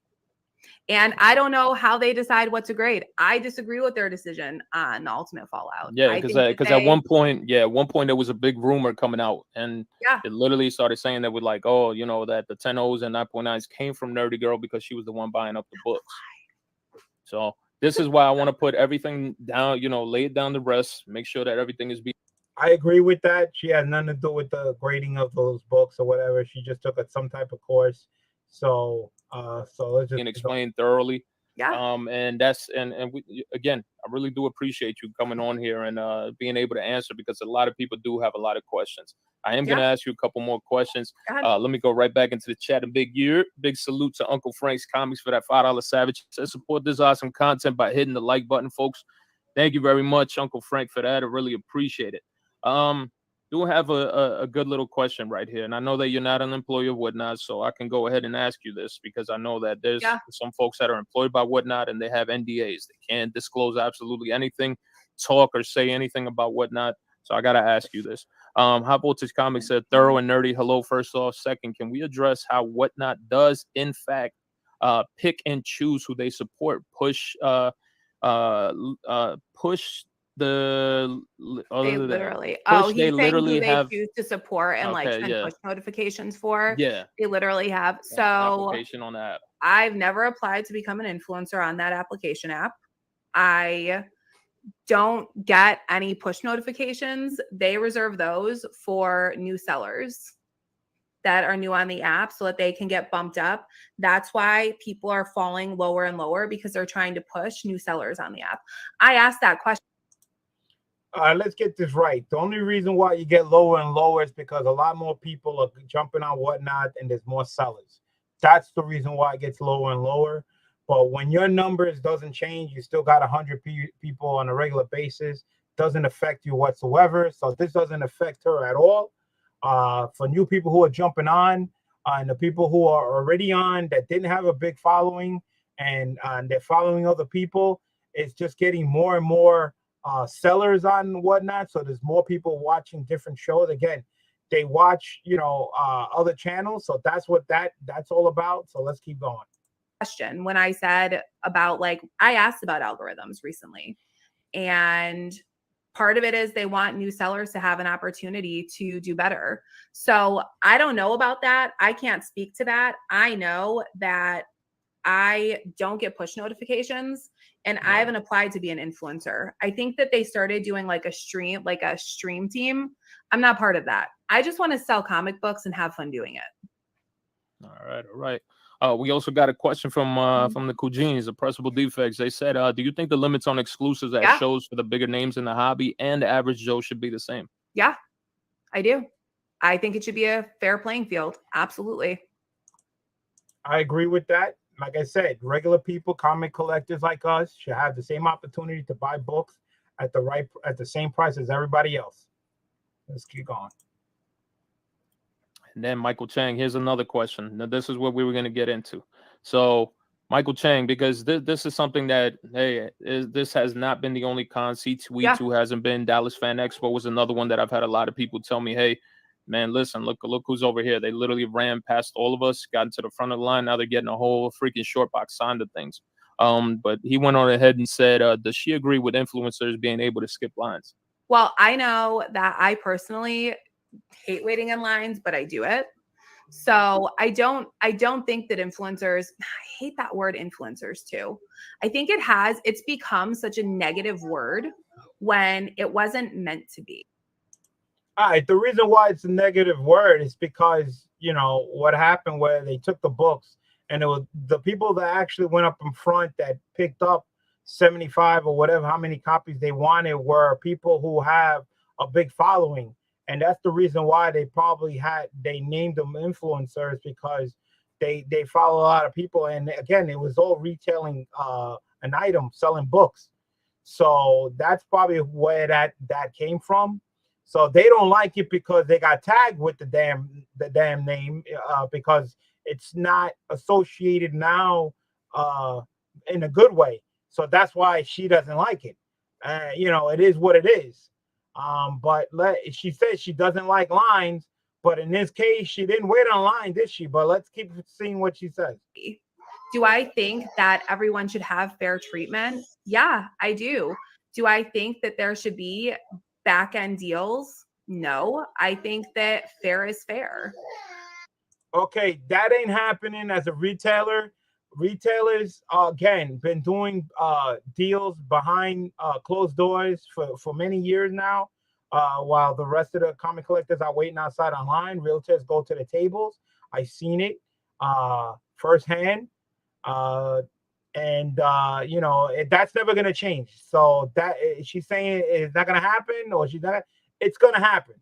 And I don't know how they decide what to grade. I disagree with their decision on the Ultimate Fallout. Yeah, I because think that at one point, there was a big rumor coming out, and Yeah. it literally started saying that with like, oh, you know, that the 10.0s and 9.9s came from Nerdy Girl because she was the one buying up the books. So this is why I want to put everything down, you know, lay it down to rest, make sure that everything is being I agree with that. She has nothing to do with the grading of those books or whatever. She just took some type of course. So let's just explained thoroughly. Yeah. And that's and we, again, I really do appreciate you coming on here and being able to answer, because a lot of people do have a lot of questions. I am going to ask you a couple more questions. Go ahead. Let me go right back into the chat. And big salute to Uncle Frank's Comics for that $5 Savage. Says support this awesome content by hitting the like button, folks. Thank you very much, Uncle Frank, for that. I really appreciate it. Do have a good little question right here, and I know that you're not an employee of Whatnot, so I can go ahead and ask you this, because I know that there's some folks that are employed by Whatnot and they have NDAs. They can't disclose absolutely anything, talk or say anything about Whatnot. So I gotta ask you this. High Voltage Comics said Thoro and Nerdy. Hello, first off. Second, can we address how Whatnot does in fact pick and choose who they support, push the They literally push, he's they saying literally who they have choose to support and like send push notifications for. Yeah, They literally have. So application on the app. I've never applied to become an influencer on that application app. I don't get any push notifications. They reserve those for new sellers that are new on the app so that they can get bumped up. That's why people are falling lower and lower, because they're trying to push new sellers on the app. I asked that question. Let's get this right. The only reason why you get lower and lower is because a lot more people are jumping on Whatnot and there's more sellers. That's the reason why it gets lower and lower. But when your numbers doesn't change, you still got 100 people on a regular basis. Doesn't affect you whatsoever. So this doesn't affect her at all. For new people who are jumping on, and the people who are already on that didn't have a big following and they're following other people, it's just getting more and more sellers on Whatnot. So there's more people watching different shows. Again, they watch, other channels. So that's what that's all about. So let's keep going. Question when I said about I asked about algorithms recently, and part of it is they want new sellers to have an opportunity to do better. So I don't know about that. I can't speak to that. I know that I don't get push notifications, and I haven't applied to be an influencer. I think that they started doing a stream team. I'm not part of that. I just want to sell comic books and have fun doing it. All right. We also got a question from the Kujins, the Pressable Defects. They said, do you think the limits on exclusives at shows for the bigger names in the hobby and the average Joe should be the same? Yeah, I do. I think it should be a fair playing field. Absolutely. I agree with that. Like I said, regular people, comic collectors like us, should have the same opportunity to buy books at the same price as everybody else. Let's keep going. And then Michael Chang, here's another question. Now, this is what we were going to get into. So, Michael Chang, because this is something that, this has not been the only con. C2E2 hasn't been. Dallas Fan Expo was another one that I've had a lot of people tell me, hey, man, listen, look who's over here. They literally ran past all of us, got into the front of the line. Now they're getting a whole freaking short box signed to things. But he went on ahead and said, does she agree with influencers being able to skip lines? Well, I know that I personally hate waiting in lines, but I do it. So I don't think that influencers, I hate that word influencers too. I think it's become such a negative word when it wasn't meant to be. All right. The reason why it's a negative word is because, what happened where they took the books, and it was the people that actually went up in front that picked up 75 or whatever, how many copies they wanted, were people who have a big following. And that's the reason why they named them influencers, because they follow a lot of people. And again, it was all retailing an item, selling books. So that's probably where that came from. So they don't like it because they got tagged with the damn name, because it's not associated now, uh, in a good way. So that's why she doesn't like it. It is what it is. But she says she doesn't like lines, but in this case, she didn't wait on line, did she? But let's keep seeing what she says. Do I think that everyone should have fair treatment? Yeah, I do. Do I think that there should be back end deals? No, I think that fair is fair. Okay, that ain't happening as a retailer. Retailers, again, been doing deals behind closed doors for many years now. While the rest of the comic collectors are waiting outside online, realtors go to the tables. I've seen it firsthand. uh, that's never gonna change. So that she's saying it's not gonna happen, or she's not. It's gonna happen.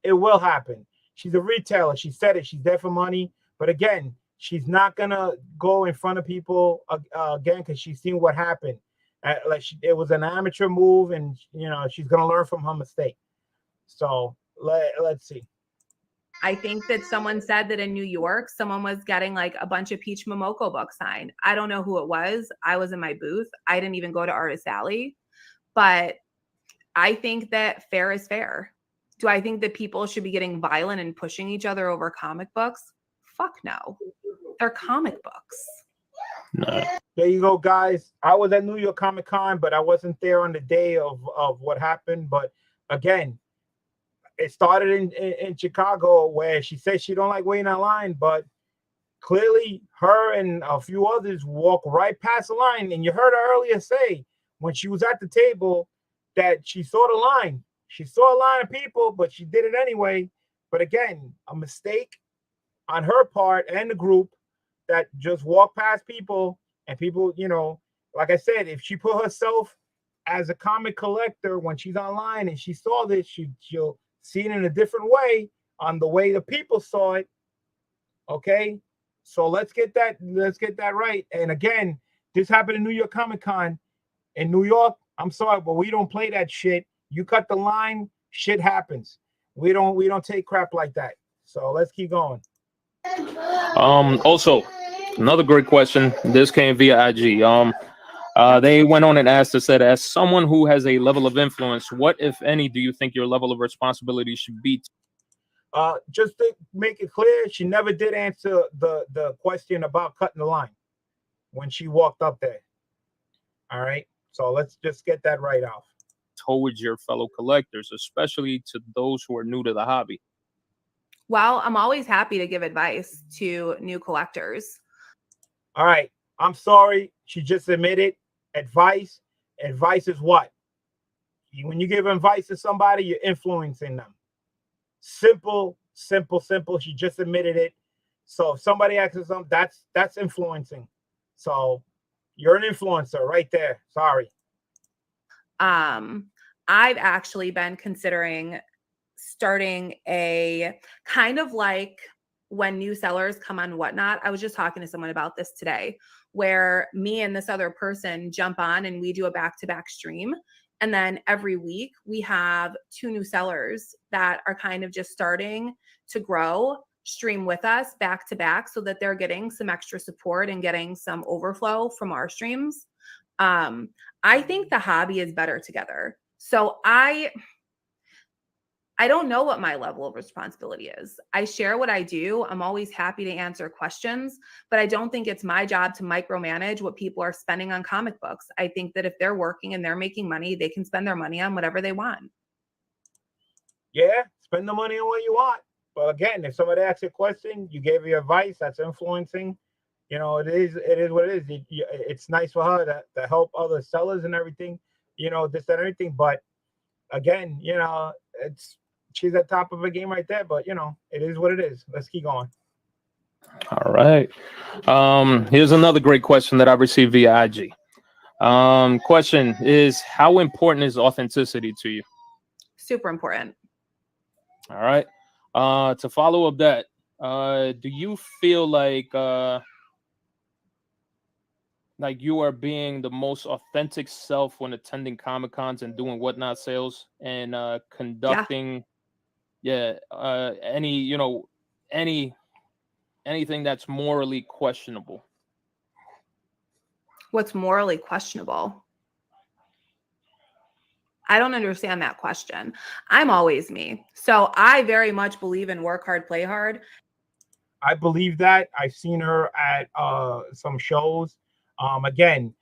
It will happen. She's a retailer. She said it. She's there for money. But again, she's not gonna go in front of people again, because she's seen what happened. It was an amateur move, and she's gonna learn from her mistake. So let's see. I think that someone said that in New York, someone was getting like a bunch of Peach Momoko books signed. I don't know who it was. I was in my booth. I didn't even go to Artist Alley. But I think that fair is fair. Do I think that people should be getting violent and pushing each other over comic books? Fuck no. They're comic books. No. There you go, guys. I was at New York Comic Con, but I wasn't there on the day of what happened. But again, it started in Chicago, where she said she don't like waiting online, but clearly her and a few others walk right past the line. And you heard her earlier say, when she was at the table, that she saw the line. She saw a line of people, but she did it anyway. But again, a mistake on her part and the group, that just walk past people, and people, like I said, if she put herself as a comic collector when she's online and she saw this, she'll see it in a different way, on the way the people saw it. Okay, so let's get that right. And again, this happened in New York Comic Con. In New York, I'm sorry, but we don't play that shit. You cut the line, shit happens. We don't take crap like that. So let's keep going. Also, another great question. This came via IG. They went on and asked us, said, as someone who has a level of influence, what, if any, do you think your level of responsibility should be? Just to make it clear, she never did answer the question about cutting the line when she walked up there. All right, so let's just get that right off. Towards your fellow collectors, especially to those who are new to the hobby. Well, I'm always happy to give advice to new collectors. All right, I'm sorry. She just admitted advice. Advice is what? When you give advice to somebody, you're influencing them. Simple, simple, simple. She just admitted it. So if somebody asks her something, that's influencing. So you're an influencer right there. Sorry. I've actually been considering starting a kind of like when new sellers come on Whatnot. I was just talking to someone about this today, where me and this other person jump on and we do a back-to-back stream. And then every week we have 2 new sellers that are kind of just starting to grow, stream with us back to back, so that they're getting some extra support and getting some overflow from our streams. I think the hobby is better together. So I don't know what my level of responsibility is. I share what I do. I'm always happy to answer questions, but I don't think it's my job to micromanage what people are spending on comic books. I think that if they're working and they're making money, they can spend their money on whatever they want. Yeah, spend the money on what you want. But again, if somebody asks you a question, you gave your advice, that's influencing. It is what it is. It's nice for her to help other sellers and everything, this and everything. But again, she's at top of the game right there. But it is what it is. Let's keep going. All right. Here's another great question that I received via IG. Question is, how important is authenticity to you? Super important. All right. To follow up that, do you feel like you are being the most authentic self when attending Comic Cons and doing Whatnot sales and conducting yeah, any, you know, any anything that's morally questionable. What's morally questionable? I don't understand that question. I'm always me. So I very much believe in work hard, play hard. I believe that. I've seen her at some shows. Again,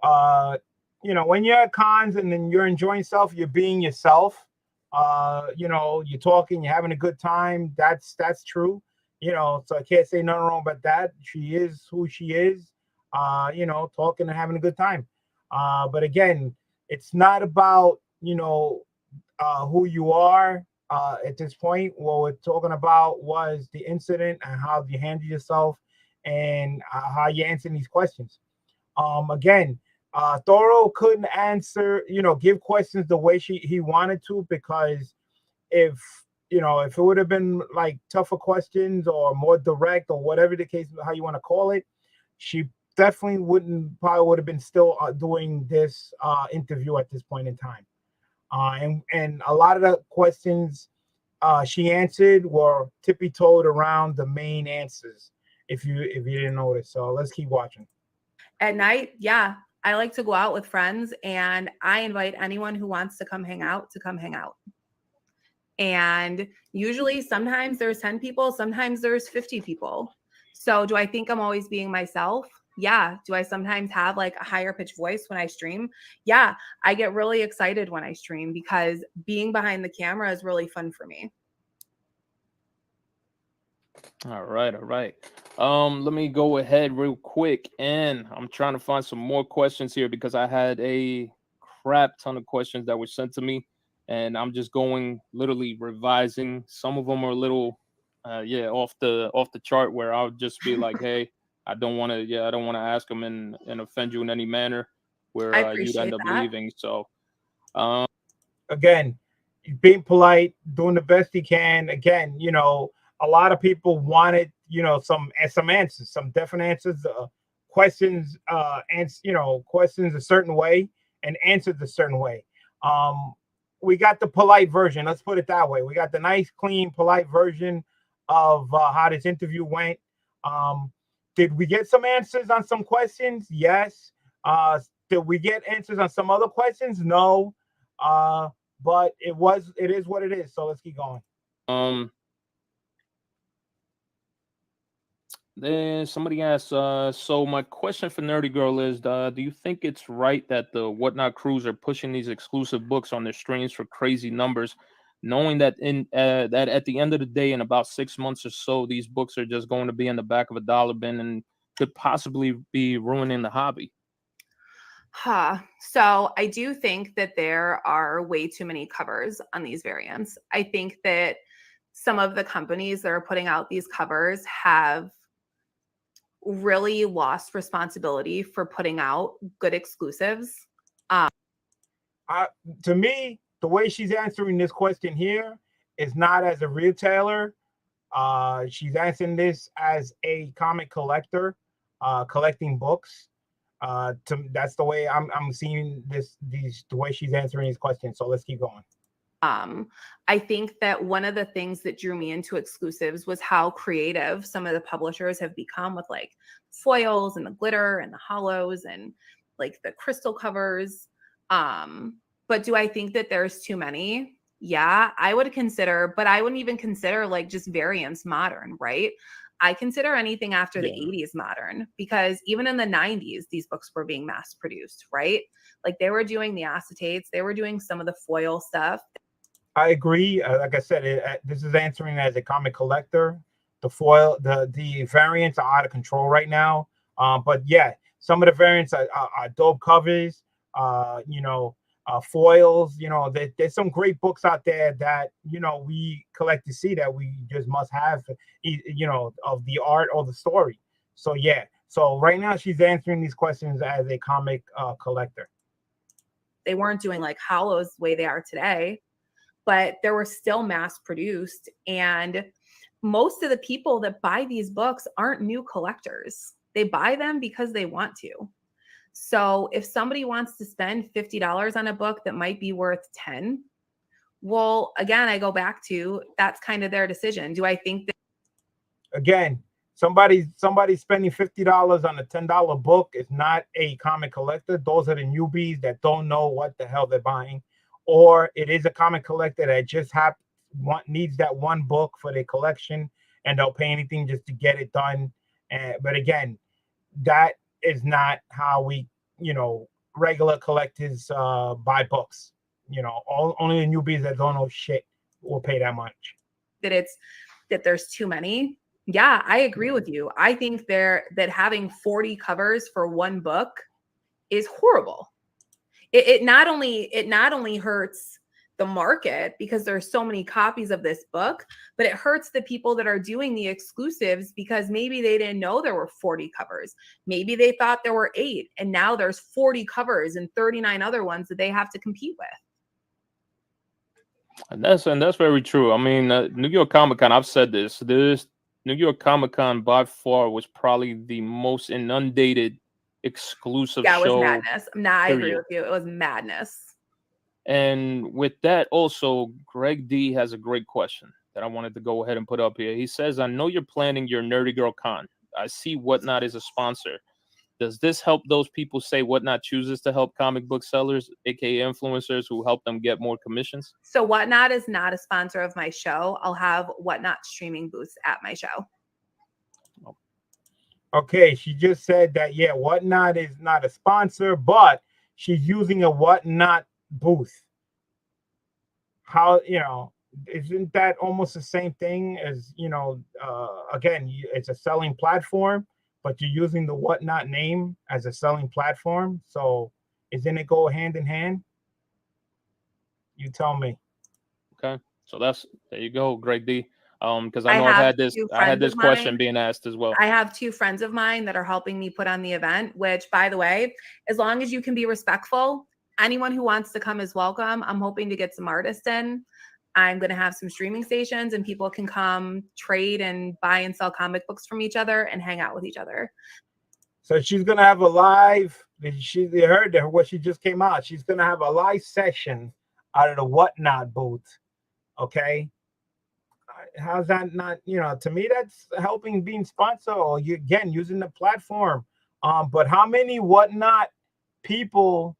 uh, when you're at cons and then you're enjoying yourself, you're being yourself. You're talking, you're having a good time. That's true. So I can't say nothing wrong about that. She is who she is. Talking and having a good time. But again, it's not about who you are at this point. What we're talking about was the incident and how you handle yourself and how you answer these questions. Again, Thoro couldn't answer, give questions the way he wanted to, because if if it would have been like tougher questions or more direct or whatever the case, how you want to call it, she definitely probably would have been still doing this interview at this point in time. And a lot of the questions she answered were tippy-toed around the main answers. If you didn't notice, so let's keep watching. At night, yeah, I like to go out with friends, and I invite anyone who wants to come hang out to come hang out. And usually, sometimes there's 10 people, sometimes there's 50 people. So, do I think I'm always being myself? Yeah. Do I sometimes have like a higher pitch voice when I stream? Yeah. I get really excited when I stream because being behind the camera is really fun for me. All right, all right. Let me go ahead real quick, and I'm trying to find some more questions here because I had a crap ton of questions that were sent to me, and I'm just going literally revising. Some of them are a little, yeah, off the chart, where I'll just be like, hey, I don't want to ask them and offend you in any manner, where I you'd appreciate end up that. leaving. So, um, Again, being polite, doing the best he can. Again, a lot of people wanted, some answers, some definite answers, questions, questions a certain way and answers a certain way. Um, we got the polite version. Let's put it that way. We got the nice, clean, polite version of how this interview went. Um, did we get some answers on some questions? Yes. Uh, did we get answers on some other questions? No. But it is what it is. So let's keep going. um, Then somebody asked, so my question for Nerdy Girl is, do you think it's right that the Whatnot crews are pushing these exclusive books on their streams for crazy numbers, knowing that that at the end of the day, in about 6 months or so, these books are just going to be in the back of a dollar bin and could possibly be ruining the hobby? So I do think that there are way too many covers on these variants. I think that some of the companies that are putting out these covers have really lost responsibility for putting out good exclusives. To me, the way she's answering this question here is not as a retailer. She's answering this as a comic collector, collecting books. That's the way I'm seeing the way she's answering these questions. So let's keep going. I think that one of the things that drew me into exclusives was how creative some of the publishers have become with like foils and the glitter and the hollows and like the crystal covers. But do I think that there's too many? Yeah, I would consider, but I wouldn't even consider like just variants modern, right? I consider anything after the Yeah. 80s modern because even in the 90s, these books were being mass produced, right? Like they were doing the acetates, they were doing some of the foil stuff. I agree. Like I said, this is answering as a comic collector. The foil, the variants are out of control right now. But yeah, some of the variants are dope covers. Foils. There's some great books out there that we collect to see that we just must have. Of the art or the story. So yeah. So right now she's answering these questions as a comic collector. They weren't doing like hollows the way they are today, but they were still mass produced. And most of the people that buy these books aren't new collectors. They buy them because they want to. So if somebody wants to spend $50 on a book that might be worth 10, Well, again, I go back to that's kind of their decision. Do I think that Again, somebody spending $50 on a $10 book is not a comic collector. Those are the newbies that don't know what the hell they're buying, or it is a comic collector that just needs that one book for their collection, and they'll pay anything just to get it done. But again, that is not how we, regular collectors buy books. Only the newbies that don't know shit will pay that much. that there's too many? Yeah, I agree with you. I think that having 40 covers for one book is horrible. It not only hurts the market because there's so many copies of this book, but it hurts the people that are doing the exclusives because maybe they didn't know there were 40 covers. Maybe they thought there were 8, and now there's 40 covers and 39 other ones that they have to compete with. And that's very true. I mean, New York Comic Con, I've said this New York Comic Con by far was probably the most inundated exclusive Yeah, it was show. madness. Nah, I agree period. with you. It was madness. And with that, also, Greg D has a great question that I wanted to go ahead and put up here. He says, I know you're planning your Nerdy Girl Con. I see Whatnot is a sponsor. Does this help those people say Whatnot chooses to help comic book sellers, aka influencers, who help them get more commissions? So Whatnot is not a sponsor of my show. I'll have Whatnot streaming booths at my show. Okay, she just said that, yeah, Whatnot is not a sponsor, but she's using a Whatnot booth. How, isn't that almost the same thing as, again, it's a selling platform, but you're using the Whatnot name as a selling platform. So isn't it go hand in hand? You tell me. Okay, so there you go, Greg D. Because I I know I've have had this two I had friends this of question mine. being asked as well. I have 2 friends of mine that are helping me put on the event, which, by the way, as long as you can be respectful, anyone who wants to come is welcome. I'm hoping to get some artists in. I'm going to have some streaming stations, and people can come trade and buy and sell comic books from each other and hang out with each other. So she's going to have a live, they heard what she just came out. She's going to have a live session out of the Whatnot booth. Okay. How's that not, to me, that's helping being sponsored, or you, again, using the platform. But how many Whatnot people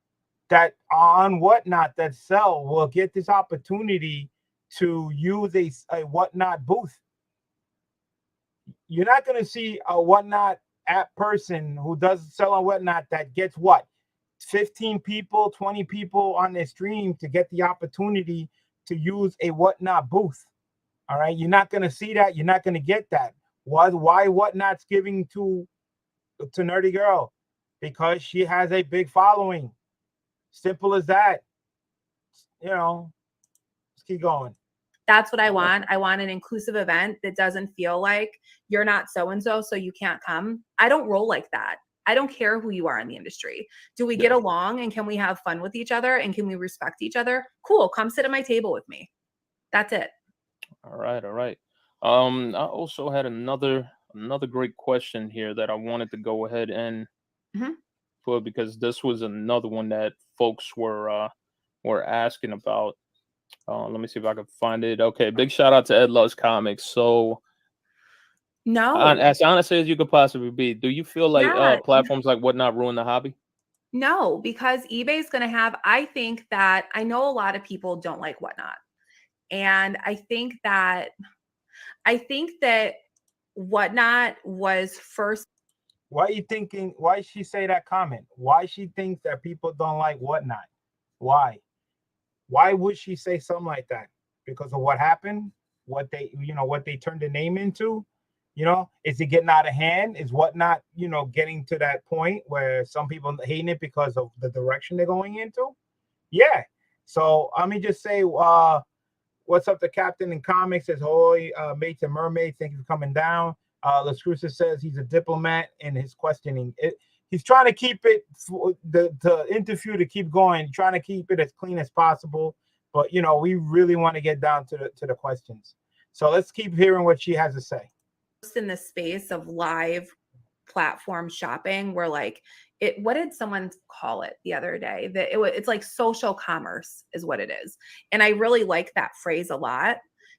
that are on Whatnot that sell will get this opportunity to use a Whatnot booth? You're not going to see a Whatnot app person who does sell on Whatnot that gets 15 people, 20 people on their stream to get the opportunity to use a Whatnot booth. All right, you're not going to see that. You're not going to get that. Why Whatnot's giving to Nerdy Girl? Because she has a big following. Simple as that. Let's keep going. That's what I want. I want an inclusive event that doesn't feel like you're not so-and-so, so you can't come. I don't roll like that. I don't care who you are in the industry. Do we get along, and can we have fun with each other, and can we respect each other? Cool. Come sit at my table with me. That's it. All right. I also had another great question here that I wanted to go ahead and put, because this was another one that folks were asking about. Let me see if I can find it. Okay, big shout out to Ed Loves Comics. So, as honestly as you could possibly be, do you feel like platforms like Whatnot ruin the hobby? No, because eBay's going to have, I think that, I know a lot of people don't like Whatnot. And I think that Whatnot was first. Why she say that comment? Why she thinks that people don't like Whatnot? Why would she say something like that? Because of what happened? What they turned the name into? Is it getting out of hand? Is Whatnot, getting to that point where some people hating it because of the direction they're going into? Yeah. So let me just say, what's up to Captain in Comics? Says, "Hoy, mates and mermaids, thank you for coming down." Lascrusa says he's a diplomat in his questioning. He's trying to keep it, the interview to keep going, trying to keep it as clean as possible. But we really want to get down to the questions. So let's keep hearing what she has to say. In the space of live platform shopping, where like what did someone call it the other day? That it's like social commerce is what it is. And I really like that phrase a lot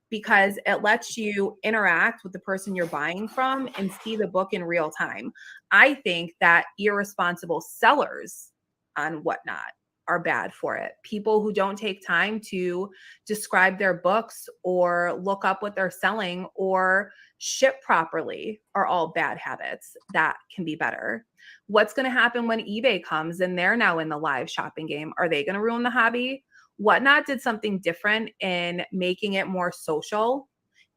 because it lets you interact with the person you're buying from and see the book in real time. I think that irresponsible sellers on Whatnot are bad for it. People who don't take time to describe their books or look up what they're selling or ship properly are all bad habits that can be better. What's going to happen when eBay comes and they're now in the live shopping game? Are they going to ruin the hobby? Whatnot did something different in making it more social.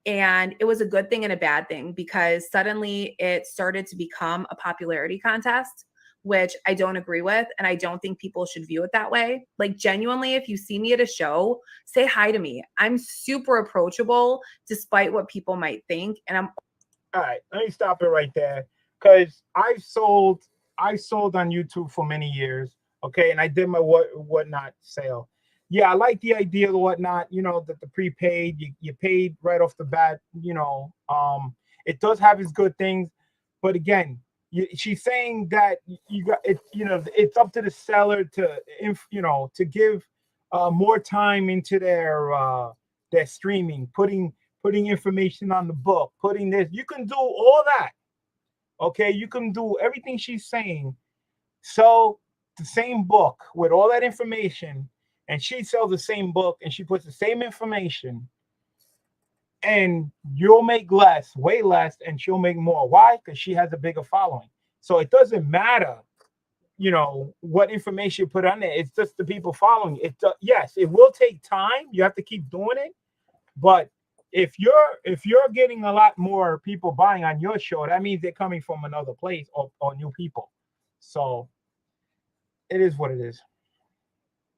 And it was a good thing and a bad thing because suddenly it started to become a popularity contest, which I don't agree with. And I don't think people should view it that way. Like, genuinely, if you see me at a show, say hi to me. I'm super approachable despite what people might think. And I'm all right. Let me stop it right there because I sold on YouTube for many years. Okay, and I did my Whatnot sale. Yeah, I like the idea of Whatnot. You know that the prepaid, you paid right off the bat. You know, it does have its good things, but again, she's saying that you got it. You know, it's up to the seller to, to give more time into their streaming, putting information on the book, putting this. You can do all that. Okay, you can do everything she's saying. So the same book with all that information, and she sells the same book and she puts the same information, and you'll make less, way less, and she'll make more. Why? Because she has a bigger following. So it doesn't matter, what information you put on there. It's just the people following it. Yes, it will take time. You have to keep doing it, but if you're getting a lot more people buying on your show, that means they're coming from another place or new people. So it is what it is.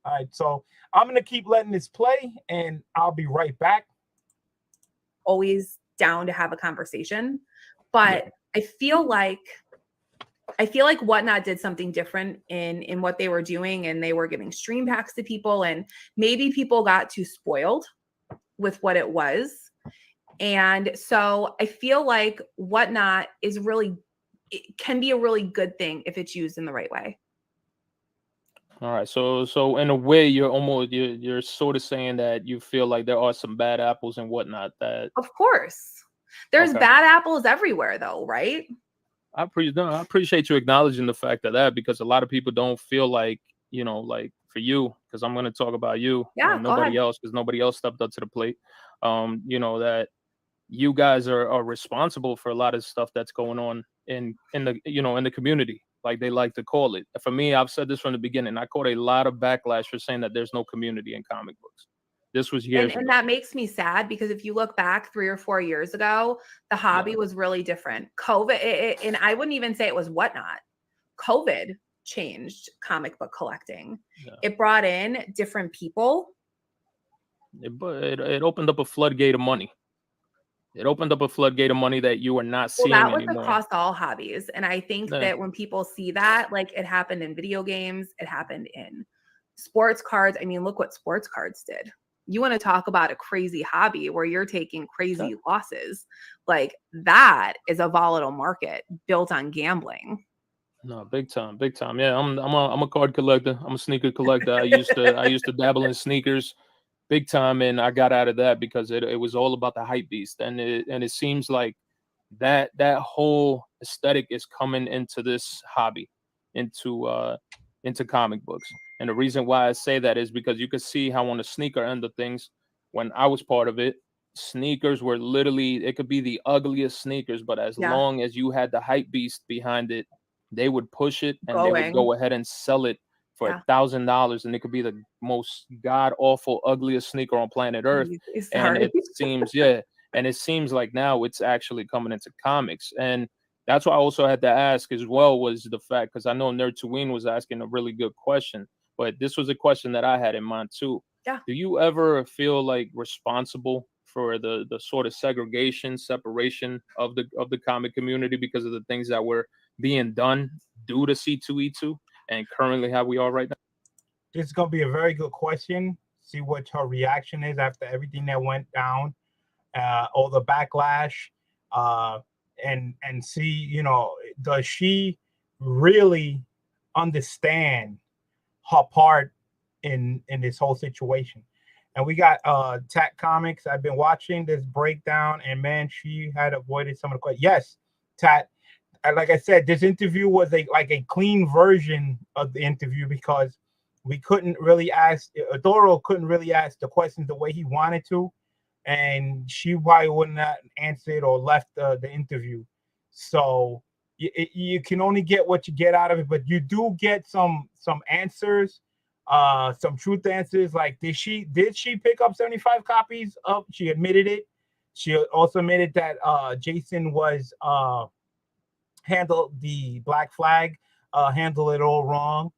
All right, so I'm gonna keep letting this play, and I'll be right back. always down to have a conversation, but I feel like Whatnot did something different in what they were doing, and they were giving stream packs to people, and maybe people got too spoiled with what it was. And so I feel like Whatnot it can be a really good thing if it's used in the right way. All right, so in a way, you're sort of saying that you feel like there are some bad apples and whatnot. That Of course, there's Okay. bad apples everywhere, though, right? I appreciate you acknowledging the fact of that, because a lot of people don't feel like, like for you, because I'm going to talk about you Yeah, and go ahead. nobody else, because nobody else stepped up to the plate. That you guys are responsible for a lot of stuff that's going on in the community, like they like to call it. For me, I've said this from the beginning. I caught a lot of backlash for saying that there's no community in comic books. This was years And ago. that makes me sad because if you look back 3 or 4 years ago, the hobby was really different. COVID, and I wouldn't even say it was Whatnot. COVID changed comic book collecting. Yeah. It brought in different people. It opened up a floodgate of money. It opened up a floodgate of money that you are not Well, seeing that was anymore. across all hobbies. And I think Yeah. that when people see that, like it happened in video games, it happened in sports cards. I mean, look what sports cards did. You want to talk about a crazy hobby where you're taking crazy losses. Like, that is a volatile market built on gambling. No, big time. Yeah, I'm a card collector. I'm a sneaker collector. I used to dabble in sneakers big time, and I got out of that because it was all about the hype beast, and it seems like that whole aesthetic is coming into this hobby, into comic books. And the reason why I say that is because you could see how on the sneaker end of things, when I was part of it, sneakers were literally, it could be the ugliest sneakers, but as Yeah. long as you had the hype beast behind it, they would push it and they would go ahead and sell it for $1,000, and it could be the most god awful, ugliest sneaker on planet Earth. And Sorry. it seems like now it's actually coming into comics. And that's why I also had to ask as well, was the fact, because I know Nerd Tween was asking a really good question, but this was a question that I had in mind too. Yeah. Do you ever feel like responsible for the sort of separation of the comic community because of the things that were being done due to C2E2 and currently how we are right now? This is gonna be a very good question. See what her reaction is after everything that went down, all the backlash, and see, does she really understand her part in this whole situation. And we got Tat Comics. I've been watching this breakdown, and man, she had avoided some of the questions. Yes, Tat. Like I said, this interview was a clean version of the interview because we couldn't really ask. Thoro couldn't really ask the questions the way he wanted to, and she probably wouldn't have answered or left the interview. So you can only get what you get out of it, but you do get some answers, some truth answers. Like did she pick up 75 copies of? She admitted it. She also admitted that Jason was handled the black flag, handled it all wrong.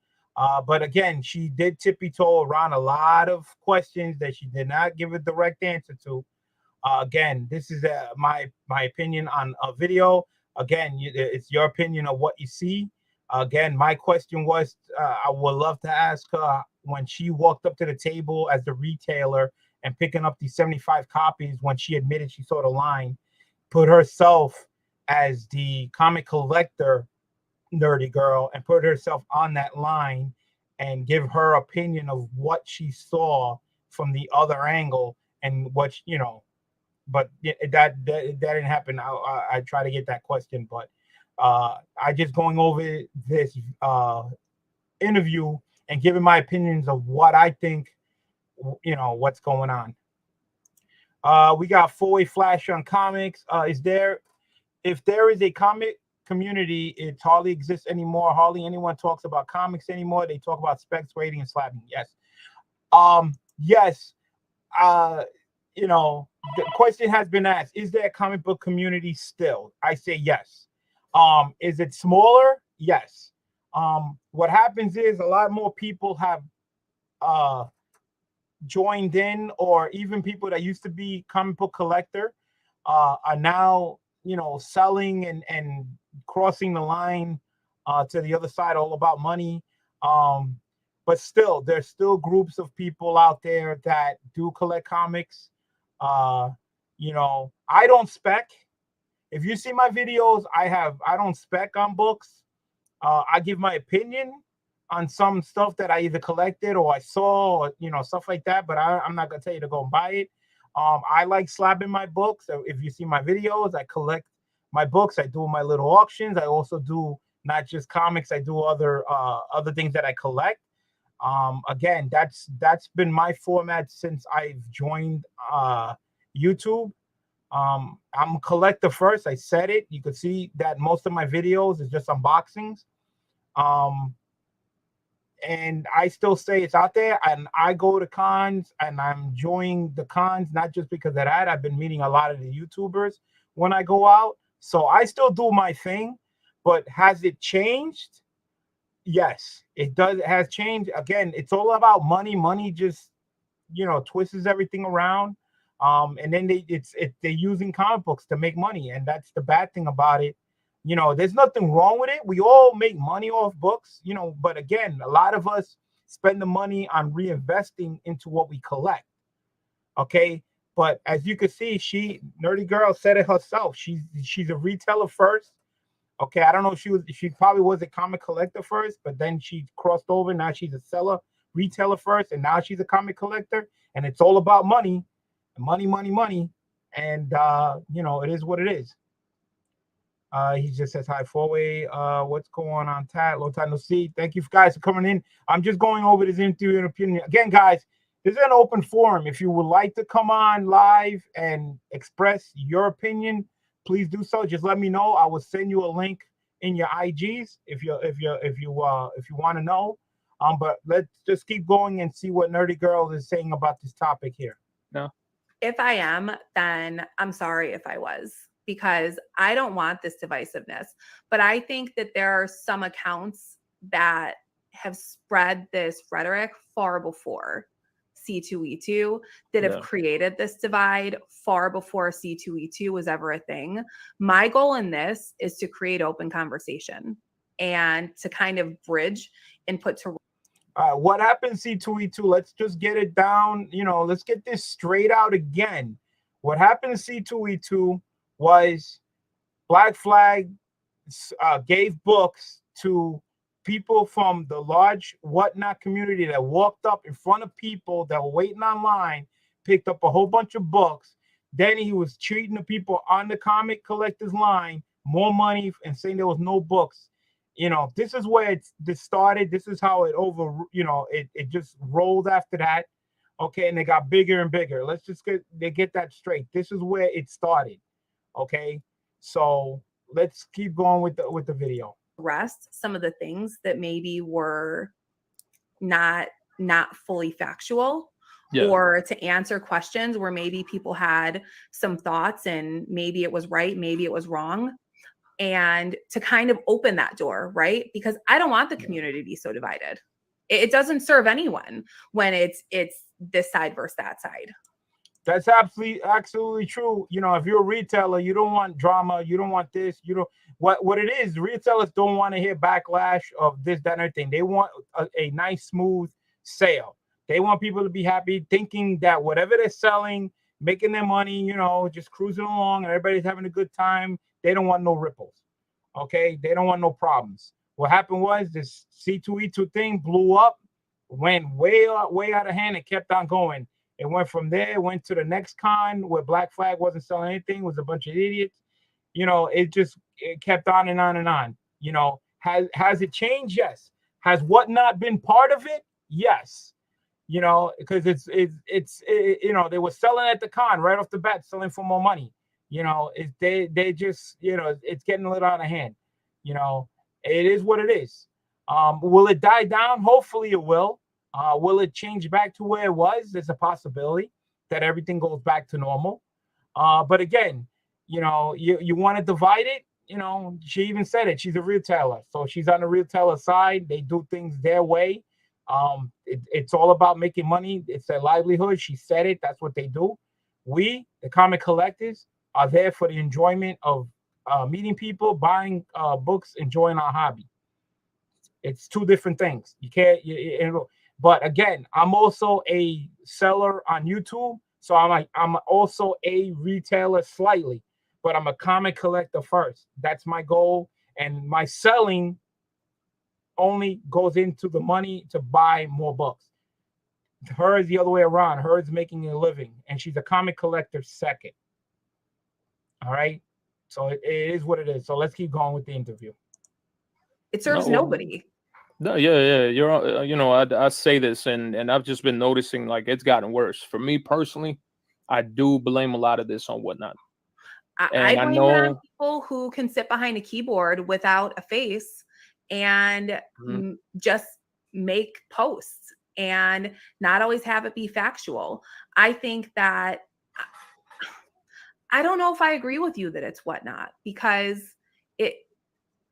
But again, she did tippy toe around a lot of questions that she did not give a direct answer to. Again, this is my opinion on a video. Again, it's your opinion of what you see. Again, my question was, I would love to ask her when she walked up to the table as the retailer and picking up these 75 copies when she admitted she saw the line, put herself as the comic collector nerdy girl and put herself on that line and give her opinion of what she saw from the other angle and what but that didn't happen. I try to get that question, but I just going over this interview and giving my opinions of what I think, what's going on. We got four-way flash on comics. If there is a comic community, it hardly exists anymore. Hardly anyone talks about comics anymore. They talk about specs, rating, and slapping. Yes. Yes. The question has been asked, is there a comic book community still? I say yes. Is it smaller? Yes. What happens is a lot more people have joined in, or even people that used to be comic book collector are now selling and crossing the line to the other side, all about money. But still, there's still groups of people out there that do collect comics. I don't spec. If you see my videos, I don't spec on books. I give my opinion on some stuff that I either collected or I saw, or, stuff like that. But I'm not gonna tell you to go and buy it. I like slabbing my books. So if you see my videos, I collect my books. I do my little auctions. I also do not just comics. I do other things that I collect. Again, that's been my format since I've joined YouTube. I'm a collector first. I said it. You could see that most of my videos is just unboxings. And I still say it's out there. And I go to cons and I'm enjoying the cons, not just because of that. I've been meeting a lot of the YouTubers when I go out. So I still do my thing. But has it changed? Yes, it does. It has changed. Again, it's all about money. Money just, twists everything around. And then they're using comic books to make money. And that's the bad thing about it. There's nothing wrong with it. We all make money off books, but again, a lot of us spend the money on reinvesting into what we collect. Okay. But as you can see, Nerdy Girl said it herself. She's a retailer first. Okay. I don't know if she probably was a comic collector first, but then she crossed over. Now she's a retailer first, and now she's a comic collector, and it's all about money, money, money, money. And it is what it is. He just says hi, four-way. What's going on, Tat? Long time no see. Thank you guys for coming in. I'm just going over this interview and opinion. Again, guys, this is an open forum. If you would like to come on live and express your opinion, please do so. Just let me know. I will send you a link in your IGs if you want to know. But let's just keep going and see what Nerdy Girl is saying about this topic here. No. If I am, then I'm sorry if I was, because I don't want this divisiveness. But I think that there are some accounts that have spread this rhetoric far before C2E2, that have created this divide far before C2E2 was ever a thing. My goal in this is to create open conversation and to kind of bridge and put to what happened, C2E2? Let's just get it down. Let's get this straight out again. What happened to C2E2 was Black Flag gave books to people from the large Whatnot community that walked up in front of people that were waiting online, picked up a whole bunch of books. Then he was treating the people on the comic collectors line more money and saying there was no books. This is where this started. This is how it it just rolled after that. Okay, and they got bigger and bigger. Let's just get that straight. This is where it started. Okay, so let's keep going with the video. Rest some of the things that maybe were not fully factual, or to answer questions where maybe people had some thoughts and maybe it was right, maybe it was wrong, and to kind of open that door, right? Because I don't want the community to be so divided. It doesn't serve anyone when it's this side versus that side. That's absolutely true. If you're a retailer, you don't want drama. You don't want this. You don't what it is. Retailers don't want to hear backlash of this, that, and everything. They want a nice, smooth sale. They want people to be happy, thinking that whatever they're selling, making their money, just cruising along, and everybody's having a good time. They don't want no ripples. Okay, they don't want no problems. What happened was this C2E2 thing blew up, went way out of hand, and kept on going. It went from there, went to the next con where Black Flag wasn't selling anything, was a bunch of idiots. It kept on and on and on. Has it changed? Yes. Has Whatnot been part of it? Yes. Because they were selling at the con right off the bat, selling for more money. They just, it's getting a little out of hand. It is what it is. Will it die down? Hopefully it will. Will it change back to where it was? There's a possibility that everything goes back to normal. But again, you want to divide it. She even said it. She's a retailer, so she's on the retailer side. They do things their way. It's all about making money. It's their livelihood. She said it. That's what they do. We, the comic collectors, are there for the enjoyment of meeting people, buying books, enjoying our hobby. It's two different things. You can't. But again, I'm also a seller on YouTube, so I'm also a retailer slightly, but I'm a comic collector first. That's my goal, and my selling only goes into the money to buy more books. Her is the other way around. Her is making a living, and she's a comic collector second. All right, so it is what it is. So let's keep going with the interview. It serves nobody. No, yeah. You're, I say this, and I've just been noticing like it's gotten worse. For me personally, I do blame a lot of this on Whatnot. I blame it on people who can sit behind a keyboard without a face and just make posts and not always have it be factual. I think that I don't know if I agree with you that it's Whatnot, because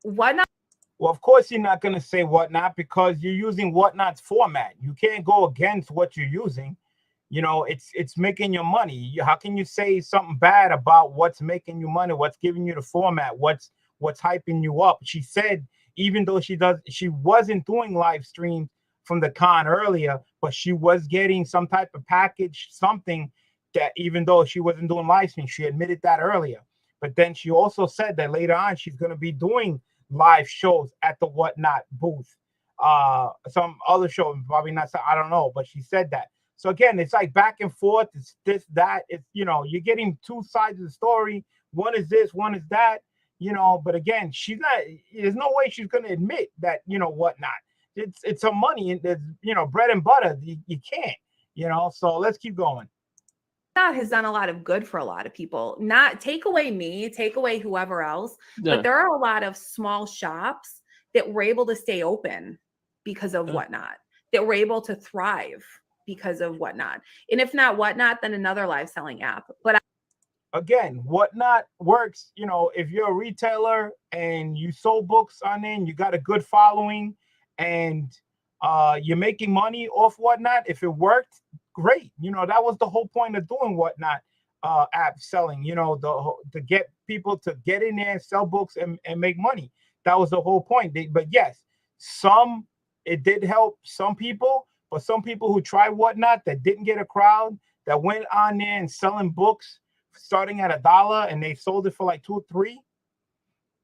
Whatnot. Well, of course you're not going to say Whatnot because you're using Whatnot's format. You can't go against what you're using. It's making your money. How can you say something bad about what's making you money, what's giving you the format, what's hyping you up? She said even though she wasn't doing live streams from the con earlier, but she was getting some type of package, something that even though she wasn't doing live streams, she admitted that earlier. But then she also said that later on she's going to be doing live shows at the Whatnot booth. Some other show, probably not, I don't know, but she said that. So again, it's like back and forth. It's this, that. It's, you're getting two sides of the story. One is this, one is that, but again, there's no way she's going to admit that, Whatnot. It's her money and there's, bread and butter. You can't, so let's keep going. Has done a lot of good for a lot of people. Not take away me, take away whoever else, but there are a lot of small shops that were able to stay open because of Whatnot, that were able to thrive because of Whatnot. And if not Whatnot, then another live selling app. But again, Whatnot works, if you're a retailer and you sold books on there and you got a good following and you're making money off Whatnot, if it worked, great. That was the whole point of doing Whatnot app selling, to get people to get in there, sell books and make money. That was the whole point. But yes, it did help some people, but some people who tried Whatnot that didn't get a crowd, that went on there and selling books starting at $1 and they sold it for like $2 or $3.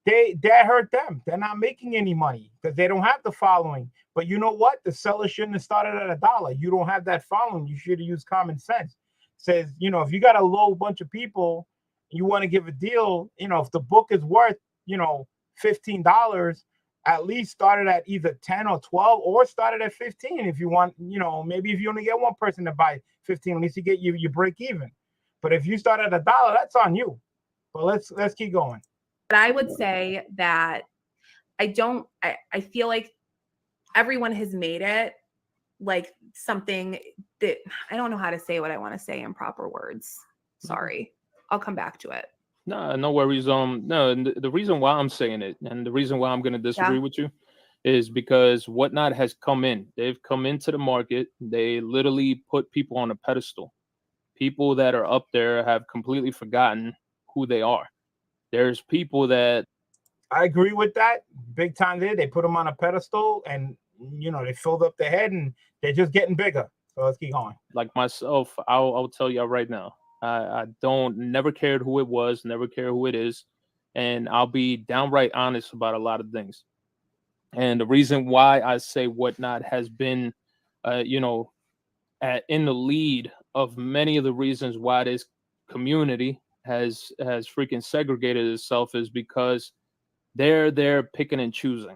that hurt them. They're not making any money because they don't have the following. But you know what? The seller shouldn't have started at $1. You don't have that following. You should have used common sense. Says, if you got a low bunch of people, you want to give a deal, if the book is worth, $15, at least start it at either 10 or 12 or start it at 15 if you want, maybe if you only get one person to buy 15, at least you break even. But if you start at $1, that's on you. But let's keep going. But I would say that I feel like everyone has made it like something that I don't know how to say what I want to say in proper words. Sorry. I'll come back to it. No worries. No, the reason why I'm saying it and the reason why I'm going to disagree with you is because Whatnot has come in. They've come into the market. They literally put people on a pedestal. People that are up there have completely forgotten who they are. There's people that I agree with that. Big time there. They put them on a pedestal and, they filled up their head and they're just getting bigger. So let's keep going. Like myself, I'll tell you right now. I never cared who it was, never care who it is. And I'll be downright honest about a lot of things. And the reason why I say Whatnot has been, in the lead of many of the reasons why this community has freaking segregated itself is because they're picking and choosing.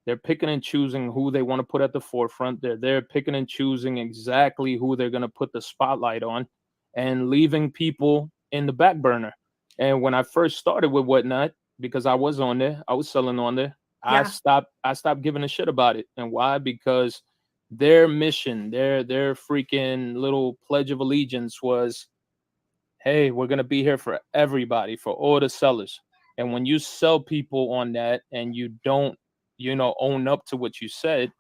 They're picking and choosing who they want to put at the forefront. They're picking and choosing exactly who they're going to put the spotlight on and leaving people in the back burner. And when I first started with Whatnot, because I was on there, I was selling on there, I stopped giving a shit about it. And why? Because their mission, their freaking little pledge of allegiance was, hey, we're going to be here for everybody, for all the sellers. And when you sell people on that and you don't, own up to what you said,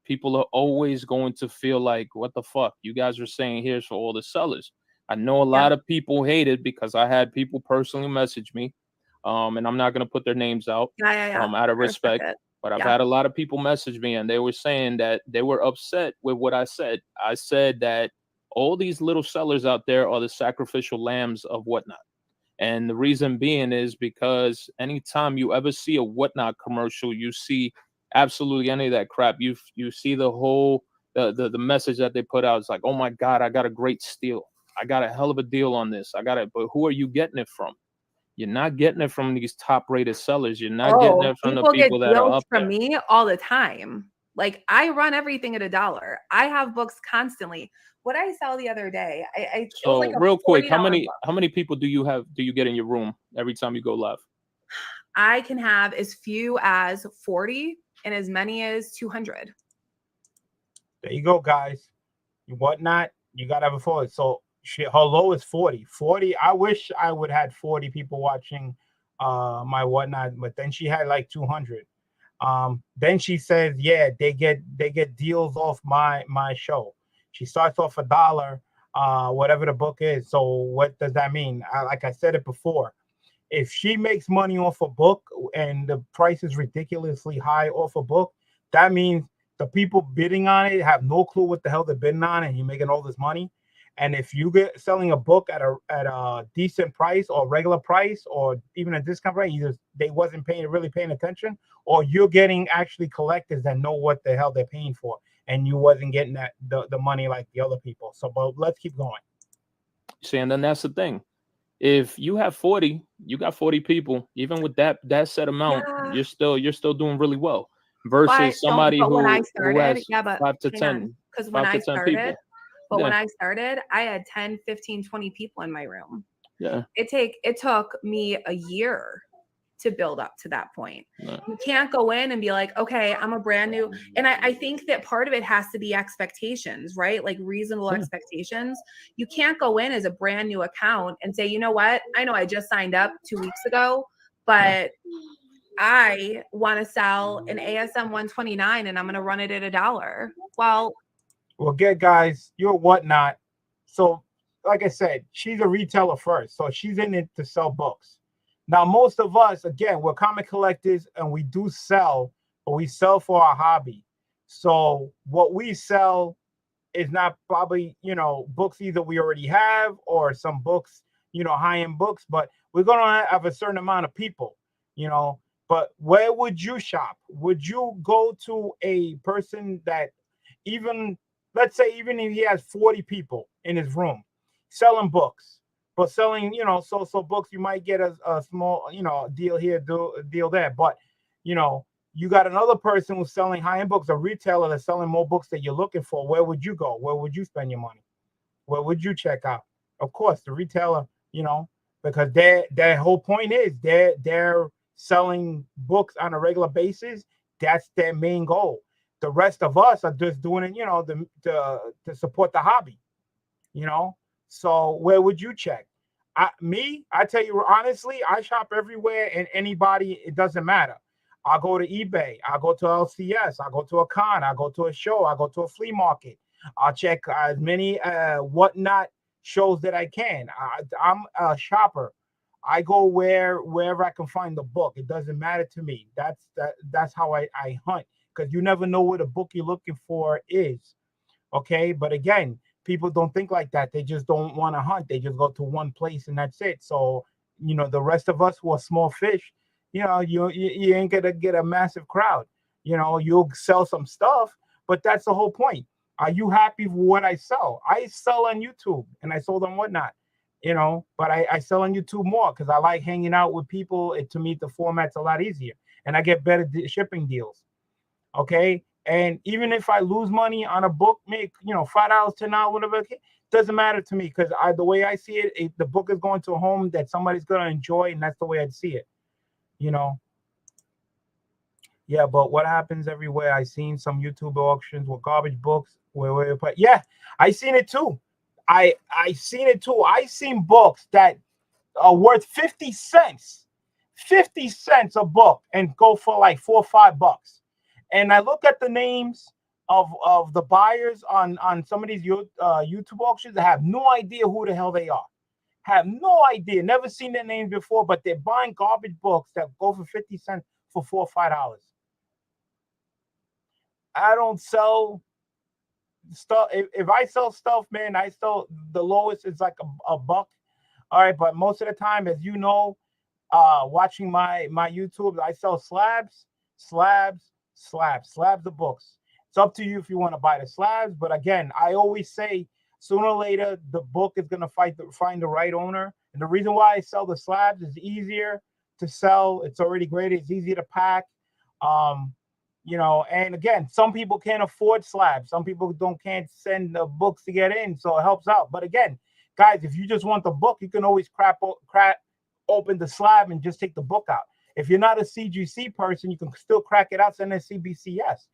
people are always going to feel like, what the fuck? You guys are saying here's for all the sellers. I know a lot of people hate it because I had people personally message me, and I'm not going to put their names out out of respect. But I've had a lot of people message me, and they were saying that they were upset with what I said. I said that all these little sellers out there are the sacrificial lambs of Whatnot. And the reason being is because anytime you ever see a Whatnot commercial, you see absolutely any of that crap. You see the whole the message that they put out. It's like, oh my God, I got a great steal. I got a hell of a deal on this. But who are you getting it from? You're not getting it from these top-rated sellers. You're not getting it from the people that are up there. From me all the time. Like I run everything at $1. I have books constantly. What I saw the other day, so like real quick, how many people do you get in your room every time you go live? I can have as few as 40 and as many as 200. There you go, guys. Whatnot, you gotta have a follow. So her low is 40. 40. I wish I would have had 40 people watching my Whatnot, but then she had like 200. Then she says, yeah, they get deals off my show. She starts off $1, whatever the book is. So what does that mean? Like I said it before, if she makes money off a book and the price is ridiculously high off a book, that means the people bidding on it have no clue what the hell they're bidding on, and you're making all this money. And if you get selling a book at a decent price or regular price or even a discount price, either they wasn't really paying attention, or you're getting actually collectors that know what the hell they're paying for, and you wasn't getting the money like the other people. So, but let's keep going. See, and then that's the thing. If you have 40, you got 40 people, even with that set amount, you're still doing really well. Versus somebody who has 5 to 10. Because when I started, when I started, I had 10, 15, 20 people in my room. Yeah. It took me a year to build up to that point. Yeah. You can't go in and be like, okay, I'm a brand new. And I think that part of it has to be expectations, right? Like reasonable expectations. You can't go in as a brand new account and say, you know what? I know I just signed up 2 weeks ago, but I want to sell an ASM 129 and I'm going to run it at $1. Well, guys, you're Whatnot. So, like I said, she's a retailer first. So she's in it to sell books. Now, most of us, again, we're comic collectors and we do sell, but we sell for our hobby. So what we sell is not probably, books either we already have or some books, high-end books, but we're going to have a certain amount of people, But where would you shop? Would you go to a person that, even, let's say, even if he has 40 people in his room selling books, but selling, so books, you might get a small, deal here, deal there. But, you know, you got another person who's selling high-end books, a retailer that's selling more books that you're looking for. Where would you go? Where would you spend your money? Where would you check out? Of course, the retailer, because their whole point is they're selling books on a regular basis. That's their main goal. The rest of us are just doing it, to support the hobby, you know. So where would you check? I tell you honestly, I shop everywhere, and anybody, it doesn't matter. I go to eBay, I go to LCS, I go to a con, I go to a show, I go to a flea market. I'll check as many whatnot shows that I can. I'm a shopper. I go wherever I can find the book. It doesn't matter to me. That's how I hunt, because you never know what the book you're looking for is. Okay, but again, people don't think like that. They just don't want to hunt. They just go to one place and that's it. So, the rest of us who are small fish, you ain't gonna get a massive crowd. You'll sell some stuff, but that's the whole point. Are you happy with what I sell? I sell on YouTube and I sold on whatnot, but I sell on YouTube more because I like hanging out with people. To me, the format's a lot easier and I get better shipping deals. Okay. And even if I lose money on a book, make $5, $10, whatever, okay, doesn't matter to me, because the way I see it, the book is going to a home that somebody's gonna enjoy, and that's the way I'd see it. You know. Yeah, but what happens everywhere? I seen some YouTube auctions with garbage books but yeah, I seen it too. I seen it too. I seen books that are worth 50 cents, 50 cents a book, and go for like $4 or $5. And I look at the names of the buyers on some of these YouTube auctions. I have no idea who the hell they are. Have no idea. Never seen their names before, but they're buying garbage books that go for 50 cents for $4 or $5. I don't sell stuff. If I sell stuff, man, I sell the lowest is like a buck. All right, but most of the time, as you know, watching my YouTube, I sell slabs of books. It's up to you if you want to buy the slabs. But again, I always say sooner or later the book is gonna find the right owner. And the reason why I sell the slabs is easier to sell. It's already graded. It's easier to pack. Um, and again, some people can't afford slabs. Some people can't send the books to get in, so it helps out. But again, guys, if you just want the book, you can always crack open the slab and just take the book out. If you're not a CGC person, you can still crack it out, send it CBCS.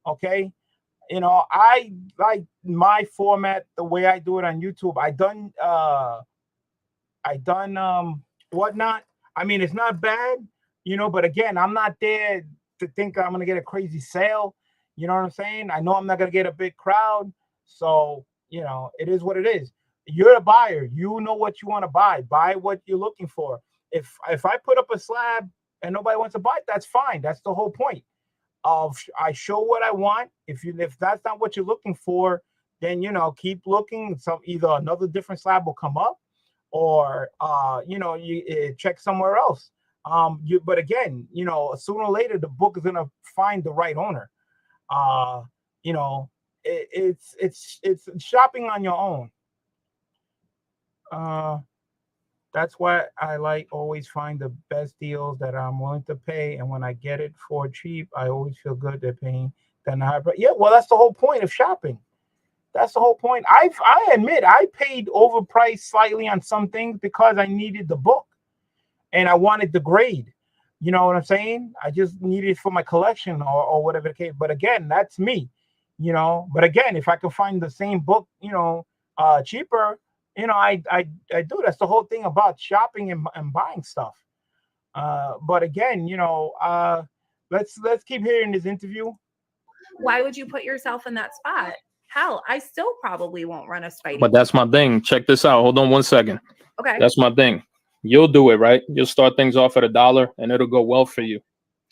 Okay. I like my format the way I do it on YouTube. I done whatnot. I mean, it's not bad, but again, I'm not there to think I'm gonna get a crazy sale. You know what I'm saying? I know I'm not gonna get a big crowd. So, it is what it is. You're a buyer. You know what you want to buy. Buy what you're looking for. If I put up a slab and nobody wants to buy it, that's fine. That's the whole point. I show what I want. If that's not what you're looking for, then keep looking. So either another different slab will come up, or you check somewhere else. But again, sooner or later the book is gonna find the right owner. Uh, it's shopping on your own. That's why I like always find the best deals that I'm willing to pay, and when I get it for cheap, I always feel good they're paying than high. But yeah, well, that's the whole point of shopping. That's the whole point. I admit I paid overpriced slightly on some things because I needed the book and I wanted the grade. You know what I'm saying? I just needed it for my collection or whatever the case. But again, that's me. But again, if I could find the same book, cheaper, I do. That's the whole thing about shopping and buying stuff. But again, let's keep hearing this interview. Why would you put yourself in that spot? Hell, I still probably won't run a Spidey. But that's my thing. Check this out. Hold on 1 second. Okay. That's my thing. You'll do it, right? You'll start things off at $1 and it'll go well for you.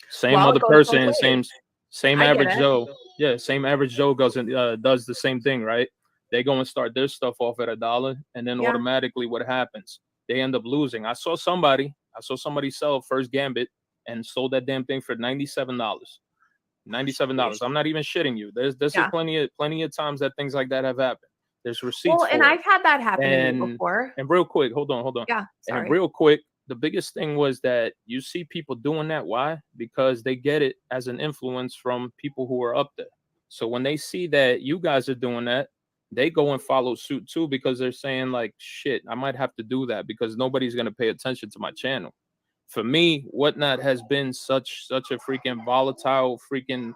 Same other person, same average Joe. Yeah, same average Joe does the same thing, right? They go and start their stuff off at $1, and then automatically what happens? They end up losing. I saw somebody sell First Gambit, and sold that damn thing for $97. $97. I'm not even shitting you. There's plenty of times that things like that have happened. There's receipts. Well, and I've had that happen to me before. And real quick, hold on. Yeah, sorry. And real quick, the biggest thing was that you see people doing that. Why? Because they get it as an influence from people who are up there. So when they see that you guys are doing that, they go and follow suit too, because they're saying like, shit, I might have to do that because nobody's going to pay attention to my channel. For me, Whatnot has been such a freaking volatile freaking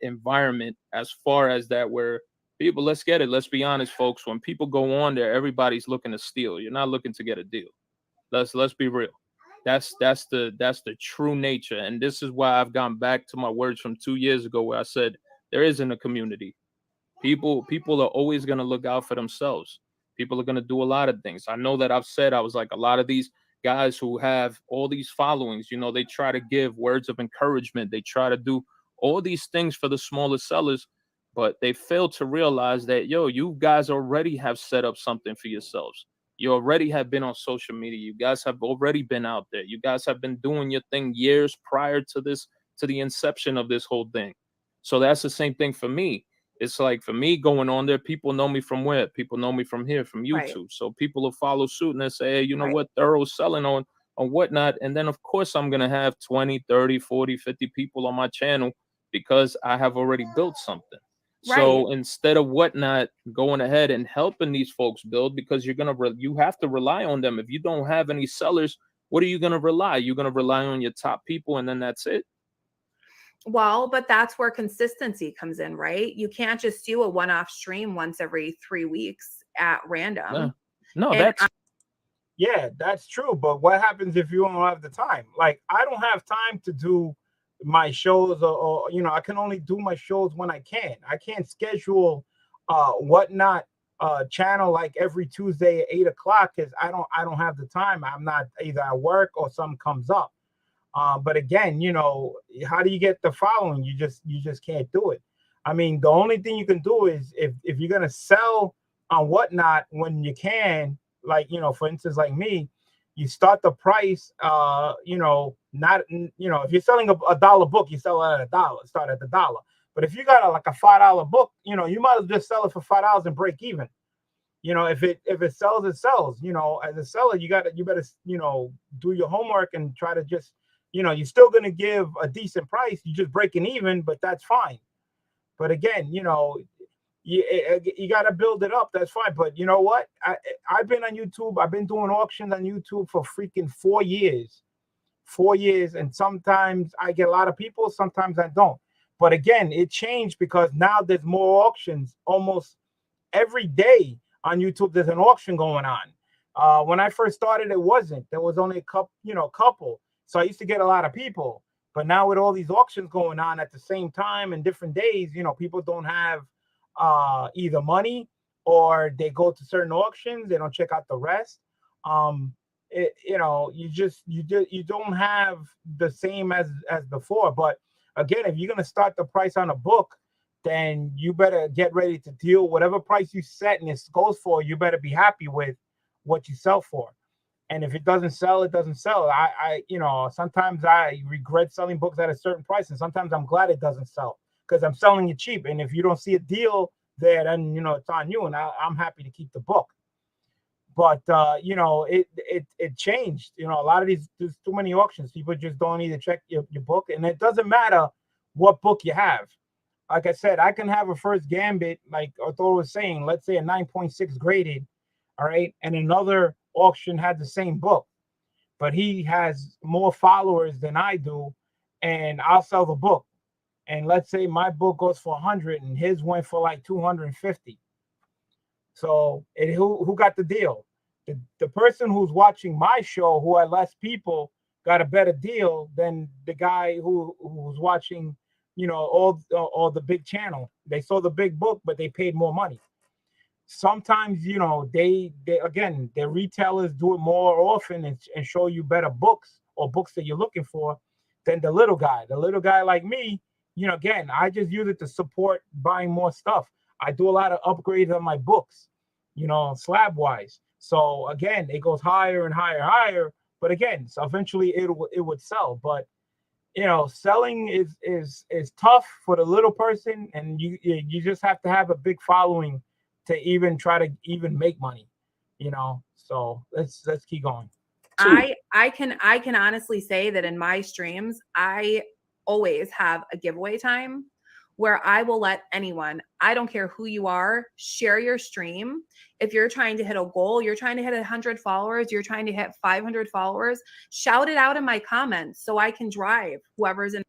environment as far as that, where people, let's be honest, folks, when people go on there, everybody's looking to steal. You're not looking to get a deal. Let's be real. That's the true nature. And this is why I've gone back to my words from 2 years ago, where I said there isn't a community. People are always going to look out for themselves. People are going to do a lot of things. I know that I've said, I was like, a lot of these guys who have all these followings, you know, they try to give words of encouragement. They try to do all these things for the smaller sellers, but they fail to realize that, yo, you guys already have set up something for yourselves. You already have been on social media. You guys have already been out there. You guys have been doing your thing years prior to this, to the inception of this whole thing. So that's the same thing for me. It's like, for me going on there, people know me from where? People know me from here, from YouTube. Right. So people will follow suit and they say, hey, you know what, Thoro's selling on Whatnot. And then, of course, I'm going to have 20, 30, 40, 50 people on my channel because I have already built something. Right. So instead of Whatnot going ahead and helping these folks build, because you have to rely on them. If you don't have any sellers, what are you going to rely? You're going to rely on your top people and then that's it. Well, but that's where consistency comes in, right? You can't just do a one-off stream once every 3 weeks at random. No, that's true. But what happens if you don't have the time? Like, I don't have time to do my shows, or you know, I can only do my shows when I can. I can't schedule Whatnot channel like every Tuesday at 8 o'clock because I don't have the time. I'm not either at work or something comes up. But again, you know, how do you get the following? You just can't do it. I mean, the only thing you can do is if you're gonna sell on Whatnot when you can, like, you know, for instance, like me, you start the price, you know, not, you know, if you're selling a dollar book, you sell it at $1, start at the dollar. But if you got like a $5 book, you know, you might as well just sell it for $5 and break even. You know, if it sells, it sells. You know, as a seller, you better, you know, do your homework and try to just, you know, you're still going to give a decent price. You're just breaking even, but that's fine. But again, you know, you got to build it up. That's fine. But you know what? I've been on YouTube. I've been doing auctions on YouTube for freaking 4 years. 4 years. And sometimes I get a lot of people. Sometimes I don't. But again, it changed because now there's more auctions. Almost every day on YouTube, there's an auction going on. When I first started, it wasn't. There was only a couple. So I used to get a lot of people. But now with all these auctions going on at the same time and different days, you know, people don't have either money or they go to certain auctions. They don't check out the rest. You know, you don't have the same as before. But again, if you're going to start the price on a book, then you better get ready to deal whatever price you set and it goes for. You better be happy with what you sell for. And if it doesn't sell, it doesn't sell. I you know, sometimes I regret selling books at a certain price, and sometimes I'm glad it doesn't sell because I'm selling it cheap. And if you don't see a deal there, then, you know, it's on you, and I'm happy to keep the book. But you know, it changed. You know, a lot of these, there's too many auctions. People just don't need to check your book, and it doesn't matter what book you have. Like I said, I can have a first gambit, like Thoro was saying, let's say a 9.6 graded, all right, and another auction had the same book, but he has more followers than I do, and I'll sell the book. And let's say my book goes for 100 and his went for like 250. So who got the deal? The person who's watching my show, who had less people, got a better deal than the guy who's watching, you know, all the big channel. They saw the big book, but they paid more money. Sometimes, you know, they again, the retailers do it more often and show you better books or books that you're looking for than the little guy. The little guy like me, you know, again, I just use it to support buying more stuff. I do a lot of upgrades on my books, you know, slab wise. So again, it goes higher and higher. But again, so eventually it would sell. But selling is tough for the little person, and you just have to have a big following to even try to even make money. So let's keep going. I can honestly say that in my streams, I always have a giveaway time where I will let anyone, I don't care who you are, share your stream. If you're trying to hit a goal, you're trying to hit 100 followers, you're trying to hit 500 followers, shout it out in my comments so I can drive whoever's in.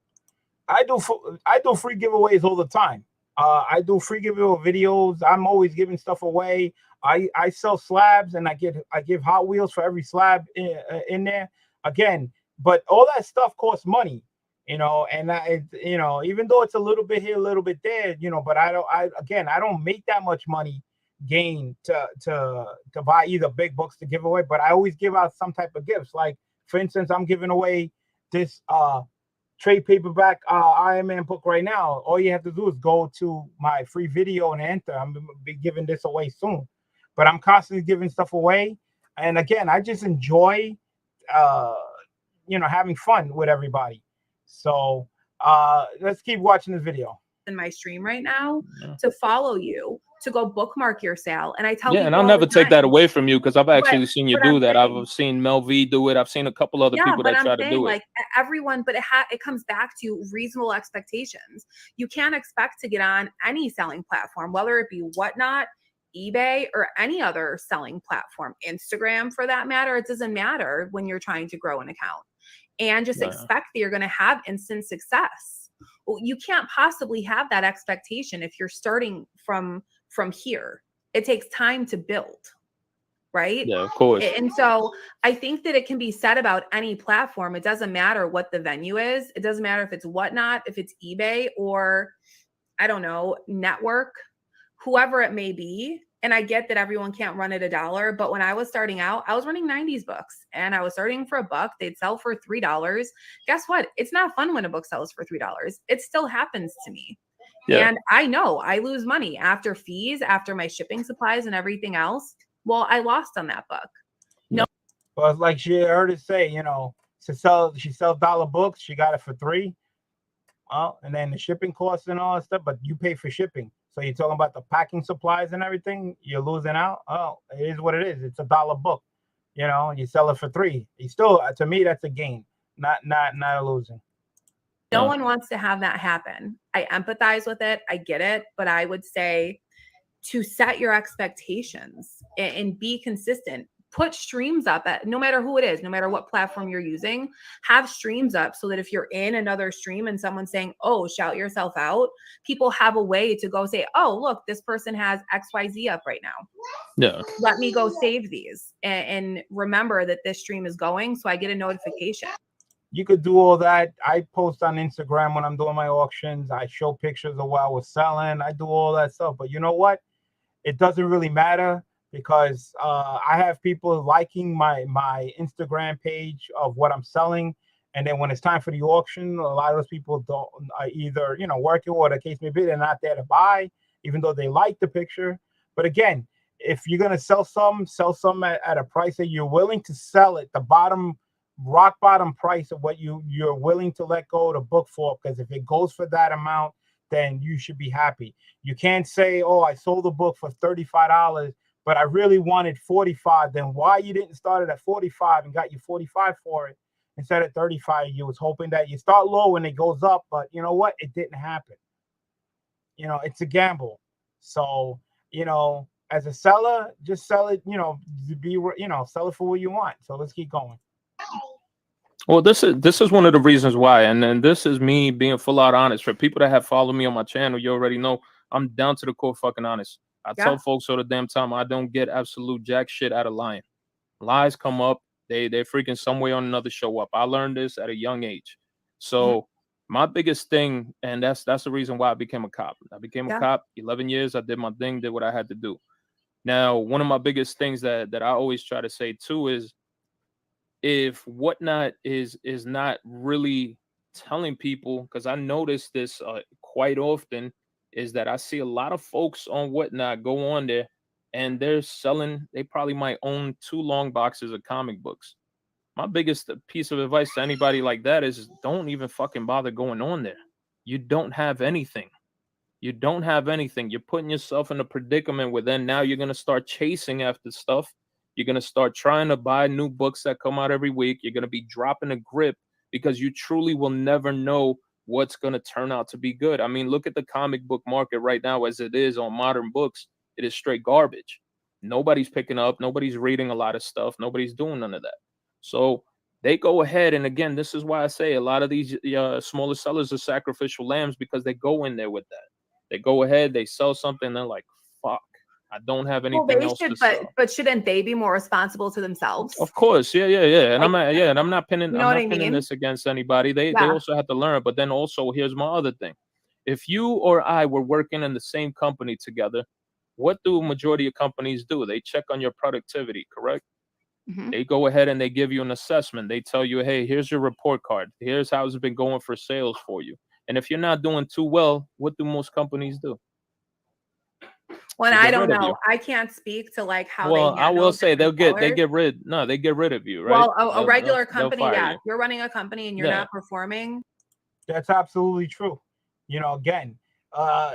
I do free giveaways all the time. I do free giveaway videos. I'm always giving stuff away. I sell slabs, and I give Hot Wheels for every slab in there. Again, but all that stuff costs money, and even though it's a little bit here, a little bit there, but I don't make that much money gain to buy either big books to give away, but I always give out some type of gifts. Like, for instance, I'm giving away this trade paperback Iron Man book right now. All you have to do is go to my free video and enter. I'm gonna be giving this away soon, but I'm constantly giving stuff away. And again, I just enjoy having fun with everybody. So let's keep watching this video. In my stream right now, to follow you, to go bookmark your sale. And I tell and I'll never take that away from you, because I've actually seen you do that. I've seen Mel V do it. I've seen a couple other people that try to do it. Like everyone, but it comes back to reasonable expectations. You can't expect to get on any selling platform, whether it be Whatnot, eBay, or any other selling platform, Instagram for that matter. It doesn't matter when you're trying to grow an account, and just expect that you're going to have instant success. Well, you can't possibly have that expectation if you're starting from here. It takes time to build, right? Yeah, of course. And so I think that it can be said about any platform. It doesn't matter what the venue is. It doesn't matter if it's Whatnot, if it's eBay, or I don't know, Network, whoever it may be. And I get that everyone can't run at $1, but when I was starting out, I was running 90s books, and I was starting for $1. They'd sell for $3. Guess what? It's not fun when a book sells for $3. It still happens to me. Yeah. And I know I lose money after fees, after my shipping supplies and everything else. Well, I lost on that book. No. Well, it's like she heard it say, she sells dollar books. She got it for $3. Well, and then the shipping costs and all that stuff, but you pay for shipping. So you're talking about the packing supplies and everything, you're losing out. Oh, it is what it is. It's a dollar book. You sell it for $3. You still, to me, that's a gain, not a losing. No one wants to have that happen. I empathize with it. I get it. But I would say to set your expectations and be consistent. Put streams up at no matter who it is, no matter what platform you're using, have streams up so that if you're in another stream and someone's saying, oh, shout yourself out, people have a way to go say, oh, look, this person has XYZ up right now. Yeah. Let me go save these and remember that this stream is going, so I get a notification. You could do all that. I post on Instagram when I'm doing my auctions. I show pictures of what I was selling. I do all that stuff. But you know what? It doesn't really matter, because I have people liking my Instagram page of what I'm selling. And then when it's time for the auction, a lot of those people don't either, working or the case may be, they're not there to buy, even though they like the picture. But again, if you're going to sell some at a price that you're willing to sell it, the rock bottom price of what you're willing to let go of the book for, because if it goes for that amount, then you should be happy. You can't say, oh, I sold the book for $35, but I really wanted $45. Then why you didn't start it at $45 and got you $45 for it instead of $35? You was hoping that you start low and it goes up, but you know what? It didn't happen. It's a gamble. So, as a seller, just sell it, sell it for what you want. So let's keep going. Well, this is one of the reasons why, and then this is me being full out honest. For people that have followed me on my channel, you already know I'm down to the core fucking honest. I tell folks all the damn time, I don't get absolute jack shit out of lying. Lies come up, they freaking some way or another show up. I learned this at a young age. So my biggest thing, and that's the reason why I became a cop. I became a cop, 11 years, I did my thing, did what I had to do. Now, one of my biggest things that I always try to say too is, if Whatnot is not really telling people, because I notice this quite often, is that I see a lot of folks on Whatnot go on there and they're selling, they probably might own 2 long boxes of comic books. my biggest piece of advice to anybody like that is don't even fucking bother going on there. You don't have anything. You don't have anything. You're putting yourself in a predicament where then now you're going to start chasing after stuff. You're going to start trying to buy new books that come out every week. You're going to be dropping a grip because you truly will never know what's going to turn out to be good. I mean, look at the comic book market right now as it is on modern books. It is straight garbage. Nobody's picking up. Nobody's reading a lot of stuff. Nobody's doing none of that. So they go ahead. And again, this is why I say a lot of these smaller sellers are sacrificial lambs, because they go in there with that. They go ahead, they sell something, they're like, fuck, I don't have anything else to sell. But shouldn't they be more responsible to themselves? Of course, yeah. And Like, I'm not pinning this against anybody. They also have to learn. But then also, here's my other thing. If you or I were working in the same company together, what do majority of companies do? They check on your productivity, correct? Mm-hmm. They go ahead and they give you an assessment. They tell you, hey, here's your report card. Here's how it's been going for sales for you. And if you're not doing too well, what do most companies do? Well, I don't know. I can't speak to like how they handle. I will say they get rid of you, right? Well, a regular company, yeah. If you're running a company and you're not performing. That's absolutely true. You know, again,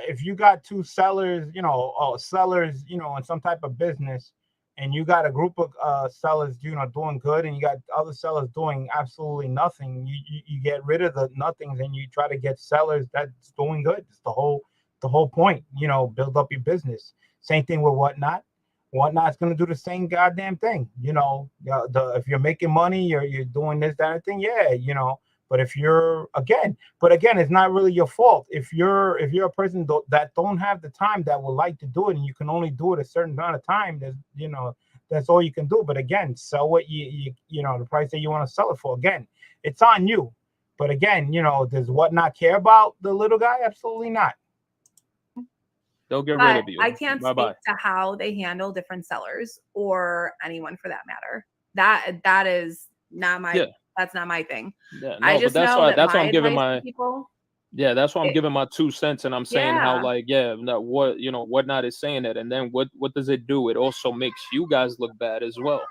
if you got two sellers, sellers, in some type of business, and you got a group of sellers, doing good, and you got other sellers doing absolutely nothing, you get rid of the nothings and you try to get sellers that's doing good. It's the whole point, build up your business. Same thing with Whatnot. Whatnot's going to do the same goddamn thing. If you're making money, you're doing this, that thing. Yeah. But if you're again, it's not really your fault. If you're a person that don't have the time, that would like to do it, and you can only do it a certain amount of time, that's all you can do. But again, sell what you the price that you want to sell it for. Again, it's on you. But again, does Whatnot care about the little guy? Absolutely not. They'll get rid of you. I can't speak to how they handle different sellers or anyone for that matter. That is not my. Yeah. That's not my thing. Yeah, no, I just that's know why I'm giving my people. Yeah, that's why I'm giving my 2 cents, and I'm saying how Whatnot is saying it, and then what does it do? It also makes you guys look bad as well,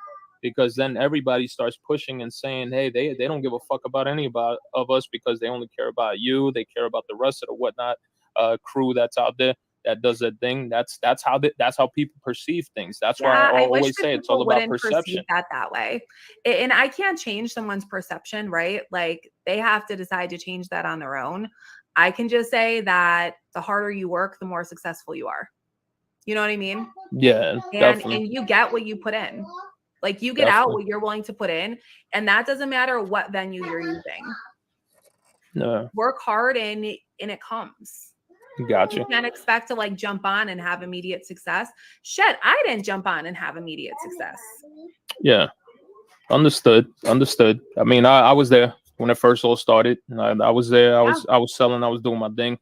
because then everybody starts pushing and saying, hey, they don't give a fuck about any of us because they only care about you. They care about the rest of the Whatnot crew that's out there that does that thing. That's how people perceive things. That's why I always say it's all about perception. That way, and I can't change someone's perception, right? Like they have to decide to change that on their own. I can just say that the harder you work, the more successful you are. You know what I mean? Yeah, and you get what you put in. Like you get out what you're willing to put in, and that doesn't matter what venue you're using. No, work hard and it comes. Gotcha. You can't expect to like jump on and have immediate success. Shit, I didn't jump on and have immediate success. Yeah, understood. I mean, I was there when it first all started. I was there. I was selling. I was doing my thing.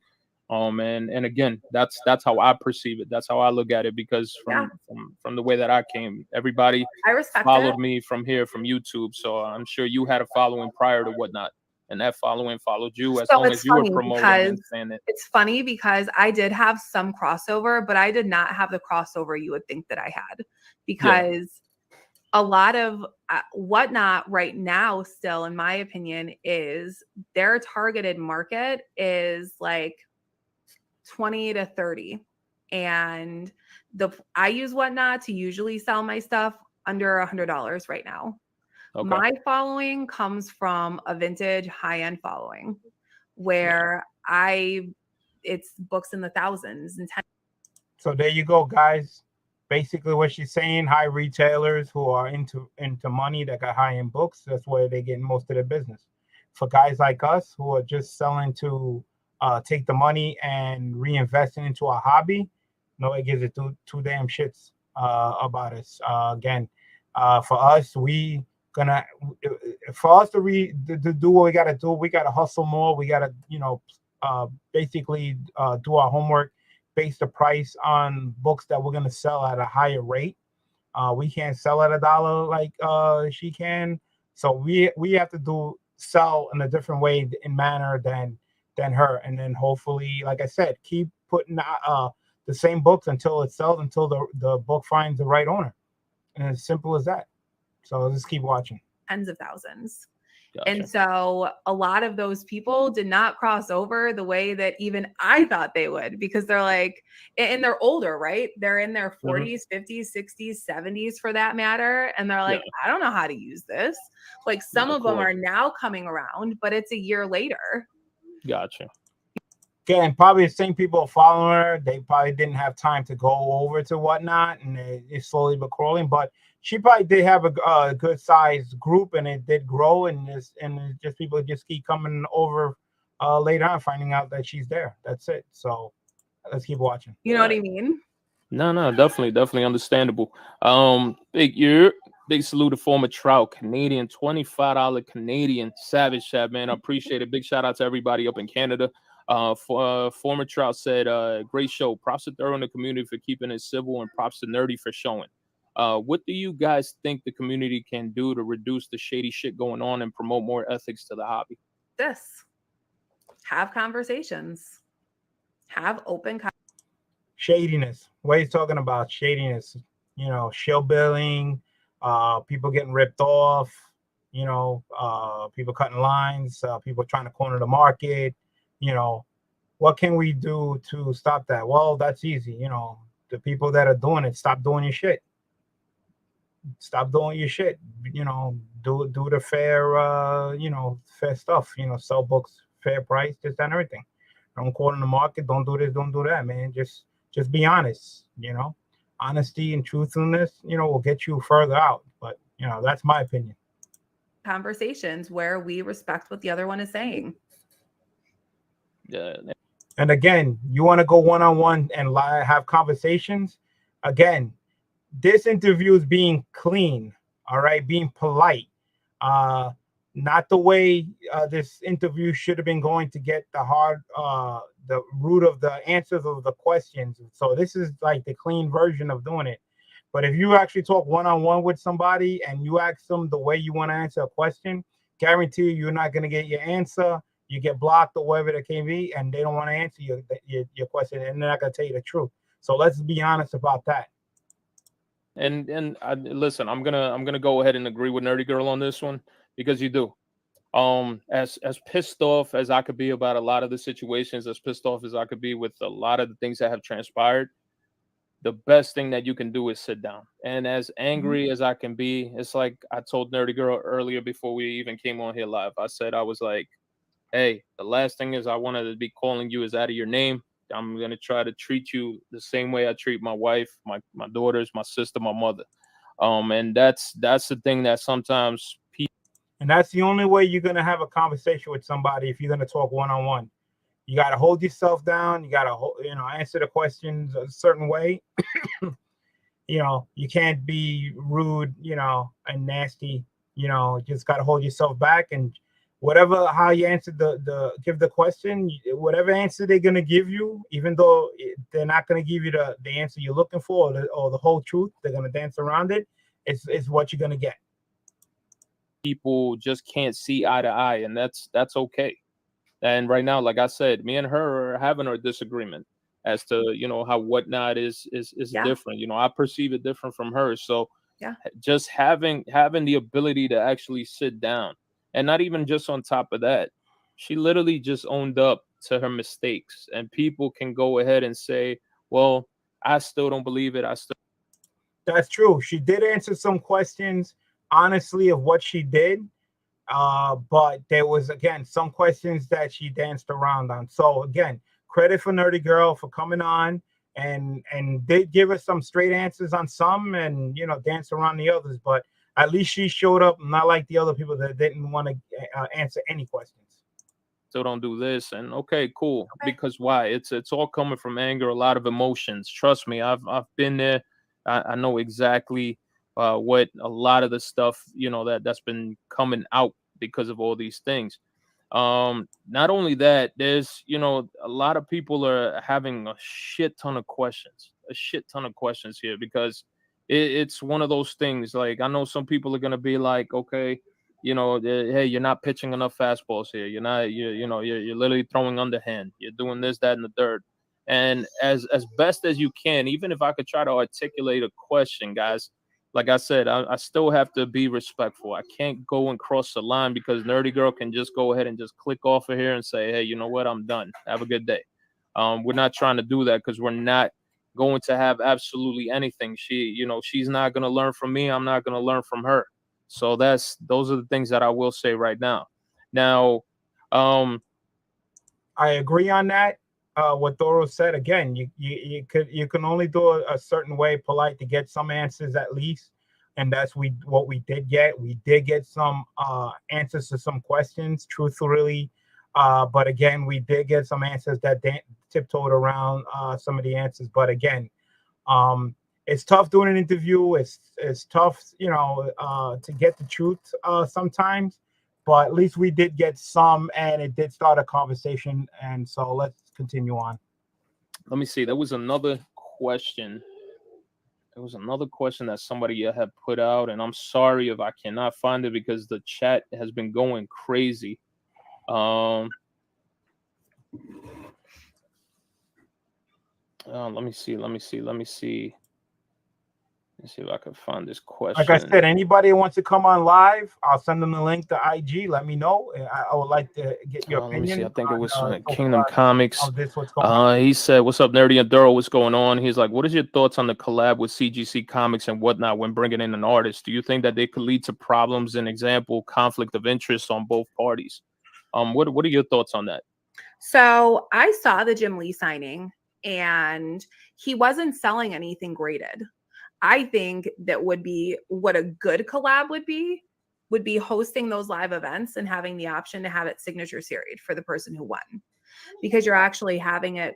And again, that's how I perceive it. That's how I look at it, because from the way that I came, everybody followed me from YouTube. So I'm sure you had a following prior to Whatnot. And that following followed you as long as you were promoting and saying it. It's funny because I did have some crossover, but I did not have the crossover you would think that I had, because a lot of Whatnot right now, still, in my opinion, is their targeted market is like 20 to 30. And I use Whatnot to usually sell my stuff under $100 right now. Okay. My following comes from a vintage high-end following where it's books in the thousands and So there you go, guys. Basically what she's saying, high retailers who are into money that got high-end books, that's where they get most of their business. For guys like us who are just selling to take the money and reinvest it into a hobby, nobody gives it two damn shits about us. For us, to do what we got to do, we got to hustle more. We got to basically do our homework, base the price on books that we're going to sell at a higher rate. We can't sell at $1 like she can, so we have to sell in a different way and manner than her, and then hopefully, like I said, keep putting the same books until it sells, until the book finds the right owner, and as simple as that. So let's keep watching. tens of thousands. Gotcha. And so a lot of those people did not cross over the way that even I thought they would, because they're like, and they're older, right? They're in their 40s, 50s, 60s, 70s for that matter. And they're like, I don't know how to use this. Like some of them are now coming around, but it's a year later. Gotcha. Yeah, and probably the same people following her, they probably didn't have time to go over to whatnot, and it's slowly but crawling. But she probably did have a good sized group, and it did grow, and it's just people just keep coming over later on, finding out that she's there. That's it. So let's keep watching. You know what I mean? No, definitely understandable. Big salute to former Trout Canadian, $25 Canadian Savage Chat, man. I appreciate it. Big shout out to everybody up in Canada. Former Trout said, great show. Props to Thoro in the community for keeping it civil, and props to Nerdy for showing. What do you guys think the community can do to reduce the shady shit going on and promote more ethics to the hobby? Have conversations. Have open conversations. Shadiness. What are you talking about? Shadiness. You know, shill billing, people getting ripped off, you know, people cutting lines, people trying to corner the market. You know, what can we do to stop that? Well, that's easy. You know, the people that are doing it, stop doing your shit. Stop doing your shit. You know, do the fair, fair stuff. You know, sell books, fair price, this and everything. Don't corner the market. Don't do this. Don't do that, man. Just be honest. You know, honesty and truthfulness, you know, will get you further out. But you know, that's my opinion. Conversations where we respect what the other one is saying. Yeah. And again, you want to go one-on-one and have conversations. Again, this interview is being clean, all right, being polite. Not the way this interview should have been going to get the root of the answers of the questions. So this is like the clean version of doing it. But if you actually talk one-on-one with somebody and you ask them the way you want to answer a question, guarantee you're not going to get your answer. You get blocked or whatever it can be, and they don't want to answer your question, and they're not going to tell you the truth. So let's be honest about that. And listen, I'm gonna go ahead and agree with Nerdy Girl on this one, because you do. As pissed off as I could be about a lot of the situations, as pissed off as I could be with a lot of the things that have transpired, the best thing that you can do is sit down. And as angry as I can be, it's like I told Nerdy Girl earlier before we even came on here live. I said, I was like, hey, the last thing is I wanted to be calling you is out of your name. I'm going to try to treat you the same way I treat my wife, my daughters, my sister, my mother. And that's the thing that sometimes people. And that's the only way you're going to have a conversation with somebody if you're going to talk one-on-one. You got to hold yourself down. You got to, answer the questions a certain way. You can't be rude, and nasty. Just got to hold yourself back, and how you answer give the question, whatever answer they're going to give you, even though they're not going to give you the answer you're looking for or the whole truth, they're going to dance around it. It's what you're going to get. People just can't see eye to eye, and that's okay. And right now, like I said, me and her are having our disagreement as to how whatnot is different. I perceive it different from her. So just having the ability to actually sit down. And not even just on top of that, she literally just owned up to her mistakes. And people can go ahead and say, well, I still don't believe it. That's true. She did answer some questions, honestly, of what she did. But there was, again, some questions that she danced around on. So, again, credit for Nerdy Girl for coming on and did give us some straight answers on some and, dance around the others. But at least she showed up, not like the other people that didn't want to answer any questions. Still don't do this, and okay, cool. Okay. Because why? It's all coming from anger, a lot of emotions. Trust me, I've been there. I know exactly what a lot of the stuff that's been coming out because of all these things. Not only that, there's a lot of people are having a shit ton of questions here because it's one of those things. Like, I know some people are gonna be like, okay, hey, you're not pitching enough fastballs here. You're not, you're literally throwing underhand. You're doing this, that, and the third. And as best as you can, even if I could try to articulate a question, guys, like I said, I still have to be respectful. I can't go and cross the line because Nerdy Girl can just go ahead and just click off of here and say, hey, you know what? I'm done. Have a good day. We're not trying to do that because we're not going to have absolutely anything. She's not going to learn from me. I'm not going to learn from her. So those are the things that I will say right now. Now, I agree on that. What Thoro said again, you can only do a certain way, polite, to get some answers at least, and that's what we did get. We did get some answers to some questions, truthfully, but again, we did get some answers that tiptoed around some of the answers. But again, it's tough doing an interview. It's tough, to get the truth sometimes. But at least we did get some, and it did start a conversation. And so let's continue on. Let me see. There was another question. That somebody had put out, and I'm sorry if I cannot find it because the chat has been going crazy. Let me see. Let's see if I can find this question. Like I said, anybody who wants to come on live, I'll send them the link to IG. Let me know. I would like to get your opinion. Let me see. I think it was on, Kingdom Comics. This, what's going on. He said, "What's up, Nerdy and Thoro? What's going on?" He's like, "What is your thoughts on the collab with CGC Comics and whatnot when bringing in an artist? Do you think that they could lead to problems? An example, conflict of interest on both parties. What are your thoughts on that?" So I saw the Jim Lee signing, and he wasn't selling anything graded. I think that would be what a good collab would be hosting those live events and having the option to have it signature seried for the person who won, because you're actually having it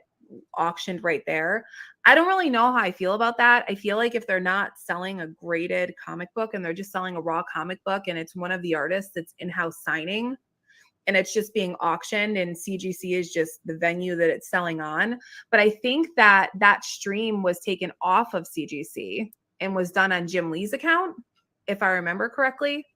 auctioned right there. I don't really know how I feel about that. I feel like if they're not selling a graded comic book and they're just selling a raw comic book and it's one of the artists that's in-house signing and it's just being auctioned and CGC is just the venue that it's selling on. But I think that stream was taken off of CGC and was done on Jim Lee's account, if I remember correctly.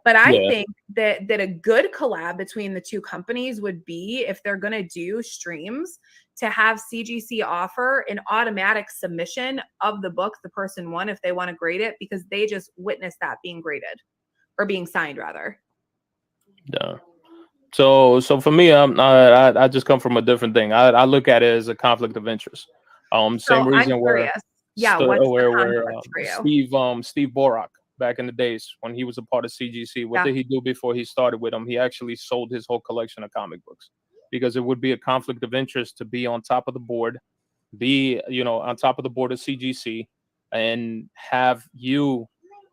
But I think that a good collab between the two companies would be, if they're going to do streams, to have CGC offer an automatic submission of the book the person won if they want to grade it, because they just witnessed that being graded or being signed rather. Yeah. So for me, I just come from a different thing. I look at it as a conflict of interest. Same reason where Steve Borak, back in the days when he was a part of CGC, what did he do before he started with them? He actually sold his whole collection of comic books, because it would be a conflict of interest to be on top of the board, on top of the board of CGC, and have you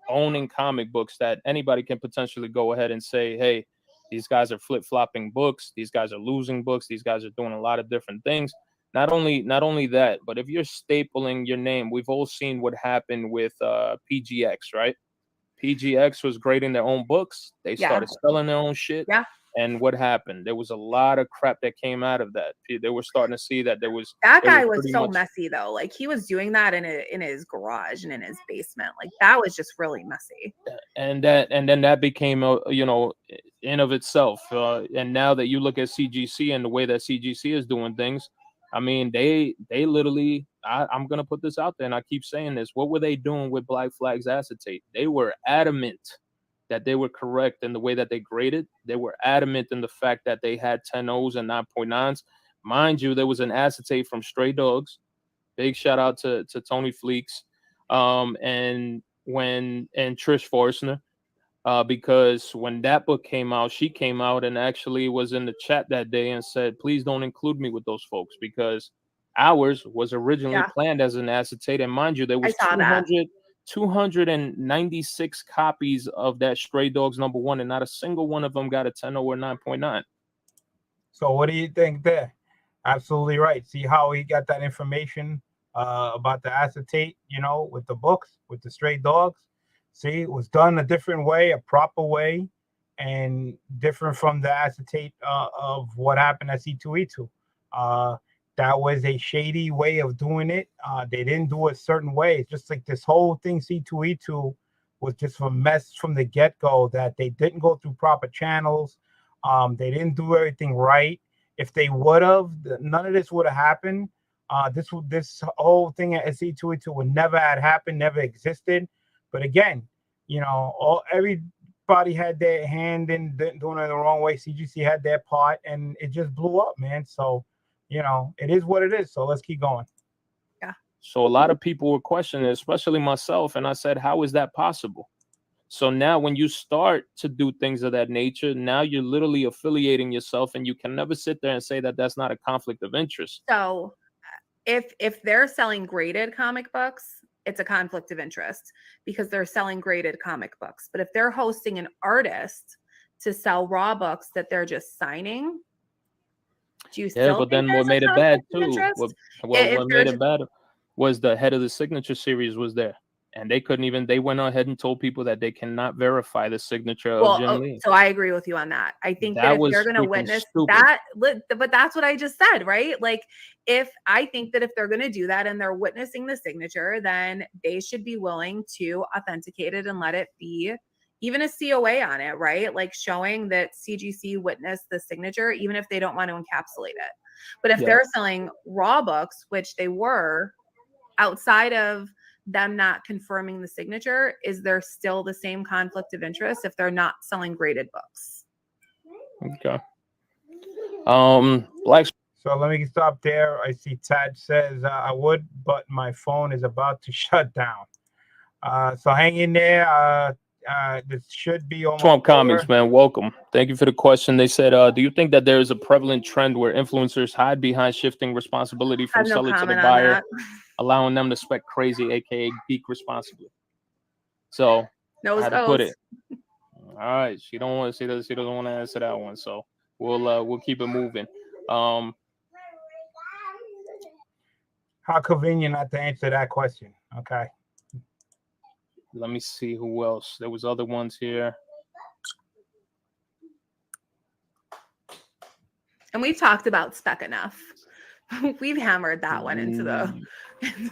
owning comic books that anybody can potentially go ahead and say, hey, these guys are flip-flopping books. These guys are losing books. These guys are doing a lot of different things. Not only that, but if you're stapling your name, we've all seen what happened with PGX, right? PGX was grading their own books. They started selling their own shit. Yeah. And what happened? There was a lot of crap that came out of that. They were starting to see that that guy was so messy though. Like, he was doing that in his garage and in his basement. Like, that was just really messy. And then that became in of itself. And now that you look at CGC and the way that CGC is doing things, I mean, they literally, I'm going to put this out there, and I keep saying this. What were they doing with Black Flag's acetate? They were adamant that they were correct in the way that they graded. They were adamant in the fact that they had 10.0s and 9.9s. Mind you, there was an acetate from Stray Dogs. Big shout out to Tony Fleeks and Trish Forstner. Because when that book came out, she came out and actually was in the chat that day and said, please don't include me with those folks, because ours was originally planned as an acetate. And mind you, there was 296 copies of that Stray Dogs #1, and not a single one of them got a 10.0 or 9.9. So what do you think there? Absolutely right. See how he got that information about the acetate, with the books, with the Stray Dogs? See, it was done a different way, a proper way, and different from the acetate of what happened at C2E2. That was a shady way of doing it. They didn't do it a certain way. It's just like this whole thing, C2E2, was just a mess from the get-go, that they didn't go through proper channels. They didn't do everything right. If they would have, none of this would have happened. This whole thing at C2E2 would never have happened, never existed. But again, everybody had their hand in doing it the wrong way. CGC had their part, and it just blew up, man. So, it is what it is. So let's keep going. Yeah. So a lot of people were questioning, especially myself, and I said, how is that possible? So now when you start to do things of that nature, now you're literally affiliating yourself, and you can never sit there and say that that's not a conflict of interest. So if they're selling graded comic books, it's a conflict of interest because they're selling graded comic books. But if they're hosting an artist to sell raw books that they're just signing, do you still but think then what there's a made it bad conflict of too? interest? What made it bad was the head of the signature series was there, and they couldn't even. They went ahead and told people that they cannot verify the signature of Jim Lee. So I agree with you on that. I think that if they're going to witness that, but that's what I just said, right? Like, if I think that if they're going to do that and they're witnessing the signature, then they should be willing to authenticate it and let it be even a COA on it, right? Like showing that CGC witnessed the signature, even if they don't want to encapsulate it. But if they're selling raw books, which they were, outside of them not confirming the signature, is there still the same conflict of interest if they're not selling graded books? Okay. So let me stop there. I see Tad says I would, but my phone is about to shut down. So hang in there. This should be almost Swamp Comics, over. man. Welcome. Thank you for the question. They said, do you think that there is a prevalent trend where influencers hide behind shifting responsibility from seller to the buyer, allowing them to spec crazy, aka geek responsibly? So how to put it. All right, she don't want to see that. She doesn't want to answer that one. So we'll keep it moving. How convenient not to answer that question. Okay. Let me see who else. There was other ones here. And we've talked about spec enough. We've hammered that one into the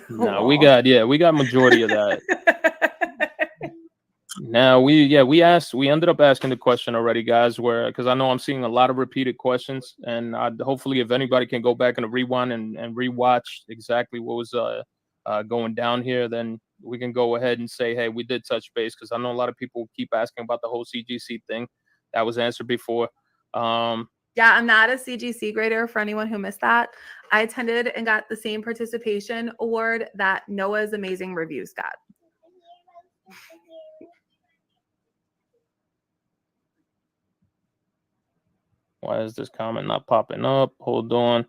no, we got majority of that. Now we ended up asking the question already, guys, because I know I'm seeing a lot of repeated questions, and hopefully if anybody can go back and rewind and rewatch exactly what was going down here, then we can go ahead and say, hey, we did touch base, because I know a lot of people keep asking about the whole CGC thing. That was answered before. Yeah, I'm not a CGC grader, for anyone who missed that. I attended and got the same participation award that Noah's amazing reviews got. Why is this comment not popping up? Hold on.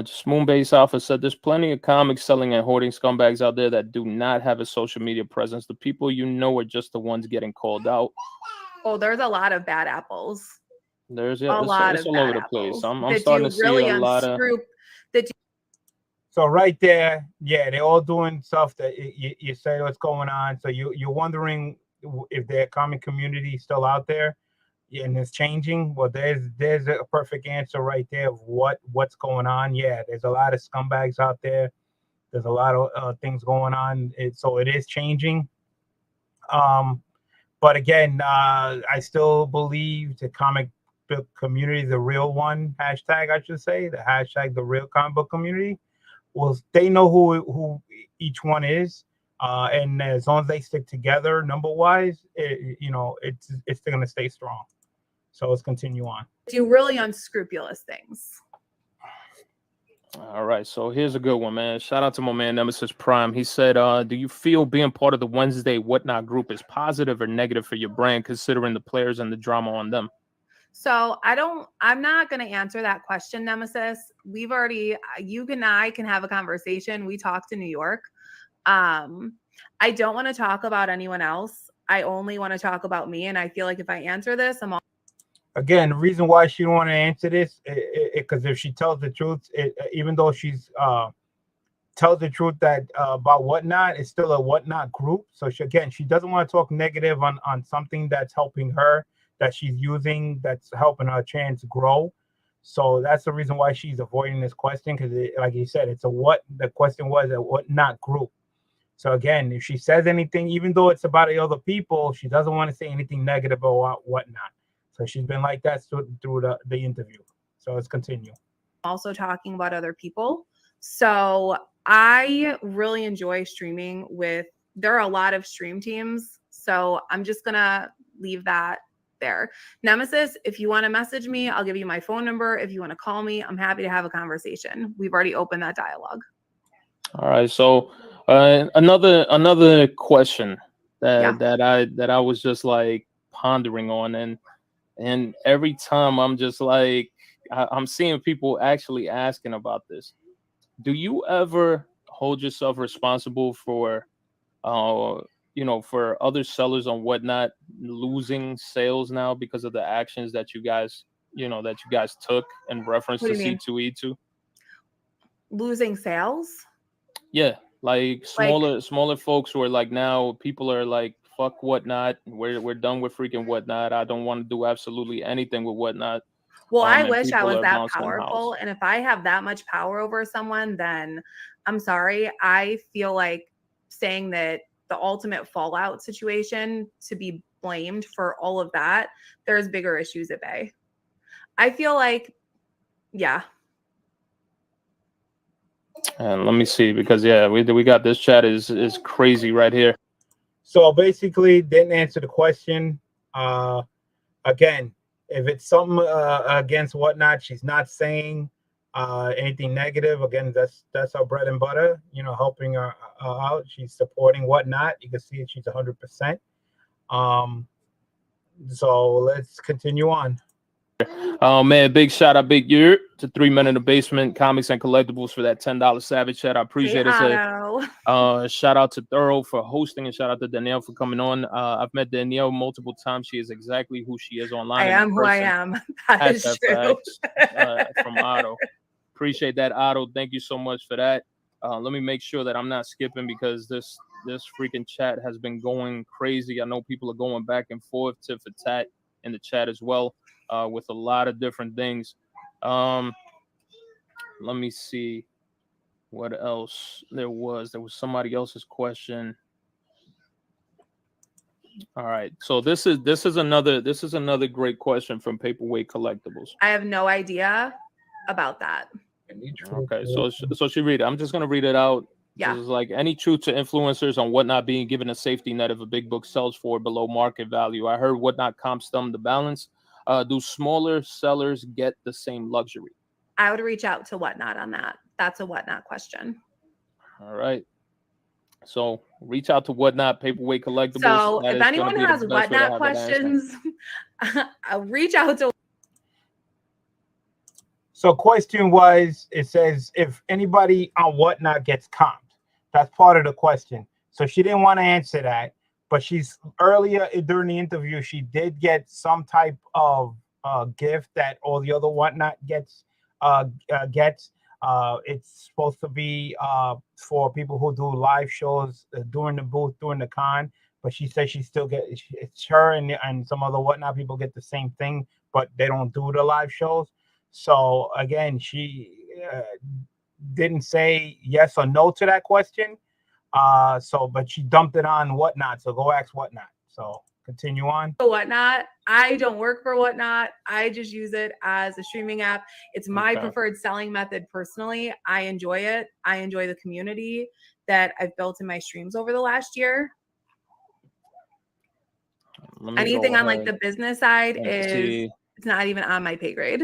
Just Moonbase Alpha said there's plenty of comics selling and hoarding scumbags out there that do not have a social media presence. The people you know are just the ones getting called out. Oh, there's a lot of bad apples. There's it's all over the place. I'm starting to see a lot of. So right there, they're all doing stuff that you say what's going on. So you're wondering if their comic community is still out there and it's changing. Well, there's a perfect answer right there of what's going on. Yeah, there's a lot of scumbags out there. There's a lot of things going on. So it is changing. But again, I still believe the comic book community is the real one. Hashtag, I should say, the hashtag, the real comic book community. Well, they know who each one is, and as long as they stick together, number wise, it's still gonna stay strong. So let's continue on. Do really unscrupulous things. All right, so here's a good one, man. Shout out to my man Nemesis Prime. He said, do you feel being part of the Wednesday Whatnot group is positive or negative for your brand, considering the players and the drama on them? So I'm not going to answer that question, Nemesis. We've already, you and I can have a conversation. We talked in New York. I don't want to talk about anyone else. I only want to talk about me. And I feel like if I answer this, again, the reason why she don't want to answer this, because if she tells the truth, even though she's tells the truth that about Whatnot, it's still a Whatnot group. So she doesn't want to talk negative on something that's helping her, that she's using, that's helping her chance grow. So that's the reason why she's avoiding this question, because like you said, the question was a Whatnot group. So again, if she says anything, even though it's about the other people, she doesn't want to say anything negative about Whatnot. So she's been like that through the interview. So let's continue. Also talking about other people. So I really enjoy streaming with there are a lot of stream teams. So I'm just going to leave that there. Nemesis, if you want to message me, I'll give you my phone number. If you want to call me, I'm happy to have a conversation. We've already opened that dialogue. All right. So another question that I was just like pondering on, and every time I'm just like I'm seeing people actually asking about this. Do you ever hold yourself responsible for for other sellers on Whatnot losing sales now because of the actions that you guys took in reference What to do you mean? C2E2? Losing sales? Yeah, like smaller folks who are like, now people are like, fuck Whatnot. We're done with freaking Whatnot. I don't want to do absolutely anything with Whatnot. Well, I And wish I people was are that bouncing powerful. house. And if I have that much power over someone, then I'm sorry. I feel like saying that the ultimate fallout situation to be blamed for all of that, there's bigger issues at bay. I feel like, yeah. And let me see, because we got this chat is crazy right here. So basically, didn't answer the question. Again, if it's something against Whatnot, she's not saying anything negative. Again, that's our bread and butter. You know, helping her out. She's supporting Whatnot. You can see it. She's 100%. So let's continue on. Oh man, big shout out, Big Year, to 3 Men in the Basement Comics and Collectibles for that $10 Savage chat. I appreciate it. Shout out to Thoro for hosting, and shout out to Danielle for coming on. I've met Danielle multiple times. She is exactly who she is online. I am who I am. That is true. From Otto. Appreciate that, Otto. Thank you so much for that. Let me make sure that I'm not skipping, because this freaking chat has been going crazy. I know people are going back and forth, tit for tat in the chat as well, with a lot of different things. Let me see what else there was. There was somebody else's question. All right, so this is another great question from Paperweight Collectibles. I have no idea about that. Okay, so she read it. I'm just gonna read it out. Yeah. This is like, any truth to influencers on Whatnot being given a safety net if a big book sells for below market value? I heard Whatnot comps thumb the balance. Do smaller sellers get the same luxury? I would reach out to Whatnot on that. That's a Whatnot question. All right. So reach out to Whatnot, Paperweight Collectibles. So if anyone has Whatnot questions, I'll reach out to. So question was, it says if anybody on Whatnot gets comped. That's part of the question. So she didn't want to answer that, but she's earlier during the interview, she did get some type of gift that all the other Whatnot gets. It's supposed to be for people who do live shows during the booth, during the con. But she says she still it's her and some other Whatnot people get the same thing, but they don't do the live shows. So again, she didn't say yes or no to that question. But she dumped it on Whatnot. So go ask Whatnot. So continue on. Whatnot. I don't work for Whatnot. I just use it as a streaming app. It's my preferred selling method personally. I enjoy it. I enjoy the community that I've built in my streams over the last year. Anything on like the business side it's not even on my pay grade.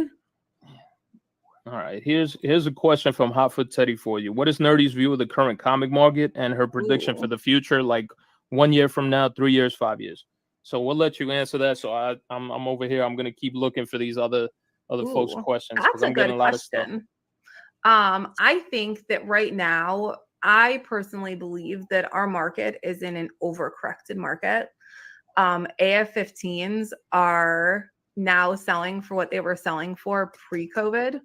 All right, here's a question from Hotfoot Teddy for you. What is Nerdy's view of the current comic market and her prediction for the future, like 1 year from now, 3 years, 5 years? So we'll let you answer that. So I'm over here. I'm gonna keep looking for these other folks' questions, because I'm getting a lot of stuff. I think that right now, I personally believe that our market is in an overcorrected market. AF-15s are now selling for what they were selling for pre-COVID.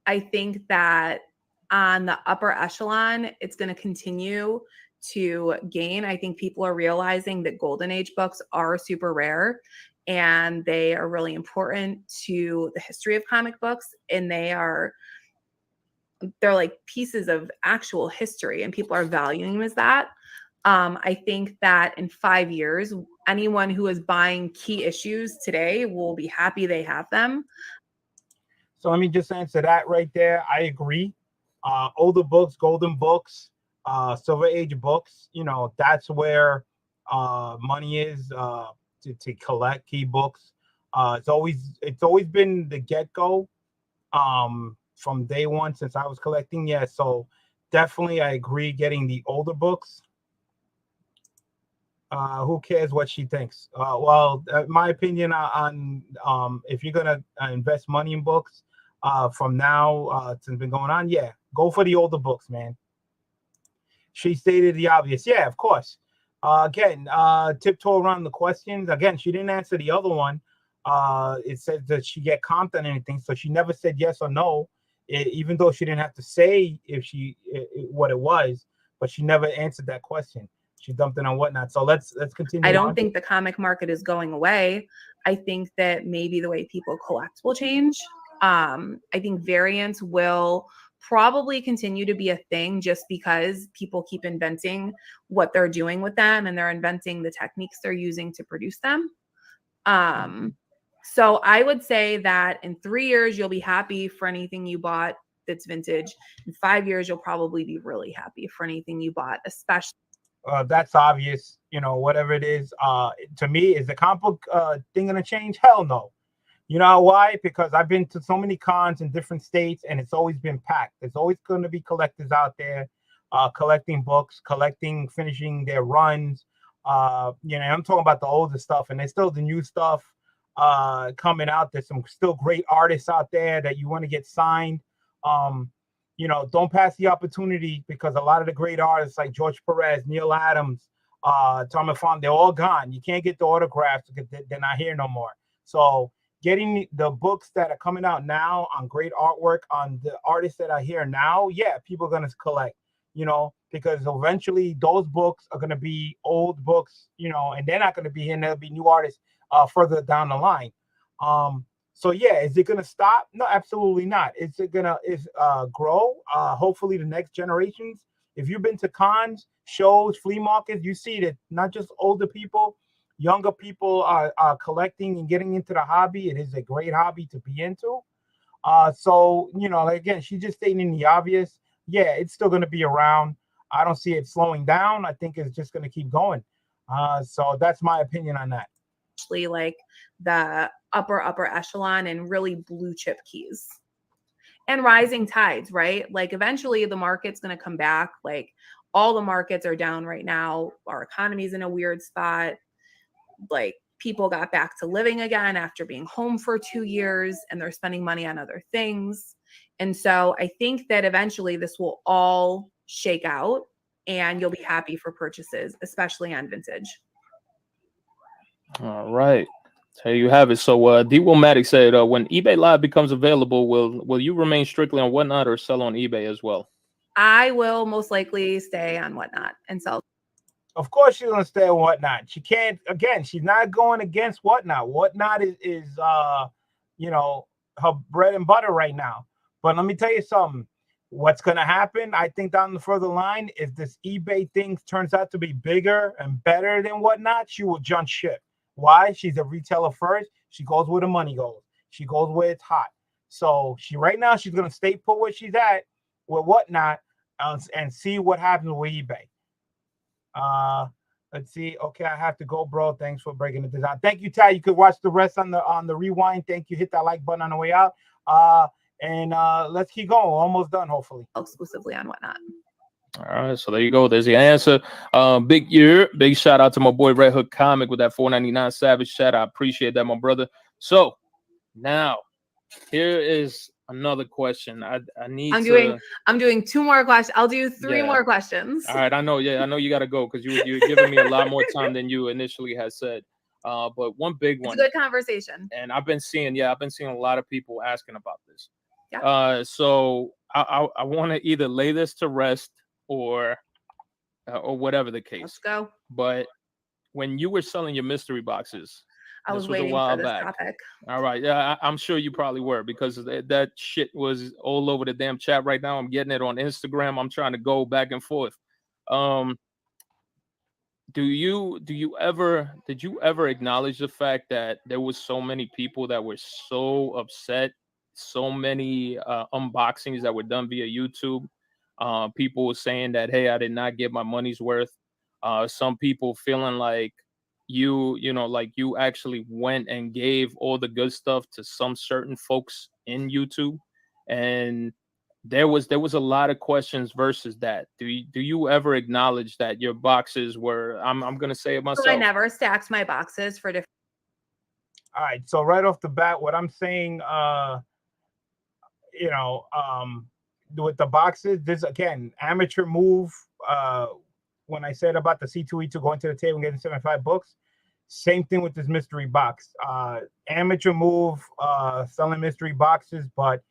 I think that on the upper echelon, it's going to continue to gain. I think people are realizing that Golden Age books are super rare and they are really important to the history of comic books, and they're like pieces of actual history, and people are valuing them as that. I think that in 5 years, anyone who is buying key issues today will be happy they have them. So let me just answer that right there. I agree. Older books, golden books, Silver Age books, that's where money is, to collect key books. It's always been the get go, from day one since I was collecting. Yeah, so definitely I agree getting the older books. Who cares what she thinks? My opinion on, if you're gonna invest money in books, from now, since been going on, yeah, go for the older books, man. She stated the obvious. Yeah, of course. Again, tiptoe around the questions. Again, she didn't answer the other one. It said that she get comped on anything, so she never said yes or no, even though she didn't have to say if what it was, but she never answered that question. She dumped it on Whatnot. So let's continue. I don't think the comic market is going away. I think that maybe the way people collect will change. I think variants will probably continue to be a thing just because people keep inventing what they're doing with them and they're inventing the techniques they're using to produce them. So I would say that in 3 years, you'll be happy for anything you bought that's vintage. In 5 years, you'll probably be really happy for anything you bought, especially. That's obvious, whatever it is. To me, is the comic book thing gonna change? Hell no. You know why? Because I've been to so many cons in different states, and it's always been packed. There's always going to be collectors out there, collecting books, finishing their runs. I'm talking about the older stuff, and there's still the new stuff coming out. There's some still great artists out there that you want to get signed. Don't pass the opportunity, because a lot of the great artists like George Perez, Neil Adams, Tom Font, they're all gone. You can't get the autographs because they're not here no more. So getting the books that are coming out now on great artwork on the artists that are here now, yeah, people are going to collect, because eventually those books are going to be old books, and they're not going to be here, and there'll be new artists further down the line. So yeah, is it going to stop? No, absolutely not. Is it going to grow? Hopefully the next generations. If you've been to cons, shows, flea markets, you see that not just older people, younger people are collecting and getting into the hobby. It is a great hobby to be into. So, again, she's just stating the obvious. Yeah, it's still going to be around. I don't see it slowing down. I think it's just going to keep going. So that's my opinion on that. Actually, like the upper echelon and really blue chip keys. And rising tides, right? Like eventually the market's going to come back. Like all the markets are down right now. Our economy's in a weird spot. Like people got back to living again after being home for 2 years, and they're spending money on other things. And so I think that eventually this will all shake out and you'll be happy for purchases, especially on vintage. All right. There you have it. So D-Womatic said, when eBay Live becomes available, will you remain strictly on Whatnot or sell on eBay as well? I will most likely stay on Whatnot and sell. Of course she's gonna stay on Whatnot. She can't, again, she's not going against Whatnot. Whatnot is her bread and butter right now. But let me tell you something. What's gonna happen, I think, down the further line, if this eBay thing turns out to be bigger and better than Whatnot, she will jump ship. Why? She's a retailer first. She goes where the money goes. She goes where it's hot. So right now she's gonna stay put where she's at with Whatnot, and see what happens with eBay. Let's see. Okay, I have to go, bro. Thanks for breaking it down. Thank you, Ty. You could watch the rest on the rewind. Thank you. Hit that like button on the way out. And let's keep going. We're almost done, hopefully. Exclusively on Whatnot. All right, so there you go. There's the answer. Big shout out to my boy Red Hook Comic with that $4.99 Savage chat. I appreciate that, my brother. So now here is another question. I'm doing 2 more questions. I'll do 3 more questions. All right, I know you got to go because you're giving me a lot more time than you initially had said. But one big one. It's a good conversation. And I've been seeing a lot of people asking about this. Yeah. So I want to either lay this to rest or whatever the case. Let's go. But when you were selling your mystery boxes, I was waiting for this topic. All right. Yeah, I'm sure you probably were, because that shit was all over the damn chat right now. I'm getting it on Instagram. I'm trying to go back and forth. Did you ever acknowledge the fact that there was so many people that were so upset, so many unboxings that were done via YouTube, People saying that, hey, I did not get my money's worth. Some people feeling like like you actually went and gave all the good stuff to some certain folks in YouTube. And there was a lot of questions versus that. Do you ever acknowledge that your boxes were, I'm gonna say it So I myself. never stacked my boxes for different. All right. So right off the bat, what I'm saying, you know, with the boxes, this again, amateur move. When I said about the C2E2 going to the table and getting 75 books, same thing with this mystery box. Amateur move, selling mystery boxes, but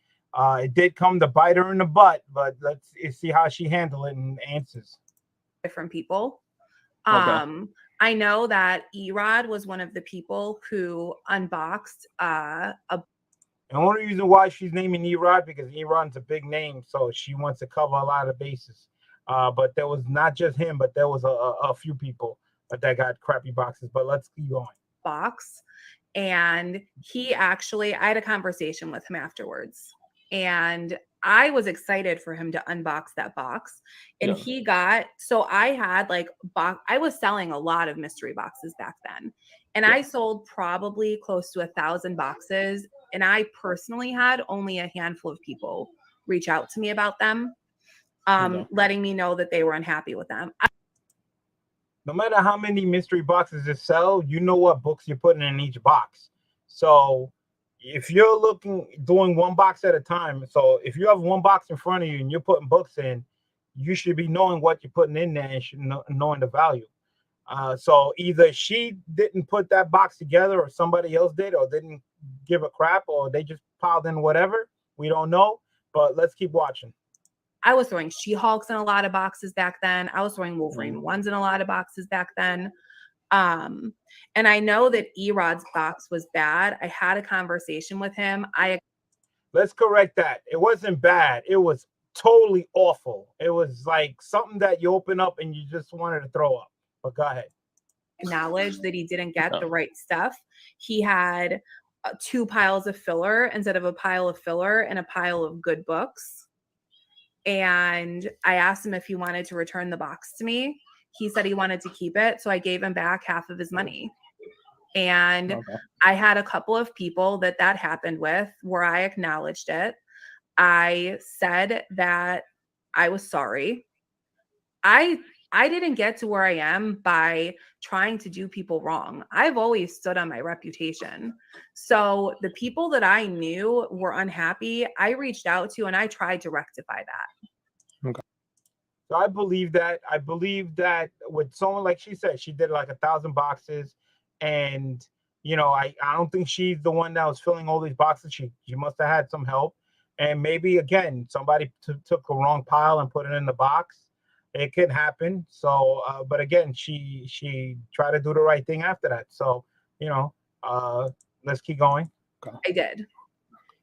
it did come to bite her in the butt. But let's see how she handled it and answers. Different people. Okay. I know that Erod was one of the people who unboxed a. The only reason why she's naming Erod because Erod's a big name, so she wants to cover a lot of bases. But there was not just him, but there was a few people that got crappy boxes. But let's keep going. Box, and he actually, I had a conversation with him afterwards, and I was excited for him to unbox that box. And Yeah. he got, so I had like I was selling a lot of mystery boxes back then, and I sold probably close to 1,000 boxes, and I personally had only a handful of people reach out to me about them, letting me know that they were unhappy with them. No matter how many mystery boxes you sell, you know what books you're putting in each box. So if you're doing one box at a time, so if you have one box in front of you and you're putting books in, you should be knowing what you're putting in there and knowing the value. So either she didn't put that box together or somebody else did or didn't give a crap or they just piled in whatever. We don't know, but let's keep watching. I was throwing She-Hulks in a lot of boxes back then. I was throwing Wolverine ones in a lot of boxes back then. And I know that Erod's box was bad. I had a conversation with him. Let's correct that. It wasn't bad. It was totally awful. It was like something that you open up and you just wanted to throw up. But go ahead. Acknowledged that he didn't get the right stuff. He had 2 piles of filler instead of a pile of filler and a pile of good books. And I asked him if he wanted to return the box to me. He said he wanted to keep it. So I gave him back half of his money. And I had a couple of people that happened with where I acknowledged it. I said that I was sorry. I didn't get to where I am by trying to do people wrong. I've always stood on my reputation. So the people that I knew were unhappy, I reached out to and I tried to rectify that. Okay. So I believe that. I believe that with someone like she said, she did like 1,000 boxes, and I don't think she's the one that was filling all these boxes. She must have had some help, and maybe again somebody took a wrong pile and put it in the box. It could happen. So, but again, she tried to do the right thing after that. So, let's keep going. Okay. I did.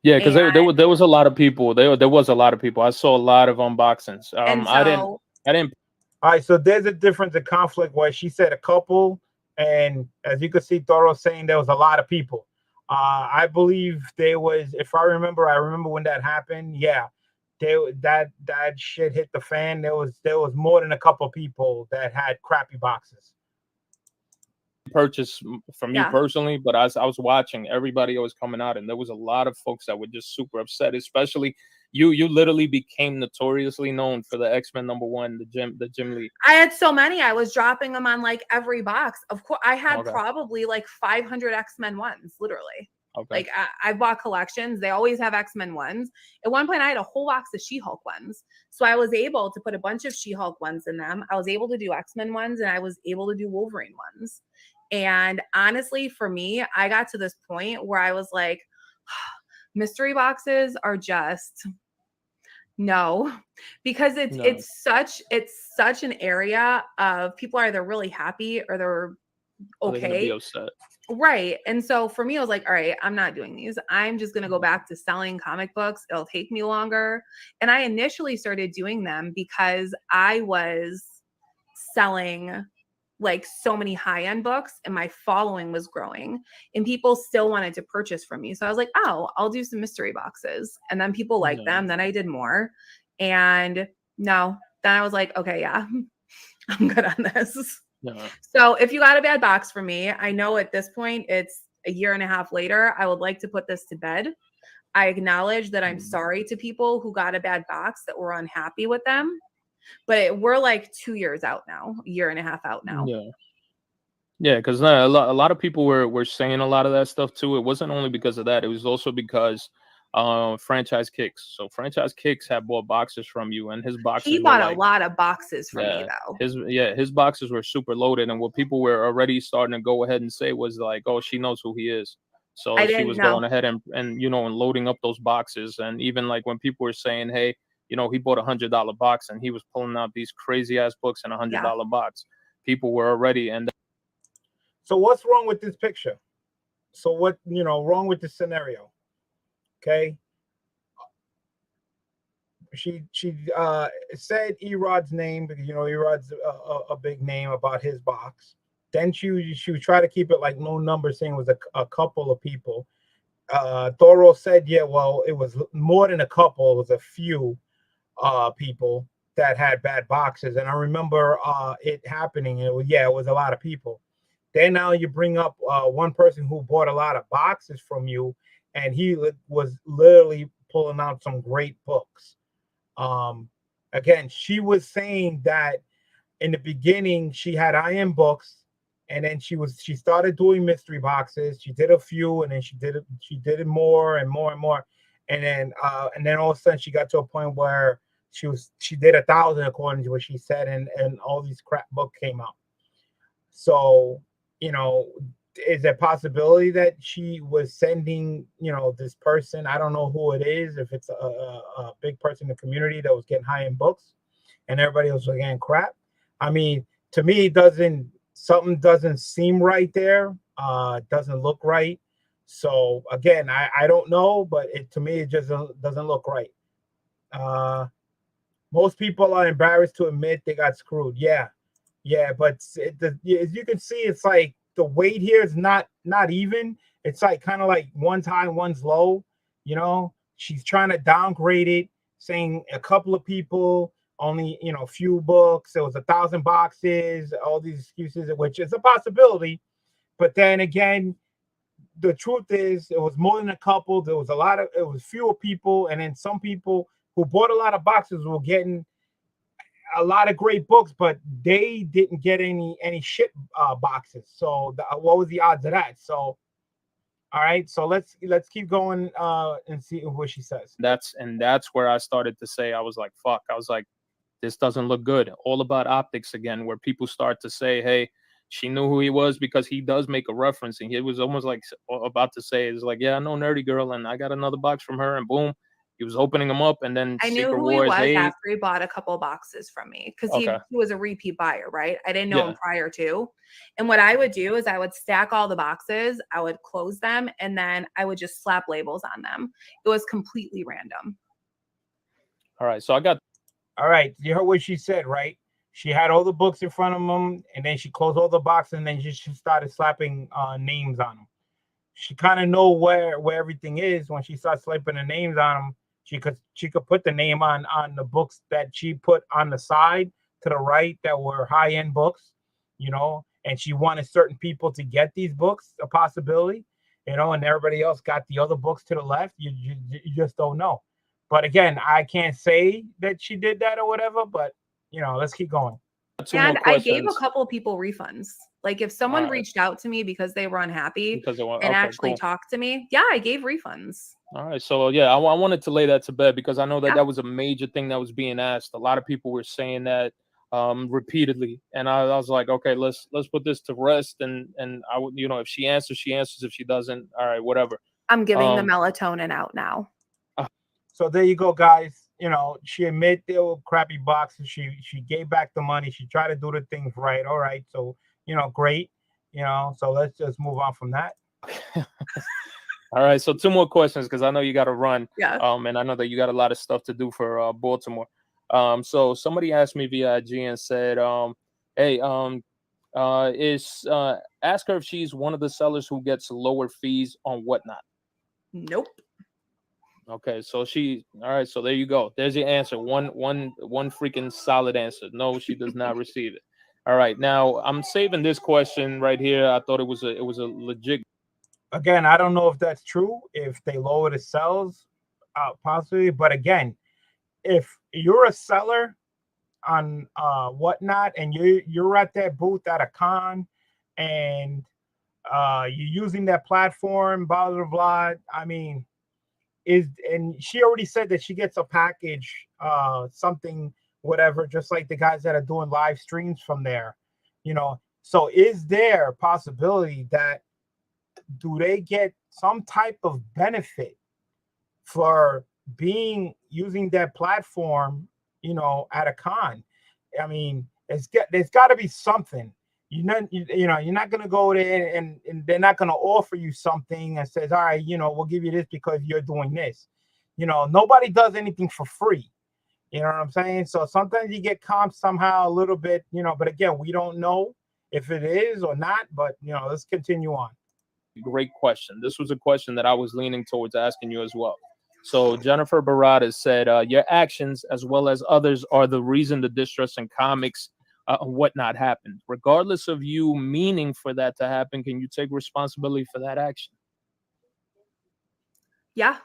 Yeah, because there was a lot of people. There was a lot of people. I saw a lot of unboxings. I didn't. All right, so there's a difference in conflict where she said a couple, and as you can see, Thoro saying there was a lot of people. I believe there was, if I remember when that happened. Yeah, that shit hit the fan. There was more than a couple people that had crappy boxes. Purchase from me personally, but as I was watching, everybody was coming out, and there was a lot of folks that were just super upset. Especially you literally became notoriously known for the X-Men #1, the Jim Lee. I had so many. I was dropping them on like every box. Of course, I had probably like 500 X-Men ones, literally. Okay. Like I bought collections. They always have X-Men ones. At one point, I had a whole box of She-Hulk ones. So I was able to put a bunch of She-Hulk ones in them. I was able to do X-Men ones, and I was able to do Wolverine ones. And honestly, for me, I got to this point where I was like, mystery boxes are just no, because it's such an area of people are either really happy or they're okay. They're gonna be upset. Right. And so for me, I was like, all right, I'm not doing these. I'm just going to go back to selling comic books. It'll take me longer. And I initially started doing them because I was selling like so many high-end books and my following was growing and people still wanted to purchase from me. So I was like, oh, I'll do some mystery boxes. And then people liked them. Then I did more. And No. Then I was like, okay, yeah, I'm good on this. Yeah. So if you got a bad box for me, I know at this point it's a year and a half later. I would like to put this to bed. I acknowledge that I'm sorry to people who got a bad box that were unhappy with them, but we're like 2 years out now, a year and a half out now. Yeah. Yeah, because a lot of people were saying a lot of that stuff too. It wasn't only because of that; it was also because franchise kicks. So franchise kicks had bought boxes from you, and his boxes He were bought a like, lot of boxes from me yeah, though. his boxes were super loaded, and what people were already starting to go ahead and say was like, oh, she knows who he is. So I she didn't was know. going ahead and and loading up those boxes, and even like when people were saying, hey, he bought $100 box, and he was pulling out these crazy ass books in $100 Yeah. box. People were already and. So what's wrong with this picture? So what wrong with this scenario? Okay. She said Erod's name because Erod's a big name about his box. Then she would try to keep it like no number, saying it was a couple of people. Thoro said, yeah, well, it was more than a couple. It was a few people that had bad boxes, and I remember it happening. It was a lot of people. Then now you bring up one person who bought a lot of boxes from you, and he was literally pulling out some great books. Um, Again, she was saying that in the beginning she had IM books, and then she started doing mystery boxes. She did a few, and then she did it more and more and more, and then all of a sudden she got to a point where she did 1,000 according to what she said, and all these crap books came out. So, you know, is there a possibility that she was sending, this person? I don't know who it is, if it's a big person in the community that was getting high end books and everybody else was getting crap. I mean, to me, something doesn't seem right there. Doesn't look right. So again, I don't know, but to me, it just doesn't look right. Uh, Most people are embarrassed to admit they got screwed. Yeah, yeah, but as you can see, it's like the weight here is not even. It's like kind of like one's high, one's low. She's trying to downgrade it, saying a couple of people, only few books. It was 1,000 boxes. All these excuses, which is a possibility. But then again, the truth is, it was more than a couple. It was fewer people, and then some people who bought a lot of boxes were getting a lot of great books, but they didn't get any shit boxes. So what was the odds of that? So all right, so let's keep going and see what she says. That's where I started to say, I was like, fuck. I was like, this doesn't look good. All about optics again, where people start to say, hey, she knew who he was, because he does make a reference, and he was almost like about to say, it's like, yeah, I know Nerdy Girl, and I got another box from her, and boom, he was opening them up, and then I knew Secret who he Wars was 8. after he bought a couple boxes from me because he Okay. was a repeat buyer, right? I didn't know him Yeah. prior to. And what I would do is I would stack all the boxes, I would close them, and then I would just slap labels on them. It was completely random. All right. So I got. All right, you heard what she said, right? She had all the books in front of them, and then she closed all the boxes, and then she started slapping names on them. She kind of know where everything is. When she starts slapping the names on them, she could put the name on the books that she put on the side to the right that were high end books, and she wanted certain people to get these books, a possibility, and everybody else got the other books to the left. You just don't know. But again, I can't say that she did that or whatever, but let's keep going. Two more And I gave a questions. couple people refunds. Like if someone Alright. reached out to me because they were unhappy Because they want, and okay, actually cool. talked to me, yeah, I gave refunds. All right, so yeah, I wanted to lay that to bed, because I know that Yeah. that was a major thing that was being asked. A lot of people were saying that repeatedly, and I was like, okay, let's put this to rest, and I would, if she answers, she answers. If she doesn't, all right, whatever. I'm giving the melatonin out now. So there you go, guys. She admitted there were crappy boxes. She gave back the money. She tried to do the things right. All right, so great. So let's just move on from that. All right, so two more questions, because I know you got to run. Yeah. And I know that you got a lot of stuff to do for Baltimore. So somebody asked me via IG and said, hey, ask her if she's one of the sellers who gets lower fees on whatnot. Nope. Okay, so all right, so there you go. There's your answer. One freaking solid answer. No, she does not receive it. All right, now I'm saving this question right here. I thought it was a legit. Again, I don't know if that's true, if they lower the sales, possibly. But again, if you're a seller on whatnot, and you're at that booth at a con, and you're using that platform, blah blah blah. I mean, and she already said that she gets a package, something, whatever, just like the guys that are doing live streams from there, you know. So is there a possibility that do they get some type of benefit for being using that platform, at a con? I mean, there's got to be something. You're not gonna go there, and they're not gonna offer you something and says, all right, we'll give you this because you're doing this. Nobody does anything for free. You know what I'm saying? So sometimes you get comps somehow a little bit, but again, we don't know if it is or not. But let's continue on. Great question. This was a question that I was leaning towards asking you as well. So Jennifer Barada said, your actions as well as others are the reason the distress in comics whatnot happened. Regardless of you meaning for that to happen, can you take responsibility for that action? Yeah.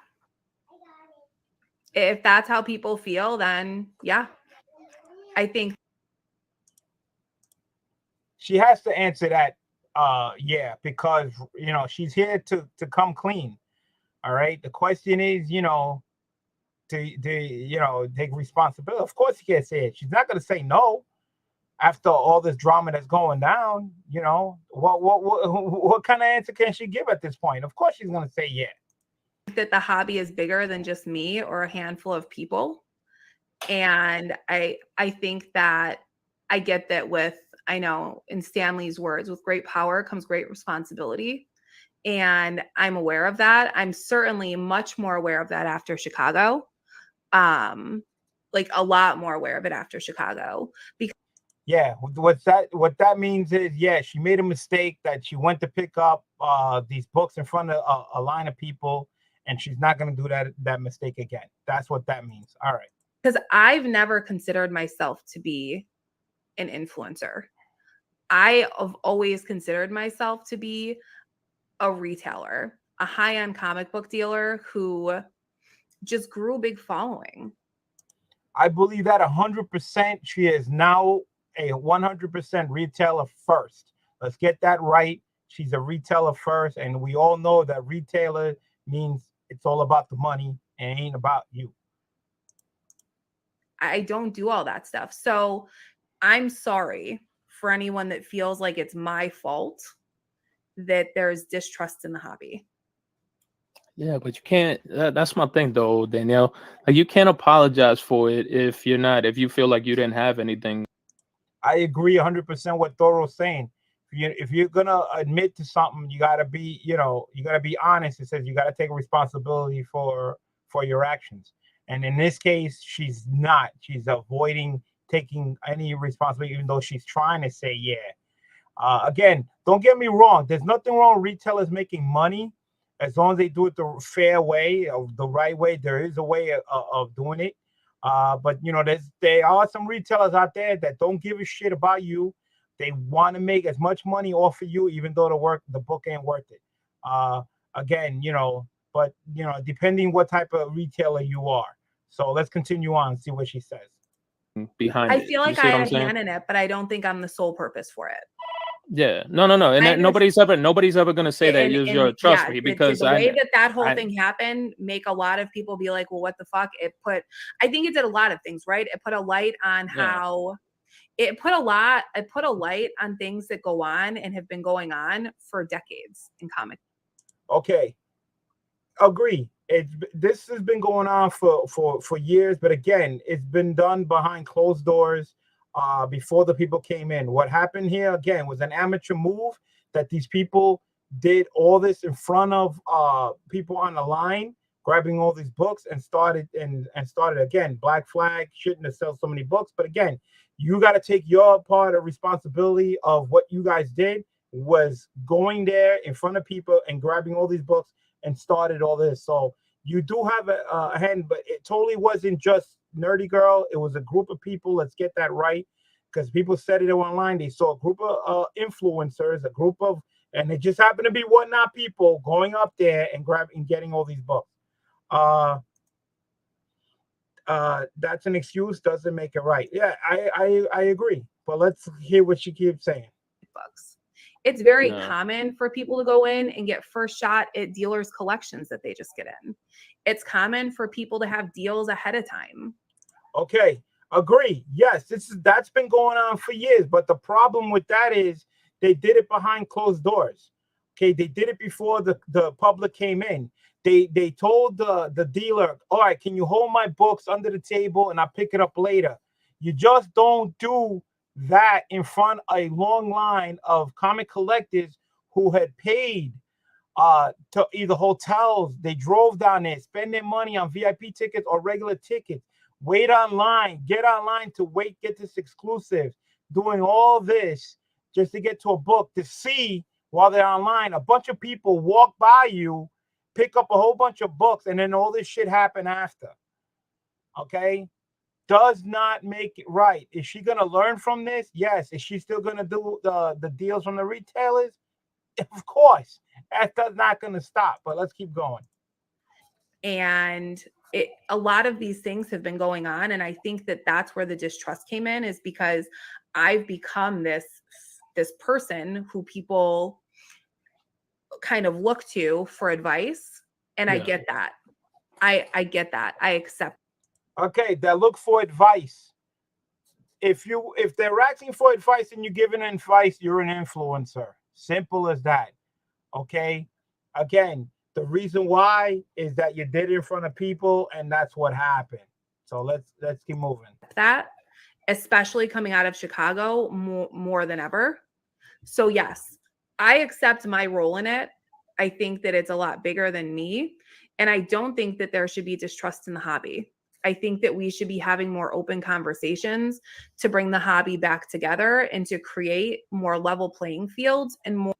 If that's how people feel, then yeah. I think she has to answer that. Yeah, because she's here to come clean. All right. The question is, to take responsibility. Of course, she can't say it. She's not going to say no after all this drama that's going down. What kind of answer can she give at this point? Of course, she's going to say yeah. That the hobby is bigger than just me or a handful of people, and I think that I get that I know in Stanley's words, with great power comes great responsibility. And I'm aware of that. I'm certainly much more aware of that after Chicago. Like a lot more aware of it after Chicago. Because what that means is, she made a mistake that she went to pick up these books in front of a line of people, and she's not going to do that mistake again. That's what that means. All right. Because I've never considered myself to be an influencer. I have always considered myself to be a retailer, a high-end comic book dealer who just grew a big following. I believe that 100%. She is now a 100% retailer first. Let's get that right. She's a retailer first, and we all know that retailer means it's all about the money and ain't about you. I don't do all that stuff. So I'm sorry for anyone that feels like it's my fault that there's distrust in the hobby. Yeah, but you can't. That's my thing, though, Danielle. You can't apologize for it if you feel like you didn't have anything. I agree 100% what Thoro's saying. If you're gonna admit to something, you gotta be, honest. It says you gotta take responsibility for your actions. And in this case, she's not. She's avoiding taking any responsibility, even though she's trying to say yeah. Again, don't get me wrong. There's nothing wrong with retailers making money as long as they do it the fair way, or the right way. There is a way of doing it. But there are some retailers out there that don't give a shit about you. They want to make as much money off of you, even though the book ain't worth it. Again, but depending what type of retailer you are. So let's continue on and see what she says. Behind I feel like I had a hand in it, but I don't think I'm the sole purpose for it. Yeah, no, and nobody's ever going to say that you're trust me, because the way that whole thing happened make a lot of people be like, well, what the fuck? I think it did a lot of things, right? It put a light on how it put a light on things that go on and have been going on for decades in comics. Okay, agree. This has been going on for years, but again, it's been done behind closed doors. Before the people came in. What happened here again was an amateur move that these people did all this in front of people on the line, grabbing all these books and started again. Black Flag shouldn't have sold so many books, but again, you got to take your part of responsibility of what you guys did was going there in front of people and grabbing all these books and started all this. So you do have a hand, but it totally wasn't just Nerdy Girl. It was a group of people. Let's get that right, because people said it online. They saw a group of influencers, a group of, and it just happened to be Whatnot people going up there and grabbing, getting all these books. That's an excuse. Doesn't make it right. Yeah, I agree. But let's hear what she keeps saying. Books. It's very Yeah. common for people to go in and get first shot at dealers' collections that they just get in. It's common for people to have deals ahead of time. Okay, agree. Yes, that's been going on for years. But the problem with that is they did it behind closed doors. Okay, they did it before the public came in. They told the dealer, all right, can you hold my books under the table and I'll pick it up later. You just don't do that in front of a long line of comic collectors who had paid to either hotels. They drove down there, spend their money on VIP tickets or regular tickets, wait online, get online to wait, get this exclusive, doing all this just to get to a book to see while they're online. A bunch of people walk by you, pick up a whole bunch of books, and then all this shit happen after. Okay? Does not make it right. Is she going to learn from this? Yes. Is she still going to do the deals from the retailers? Of course. That's not going to stop, but let's keep going. And a lot of these things have been going on. And I think that that's where the distrust came in, is because I've become this person who people kind of look to for advice. And I get that. I get that. I accept. Okay, that look for advice. If they're asking for advice and you're giving advice, you're an influencer. Simple as that. Okay. Again, the reason why is that you did it in front of people, and that's what happened. So let's keep moving. That, especially coming out of Chicago, more than ever. So yes, I accept my role in it. I think that it's a lot bigger than me, and I don't think that there should be distrust in the hobby. I think that we should be having more open conversations to bring the hobby back together and to create more level playing fields and more.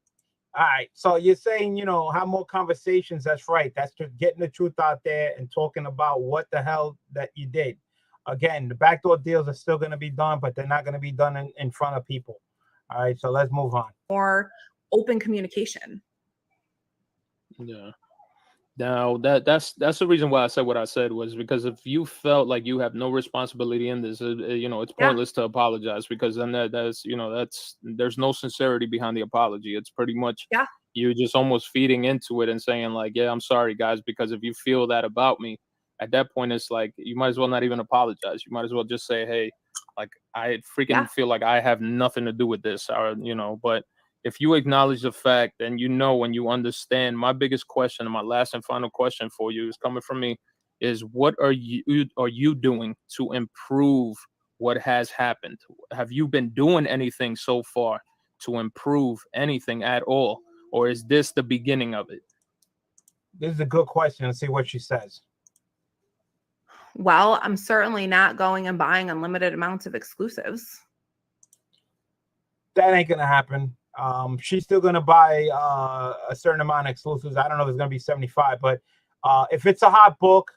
All right. So you're saying, have more conversations. That's right. That's just getting the truth out there and talking about what the hell that you did. Again, the backdoor deals are still going to be done, but they're not going to be done in front of people. All right. So let's move on. More open communication. Yeah. Now that's the reason why I said what I said, was because if you felt like you have no responsibility in this, it's pointless to apologize, because then that's there's no sincerity behind the apology. It's pretty much you just almost feeding into it and saying like, yeah, I'm sorry guys, because if you feel that about me, at that point it's like you might as well not even apologize. You might as well just say, hey, like I freaking feel like I have nothing to do with this, or but if you acknowledge the fact and and you understand, my biggest question and my last and final question for you is coming from me is, what are you doing to improve what has happened? Have you been doing anything so far to improve anything at all? Or is this the beginning of it? This is a good question. Let's see what she says. Well, I'm certainly not going and buying unlimited amounts of exclusives. That ain't going to happen. She's still going to buy a certain amount of exclusives. I don't know if it's going to be 75, but if it's a hot book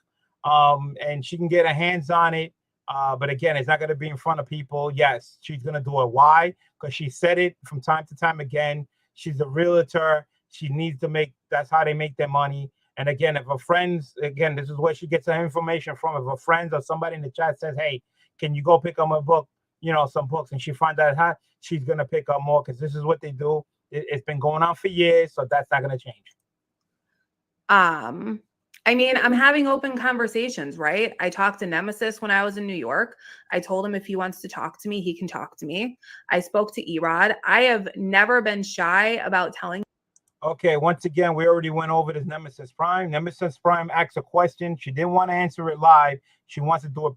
and she can get her hands on it, but again, it's not going to be in front of people. Yes, she's going to do it. Why? Because she said it from time to time again. She's a realtor. She needs to that's how they make their money. And again, if her friends, this is where she gets her information from. If her friends or somebody in the chat says, hey, can you go pick up my book? Some books, and she finds out how, she's going to pick up more, because this is what they do. It's been going on for years, so that's not going to change. I mean, I'm having open conversations, right? I talked to Nemesis when I was in New York. I told him if he wants to talk to me, he can talk to me. I spoke to Erod. I have never been shy about telling. Okay, once again, we already went over this Nemesis Prime. Nemesis Prime asked a question. She didn't want to answer it live. She wants to do it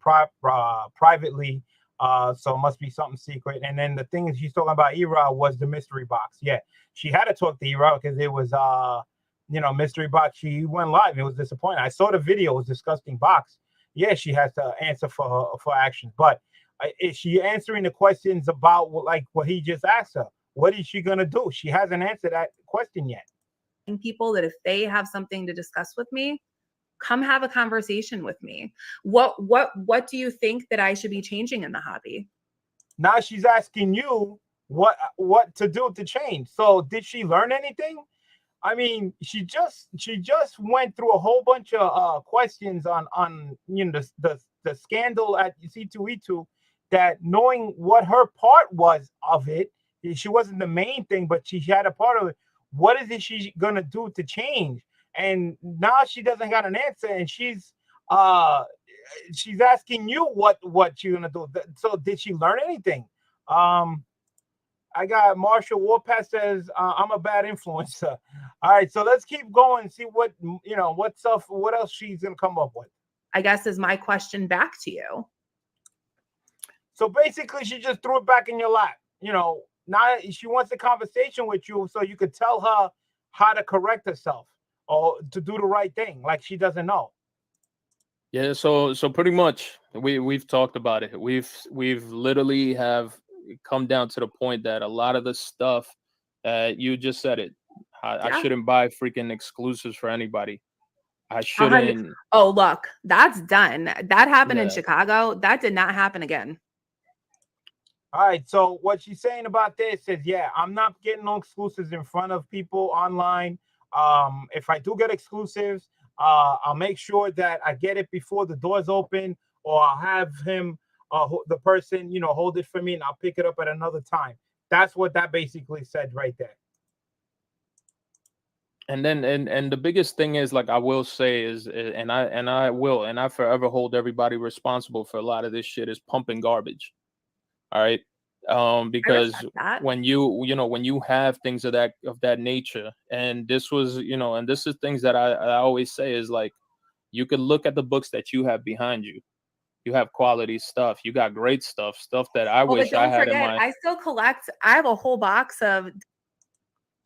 privately. So it must be something secret. And then the thing is, she's talking about Erod was the mystery box. Yeah, she had to talk to Erod because it was mystery box. She went live. It was disappointing. I saw the video. It was a disgusting box. Yeah, she has to answer for actions. But is she answering the questions about what he just asked her? What is she gonna do? She hasn't answered that question yet. People that if they have something to discuss with me, come have a conversation with me. What do you think that I should be changing in the hobby? Now she's asking you what to do to change. So did she learn anything? I mean, she just went through a whole bunch of questions on the scandal at C2E2, that knowing what her part was of it, she wasn't the main thing, but she had a part of it. What is it she gonna do to change? And now she doesn't got an answer, and uh she's asking you what she's gonna do. So did she learn anything? Um, I got Marshall Warpath says I'm a bad influencer. All right, so let's keep going and see what what else she's gonna come up with. I guess is my question back to you. So basically, she just threw it back in your lap. Now she wants a conversation with you, so you could tell her how to correct herself or to do the right thing, like she doesn't know. Yeah, so pretty much we've talked about it. We've literally have come down to the point that a lot of the stuff you just said it. I Yeah. shouldn't buy freaking exclusives for anybody. I 100 shouldn't. Oh, look, that's done. That happened in Yeah. Chicago. That did not happen again. All right, so what she's saying about this is, yeah, I'm not getting no exclusives in front of people online. If I do get exclusives, I'll make sure that I get it before the doors open, or I'll have him, the person, hold it for me, and I'll pick it up at another time. That's what that basically said right there. And then and the biggest thing is, like, I will say is, and I forever hold everybody responsible for a lot of this shit, is pumping garbage. All right. I Because respect that. when when you have things of that nature, and this was, and this is things that I always say is, like, you could look at the books that you have behind you. You have quality stuff. You got great stuff that I Well, but wish I don't had in forget, my. I still collect. I have a whole box of.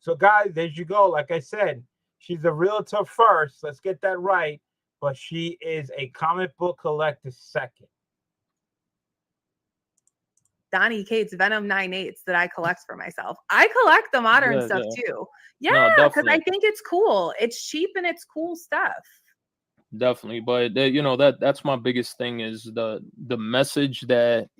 So, guys, there you go. Like I said, she's a realtor first. Let's get that right. But she is a comic book collector second. Donnie Cates Venom 9/8 that I collect for myself. I collect the modern Yeah, stuff yeah. too. No, Yeah, because I definitely. think it's cool. It's cheap and it's cool stuff. Definitely, but that's my biggest thing, is the message that,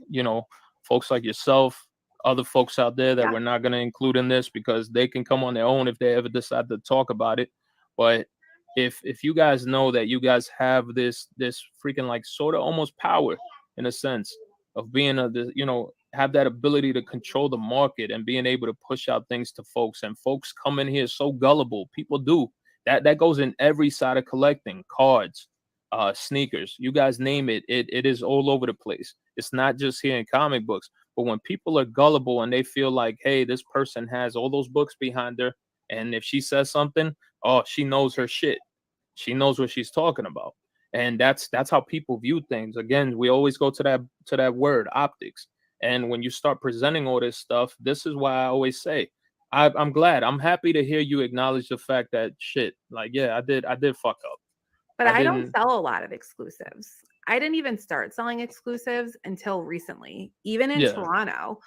folks like yourself, other folks out there that Yeah. we're not going to include in this, because they can come on their own if they ever decide to talk about it. But if you guys know that you guys have this freaking, like, sort of almost power, in a sense, of being have that ability to control the market and being able to push out things to folks, and folks come in here so gullible. People do that goes in every side of collecting: cards, sneakers, you guys name it. It is all over the place. It's not just here in comic books. But when people are gullible and they feel like, hey, this person has all those books behind her, and if she says something, oh, she knows her shit, she knows what she's talking about. And that's how people view things. Again, we always go to that word, optics. And when you start presenting all this stuff, this is why I always say, I'm glad. I'm happy to hear you acknowledge the fact that, shit, like, yeah, I did fuck up. But I I don't didn't. sell a lot of exclusives. I didn't even start selling exclusives until recently, even in Yeah. Toronto.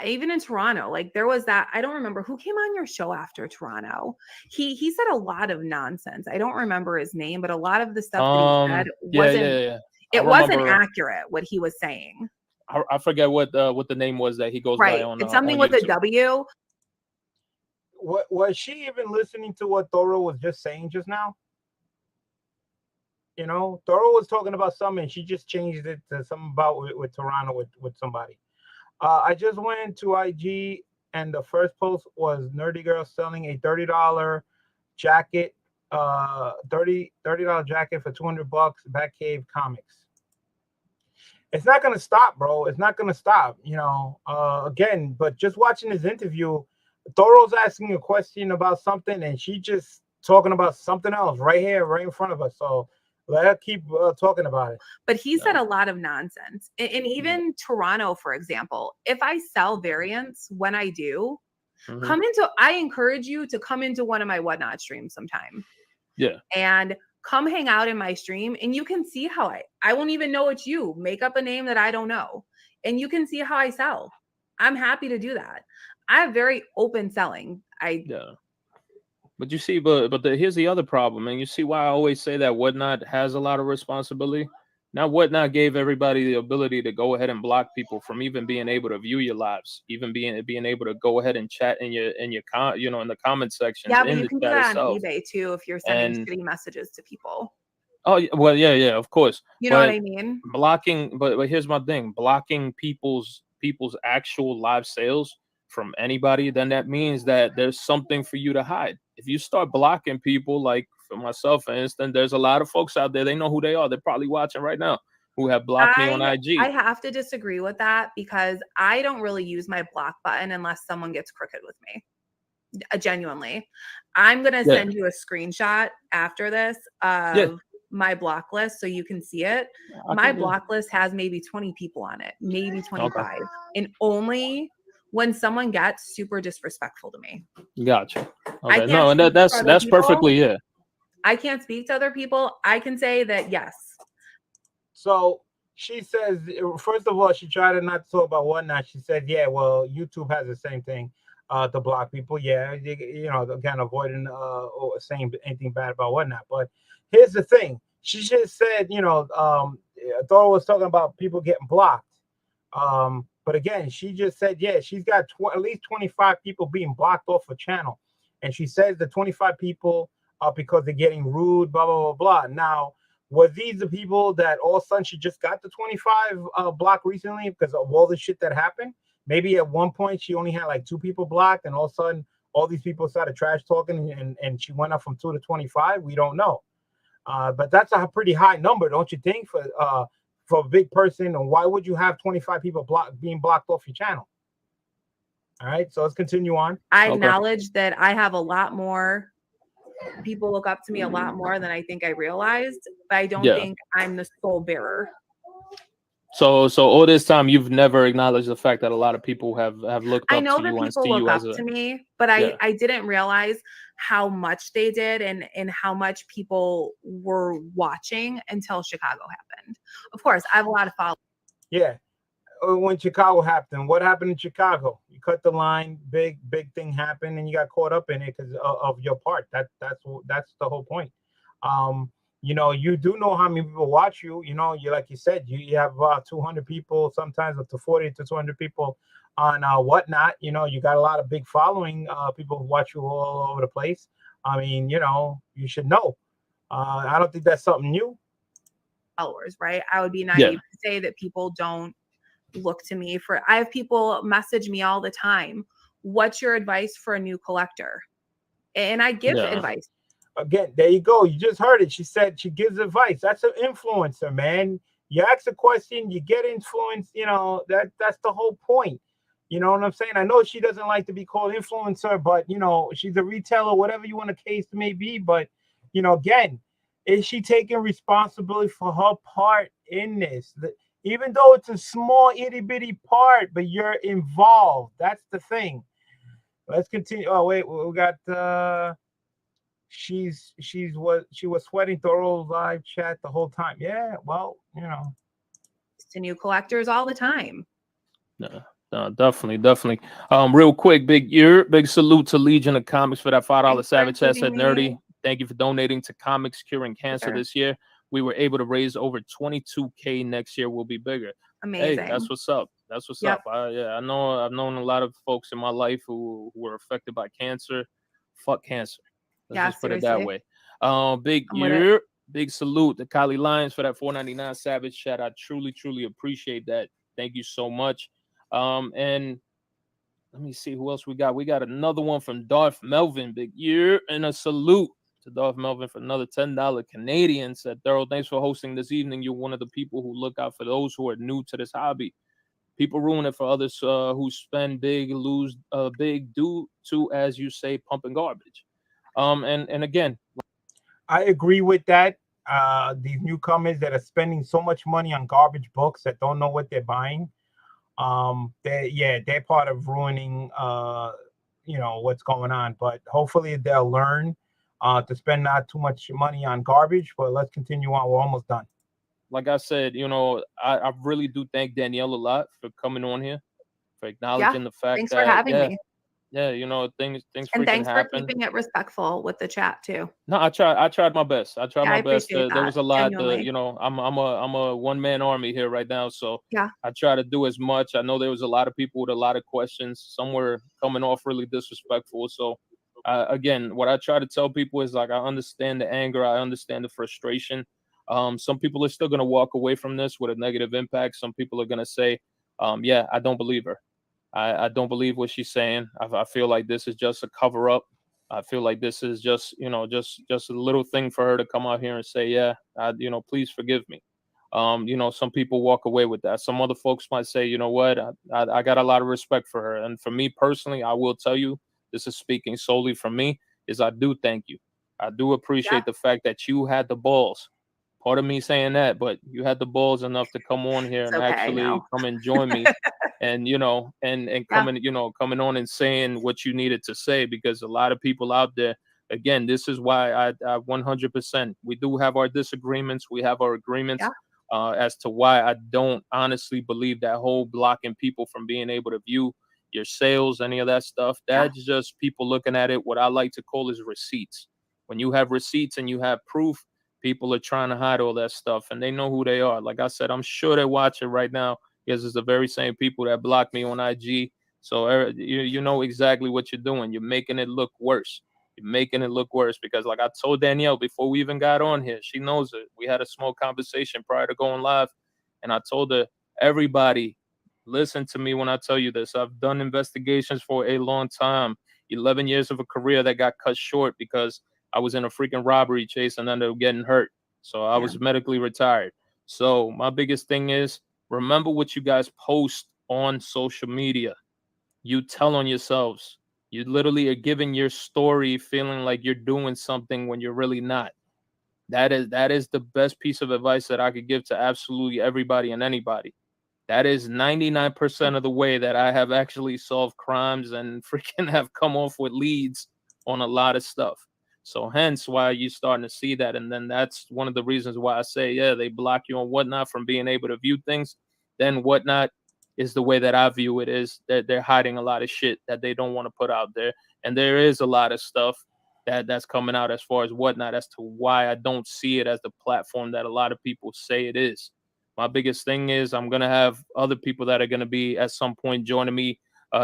Even in Toronto, like there was that. I don't remember who came on your show after Toronto. He said a lot of nonsense. I don't remember his name, but a lot of the stuff that he said Yeah, wasn't. yeah, yeah. I It wasn't remember. accurate what he was saying. I forget what the name was that he goes by Right? It's something on with a YouTube. W. Was she even listening to what Thoro was just saying just now? Thoro was talking about something, and she just changed it to something about with Toronto with somebody. I just went to IG, and the first post was Nerdy Girl selling a $30 jacket, $30 jacket for $200, Batcave Comics. It's not gonna stop, bro. It's not gonna stop. Again, but just watching this interview, Thoro's asking a question about something, and she just talking about something else right here, right in front of us. So let her keep talking about it. But he said a lot of nonsense. And even Toronto, for example, if I sell variants, when I do, I encourage you to come into one of my Whatnot streams sometime. Yeah. And come hang out in my stream, and you can see how I won't even know it's you. Make up a name that I don't know, and you can see how I sell. I'm happy to do that. I have very open selling. Yeah. But you see, here's the other problem, and you see why I always say that Whatnot has a lot of responsibility. Now, Whatnot gave everybody the ability to go ahead and block people from even being able to view your lives, even being able to go ahead and chat in your in the comment sections Yeah, but in you the can do chat that on itself. eBay too if you're sending And shitty messages to people. oh well, yeah, of course. You know what But I mean? blocking, but here's my thing: blocking people's actual live sales from anybody, then that means that there's something for you to hide. If you start blocking people, like for myself, for instance, there's a lot of folks out there. They know who they are. They're probably watching right now who have blocked me on I IG. have to disagree with that because I don't really use my block button unless someone gets crooked with me. Genuinely. I'm going to Yeah, send you a screenshot after this yeah. of my block list so you can see it. I My can, yeah. block list has maybe 20 people on it, maybe Okay, 25. And only when someone gets super disrespectful to me. gotcha. I Okay, can't no, and speak for other that's people. perfectly, yeah. I can't speak to other people. I can say that yes. So she says, first of all, she tried to not talk about Whatnot. She said, yeah, well, YouTube has the same thing to block people. Yeah, again, avoiding or saying anything bad about Whatnot. But here's the thing. She just said, Thoro was talking about people getting blocked. But again, she just said, yeah, she's got at least 25 people being blocked off her channel. And she says the 25 people are because they're getting rude, blah, blah, blah, blah. Now, were these the people that all of a sudden she just got the 25 blocked recently because of all the shit that happened? Maybe at one point she only had like 2 people blocked, and all of a sudden all these people started trash talking, and she went up from 2 to 25. We don't know. But that's a pretty high number, don't you think, for a big person? And why would you have 25 people being blocked off your channel? All right, so let's continue on. I Okay. acknowledge that I have a lot more people look up to me a lot more than I think I realized, but I don't Yeah. think I'm the sole bearer. So all this time you've never acknowledged the fact that a lot of people have looked I up know to that you and people see look you up as a to me, but yeah. I didn't realize how much they did and how much people were watching until Chicago happened. Of course, I have a lot of followers. Yeah. When Chicago happened, what happened in Chicago? You cut the line, big thing happened, and you got caught up in it because of your part. That's the whole point. You do know how many people watch you. You like you said, you have about 200 people, sometimes up to 40 to 200 people on Whatnot. You got a lot of big following. People who watch you all over the place. I mean, you should know. I don't think that's something new. Followers, right? I would be naive to say that people don't look to me for. I have people message me all the time. What's your advice for a new collector? And I give advice. Again, there you go. You just heard it. She said she gives advice. That's an influencer, man. You ask a question, you get influenced. That's the whole point. You know what I'm saying? I know she doesn't like to be called influencer, but she's a retailer, whatever you want to case may be. But again, is she taking responsibility for her part in this? Even though it's a small itty bitty part, but you're involved. That's the thing. Let's continue. Oh wait, we got. She was sweating Thoro's live chat the whole time. Yeah, well, To new collectors all the time. No, definitely. Real quick, big salute to Legion of Comics for that $5 Savage Chat. Said Nerdy, thank you for donating to Comics Curing Cancer this year. We were able to raise over 22K. Next year will be bigger. Amazing. Hey, that's what's up. That's what's up. I know I've known a lot of folks in my life who were affected by cancer. Fuck cancer. Let's just put it that way. Big salute to Kylie Lyons for that $4.99 Savage Chat. I truly appreciate that. Thank you so much. And let me see who else we got. We got another one from Darth Melvin. Big year and a salute to Darth Melvin for another $10 Canadian. Said Thoro, thanks for hosting this evening. You're one of the people who look out for those who are new to this hobby. People ruin it for others who spend big, lose big due to, as you say, pumping garbage. And again, I agree with that. These newcomers that are spending so much money on garbage books that don't know what they're buying. They're part of ruining what's going on. But hopefully they'll learn to spend not too much money on garbage. But let's continue on. We're almost done. Like I said, I really do thank Danielle a lot for coming on here, for acknowledging the fact thanks that for having me. Yeah, you know, things And freaking thanks for happen. keeping it respectful with the chat too. No, I tried my best. I tried Yeah, I my best. appreciate There that was a lot. genuinely. You know, I'm a one man army here right now, so Yeah, I try to do as much. I know there was a lot of people with a lot of questions. Some were coming off really disrespectful. So, again, what I try to tell people is like I understand the anger, I understand the frustration. Some people are still gonna walk away from this with a negative impact. Some people are gonna say, yeah, I don't believe her. I don't believe what she's saying. I feel like this is just a cover up. I feel like this is just, you know, just a little thing for her to come out here and say, yeah, you know, please forgive me. You know, some people walk away with that. Some other folks might say, you know what, I got a lot of respect for her. And for me personally, I will tell you, this is speaking solely from me, is I do thank you. I do yeah, appreciate the fact that you had the balls. Part of me saying that, but you had the balls enough to come on here it's and okay. I actually know. come and join me and you know and Yeah, coming, you know, coming on and saying what you needed to say, because a lot of people out there, again, this is why I 100%, we do have our disagreements, we have our agreements, yeah, as to why I don't honestly believe that whole blocking people from being able to view your sales, any of that stuff, yeah, that's just people looking at it, what I like to call is receipts. When you have receipts and you have proof, people are trying to hide all that stuff and they know who they are. Like I said, I'm sure they're watching right now, because it's the very same people that blocked me on IG. So you know exactly what you're doing. You're making it look worse. You're making it look worse, because, like I told Danielle before we even got on here, she knows it. We had a small conversation prior to going live, and I told her, everybody, listen to me when I tell you this. I've done investigations for a long time. 11 years of a career that got cut short because I was in a freaking robbery chase and ended up getting hurt. So I yeah, was medically retired. So my biggest thing is, remember what you guys post on social media. You tell on yourselves. You literally are giving your story feeling like you're doing something when you're really not. That is the best piece of advice that I could give to absolutely everybody and anybody. That is 99% of the way that I have actually solved crimes and freaking have come off with leads on a lot of stuff. So hence why you starting to see that. And then that's one of the reasons why I say, yeah, they block you on Whatnot from being able to view things. Then Whatnot is the way that I view it, is that they're hiding a lot of shit that they don't want to put out there. And there is a lot of stuff that's coming out as far as Whatnot, as to why I don't see it as the platform that a lot of people say it is. My biggest thing is I'm gonna have other people that are gonna be at some point joining me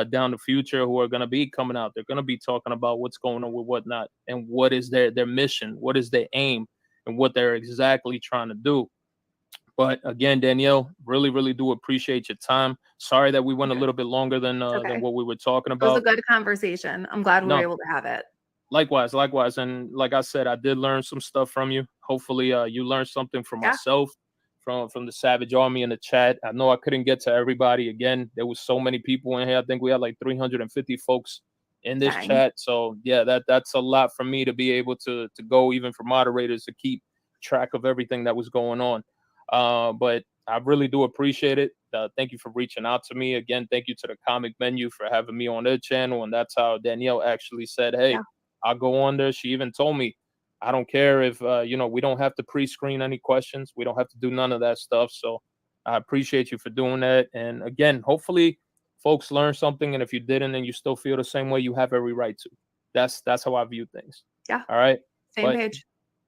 down the future, who are gonna be coming out. They're gonna be talking about what's going on with Whatnot and what is their mission, what is their aim, and what they're exactly trying to do. But again, Danielle, really, really do appreciate your time. Sorry that we went a yeah. little bit longer It's than okay. what we were talking It was a about. good conversation. I'm glad we were No, able to have it. likewise, likewise. And like I said, I did learn some stuff from you. Hopefully, you learned something from Yeah, myself, from the Savage Army in the chat. I know I couldn't get to everybody. Again, there was so many people in here. I think we had like 350 folks in this dang. chat. So yeah, that's a lot for me to be able to go, even for moderators to keep track of everything that was going on. But I really do appreciate it. Thank you for reaching out to me. Again, thank you to the Comic Menu for having me on their channel. And that's how Danielle actually said, hey, Yeah, I'll go on there. She even told me, I don't care if, you know, we don't have to pre-screen any questions. We don't have to do none of that stuff. So I appreciate you for doing that. And again, hopefully folks learn something. And if you didn't and you still feel the same way, you have every right to. That's how I view things. yeah. All right. Same But page.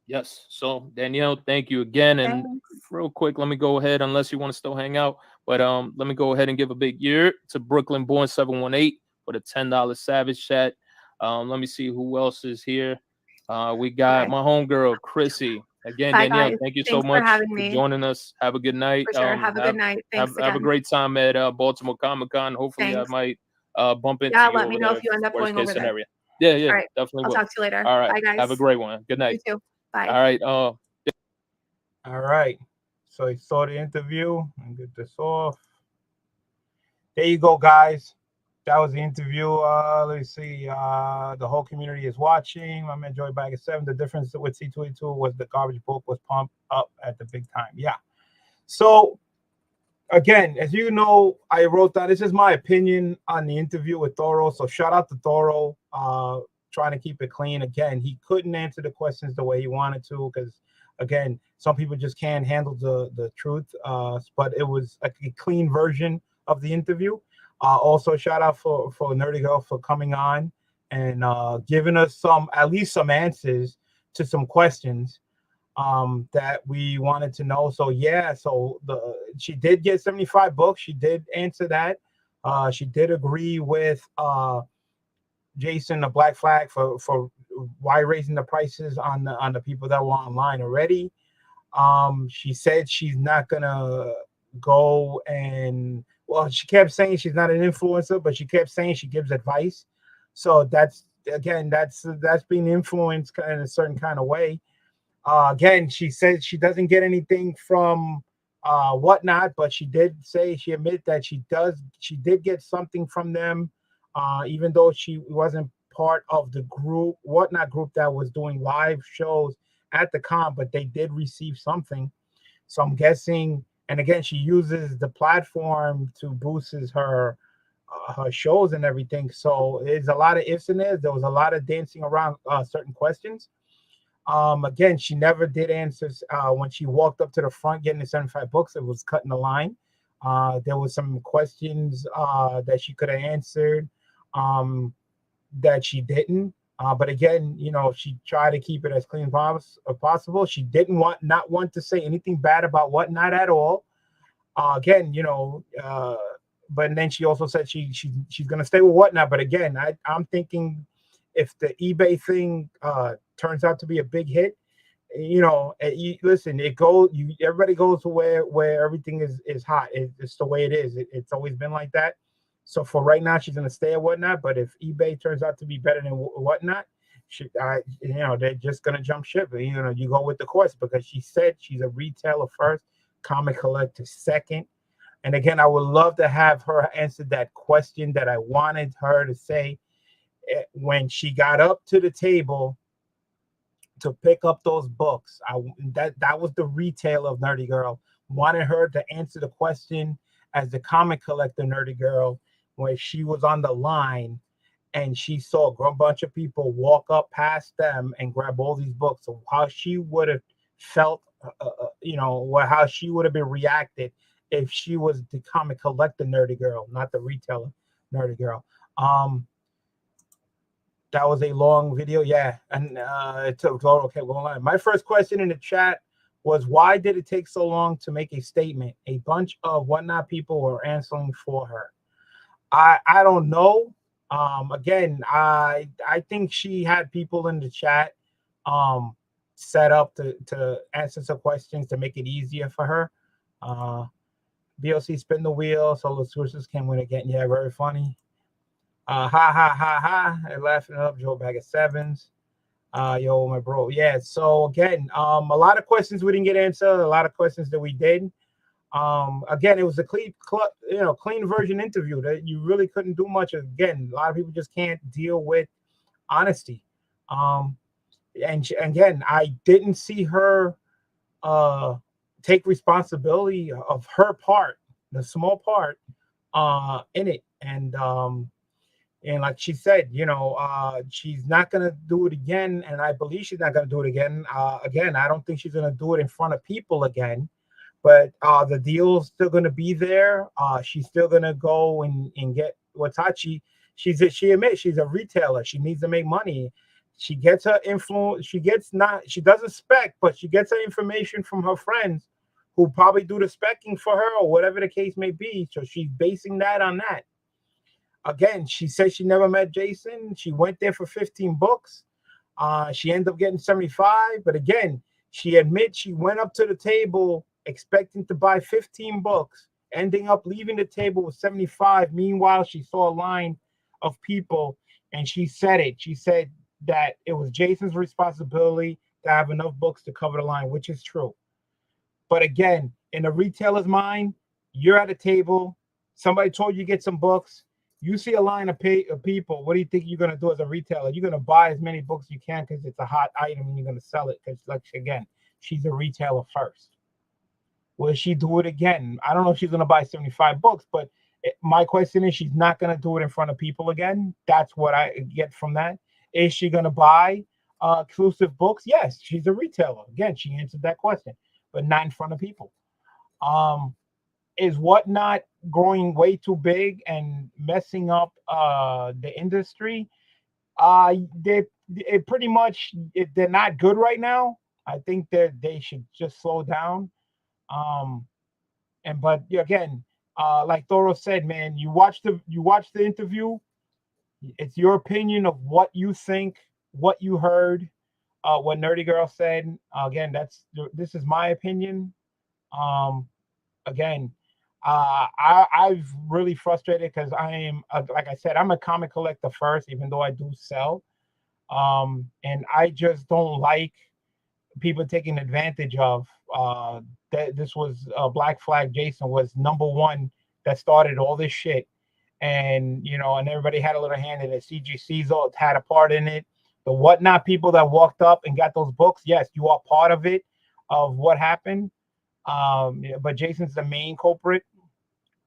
yes. So Danielle, thank you again. And Thanks. real quick, let me go ahead, unless you want to still hang out. But let me go ahead and give a big year to Brooklyn Born 718 with a $10 Savage Chat. Let me see who else is here. We got Okay. my homegirl, Chrissy. Again, Bye, Danielle, guys. thank you so Thanks for much having for me. joining us. Have a good night. For sure. Have a good night. Thanks Have a again. great time at Baltimore Comic Con. Hopefully, I Thanks. might bump into Yeah, you let me over know there. if you end up Worst going case over there. scenario. Yeah, yeah, All right. definitely I'll will. talk to you later. All right. Bye, Have a guys. great one. Good night. You too. Bye. All right. All right. So you saw the interview and get this off. There you go, guys. That was the interview. Let's see. The whole community is watching. My man Joey Bag at 7. The difference with C282 was the garbage book was pumped up at the big time. Yeah. So again, as you know, I wrote that this is my opinion on the interview with Thoro. So shout out to Thoro, trying to keep it clean. Again, he couldn't answer the questions the way he wanted to, because again, some people just can't handle the truth. But it was a clean version of the interview. Also, shout out for Nerdy Girl for coming on and giving us some at least some answers to some questions that we wanted to know. So yeah, so she did get 75 books. She did answer that. She did agree with Jason the Black Flag for why raising the prices on the people that were online already. She said she's not gonna go and well, she kept saying she's not an influencer, but she kept saying she gives advice. So that's again, that's being influenced in a certain kind of way. Again, she said she doesn't get anything from whatnot, but she did say she admit that she did get something from them, even though she wasn't part of the group whatnot group that was doing live shows at the con, but they did receive something. So I'm guessing, and again, she uses the platform to boost her shows and everything. So there's a lot of ifs and there. There was a lot of dancing around certain questions. Again, she never did answer when she walked up to the front getting the 75 books. It was cutting the line. There was some questions that she could have answered um, that she didn't. But again, she tried to keep it as clean as possible. She didn't not want to say anything bad about whatnot at all. Again, but then she also said she's gonna stay with whatnot. But again, I'm thinking if the eBay thing turns out to be a big hit, listen, everybody goes to where everything is hot. It's the way it is. It's always been like that. So for right now, she's gonna stay at whatnot. But if eBay turns out to be better than whatnot, they're just gonna jump ship. You go with the course because she said she's a retailer first, comic collector second. And again, I would love to have her answer that question that I wanted her to say when she got up to the table to pick up those books. That was the retail of Nerdy Girl. Wanted her to answer the question as the comic collector Nerdy Girl when she was on the line and she saw a bunch of people walk up past them and grab all these books. So how she would have felt, how she would have been reacted if she was the comic collector Nerdy Girl, not the retailer Nerdy Girl. That was a long video, yeah. And it took okay, well, my first question in the chat was why did it take so long to make a statement? A bunch of whatnot people were answering for her. I don't know. Again, I think she had people in the chat set up to answer some questions to make it easier for her. BLC spin the wheel, so the sources can win again. Yeah, very funny. Ha ha ha ha. And laughing up, Joe bag of sevens. Yo, my bro. Yeah. So again, a lot of questions we didn't get answered, a lot of questions that we did. Again, it was a clean version interview that you really couldn't do much. Again, a lot of people just can't deal with honesty. And again, I didn't see her take responsibility of her part, the small part in it. And like she said, she's not gonna do it again, and I believe she's not gonna do it again. Again, I don't think she's gonna do it in front of people again. But the deal's still gonna be there. She's still gonna go and get Watachi. She admits she's a retailer. She needs to make money. She gets her influence. She doesn't spec, but she gets her information from her friends who probably do the specking for her or whatever the case may be. So she's basing that on that. Again, she said she never met Jason. She went there for 15 books. She ended up getting 75. But again, she admits she went up to the table expecting to buy 15 books, ending up leaving the table with 75. Meanwhile, she saw a line of people and she said it. She said that it was Jason's responsibility to have enough books to cover the line, which is true. But again, in a retailer's mind, you're at a table. Somebody told you to get some books. You see a line of people. What do you think you're going to do as a retailer? You're going to buy as many books as you can because it's a hot item and you're going to sell it. Because, like, again, she's a retailer first. Will she do it again? I don't know if she's going to buy 75 books, but my question is she's not going to do it in front of people again. That's what I get from that. Is she going to buy exclusive books? Yes, she's a retailer. Again, she answered that question, but not in front of people. is Whatnot growing way too big and messing up the industry? They pretty much they're not good right now. I think that they should just slow down. Um, and but again, like Thoro said, man, you watch the interview. It's your opinion of what you think, what you heard, what Nerdy Girl said. Again, this is my opinion. Um, Again, I've really frustrated because I am, like I said, I'm a comic collector first, even though I do sell. And I just don't like people taking advantage of. That this was Black Flag. Jason was number one that started all this shit, and and everybody had a little hand in it. CGC's all had a part in it. The Whatnot people that walked up and got those books, yes, you are part of it, of what happened. Yeah, but Jason's the main culprit,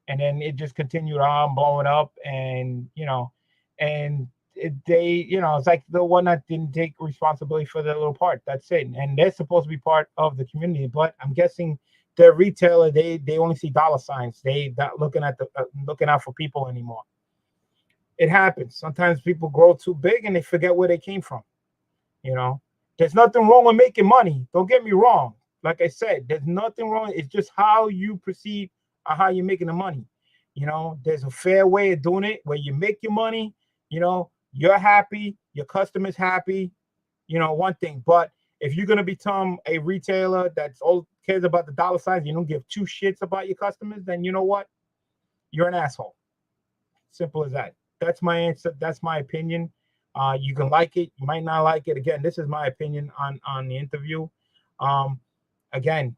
and then it just continued on blowing up, and it's like the one that didn't take responsibility for their little part. That's it, and they're supposed to be part of the community, but I'm guessing the retailer, they only see dollar signs. They not looking out for people anymore. It happens. Sometimes people grow too big and they forget where they came from. You know, there's nothing wrong with making money. Don't get me wrong. Like I said, there's nothing wrong. It's just how you perceive or how you're making the money. There's a fair way of doing it where you make your money. You're happy, your customers happy. One thing. But if you're gonna become a retailer that's all cares about the dollar signs, you don't give two shits about your customers, then you know what? You're an asshole. Simple as that. That's my answer. That's my opinion. You can like it, you might not like it. Again, this is my opinion on the interview. Um, Again,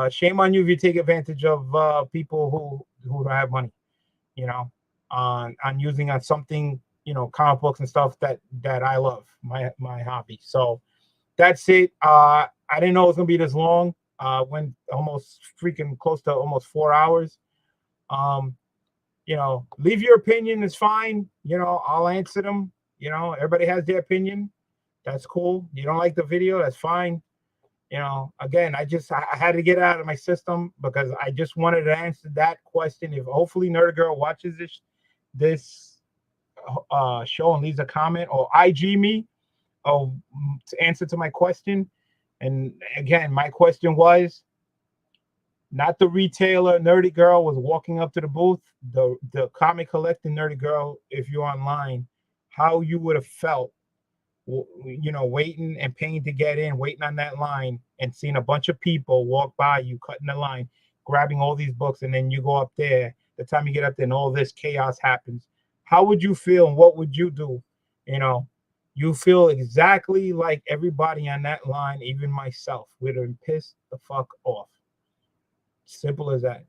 shame on you if you take advantage of people who don't have money. On using on something, comic books and stuff that I love, my hobby. So that's it. I didn't know it was gonna be this long. Went almost freaking close to almost 4 hours. Um, leave your opinion is fine. I'll answer them. Everybody has their opinion. That's cool. You don't like the video, that's fine. Again, I had to get it out of my system because I just wanted to answer that question. If hopefully Nerd Girl watches this show and leaves a comment or IG me to answer to my question. And again, my question was not the retailer. Nerdy Girl was walking up to the booth. The comic collecting Nerdy Girl, if you're online, how you would have felt, waiting and paying to get in, waiting on that line, and seeing a bunch of people walk by you, cutting the line, grabbing all these books, and then you go up there. The time you get up there and all this chaos happens, how would you feel and what would you do? You feel exactly like everybody on that line, even myself, would have been pissed the fuck off. Simple as that.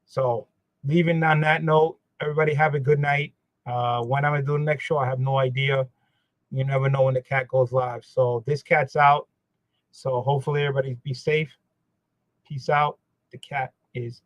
So, leaving on that note, everybody have a good night. When I'm gonna do the next show, I have no idea. You never know when the cat goes live. So this cat's out. So hopefully everybody be safe. Peace out. The cat is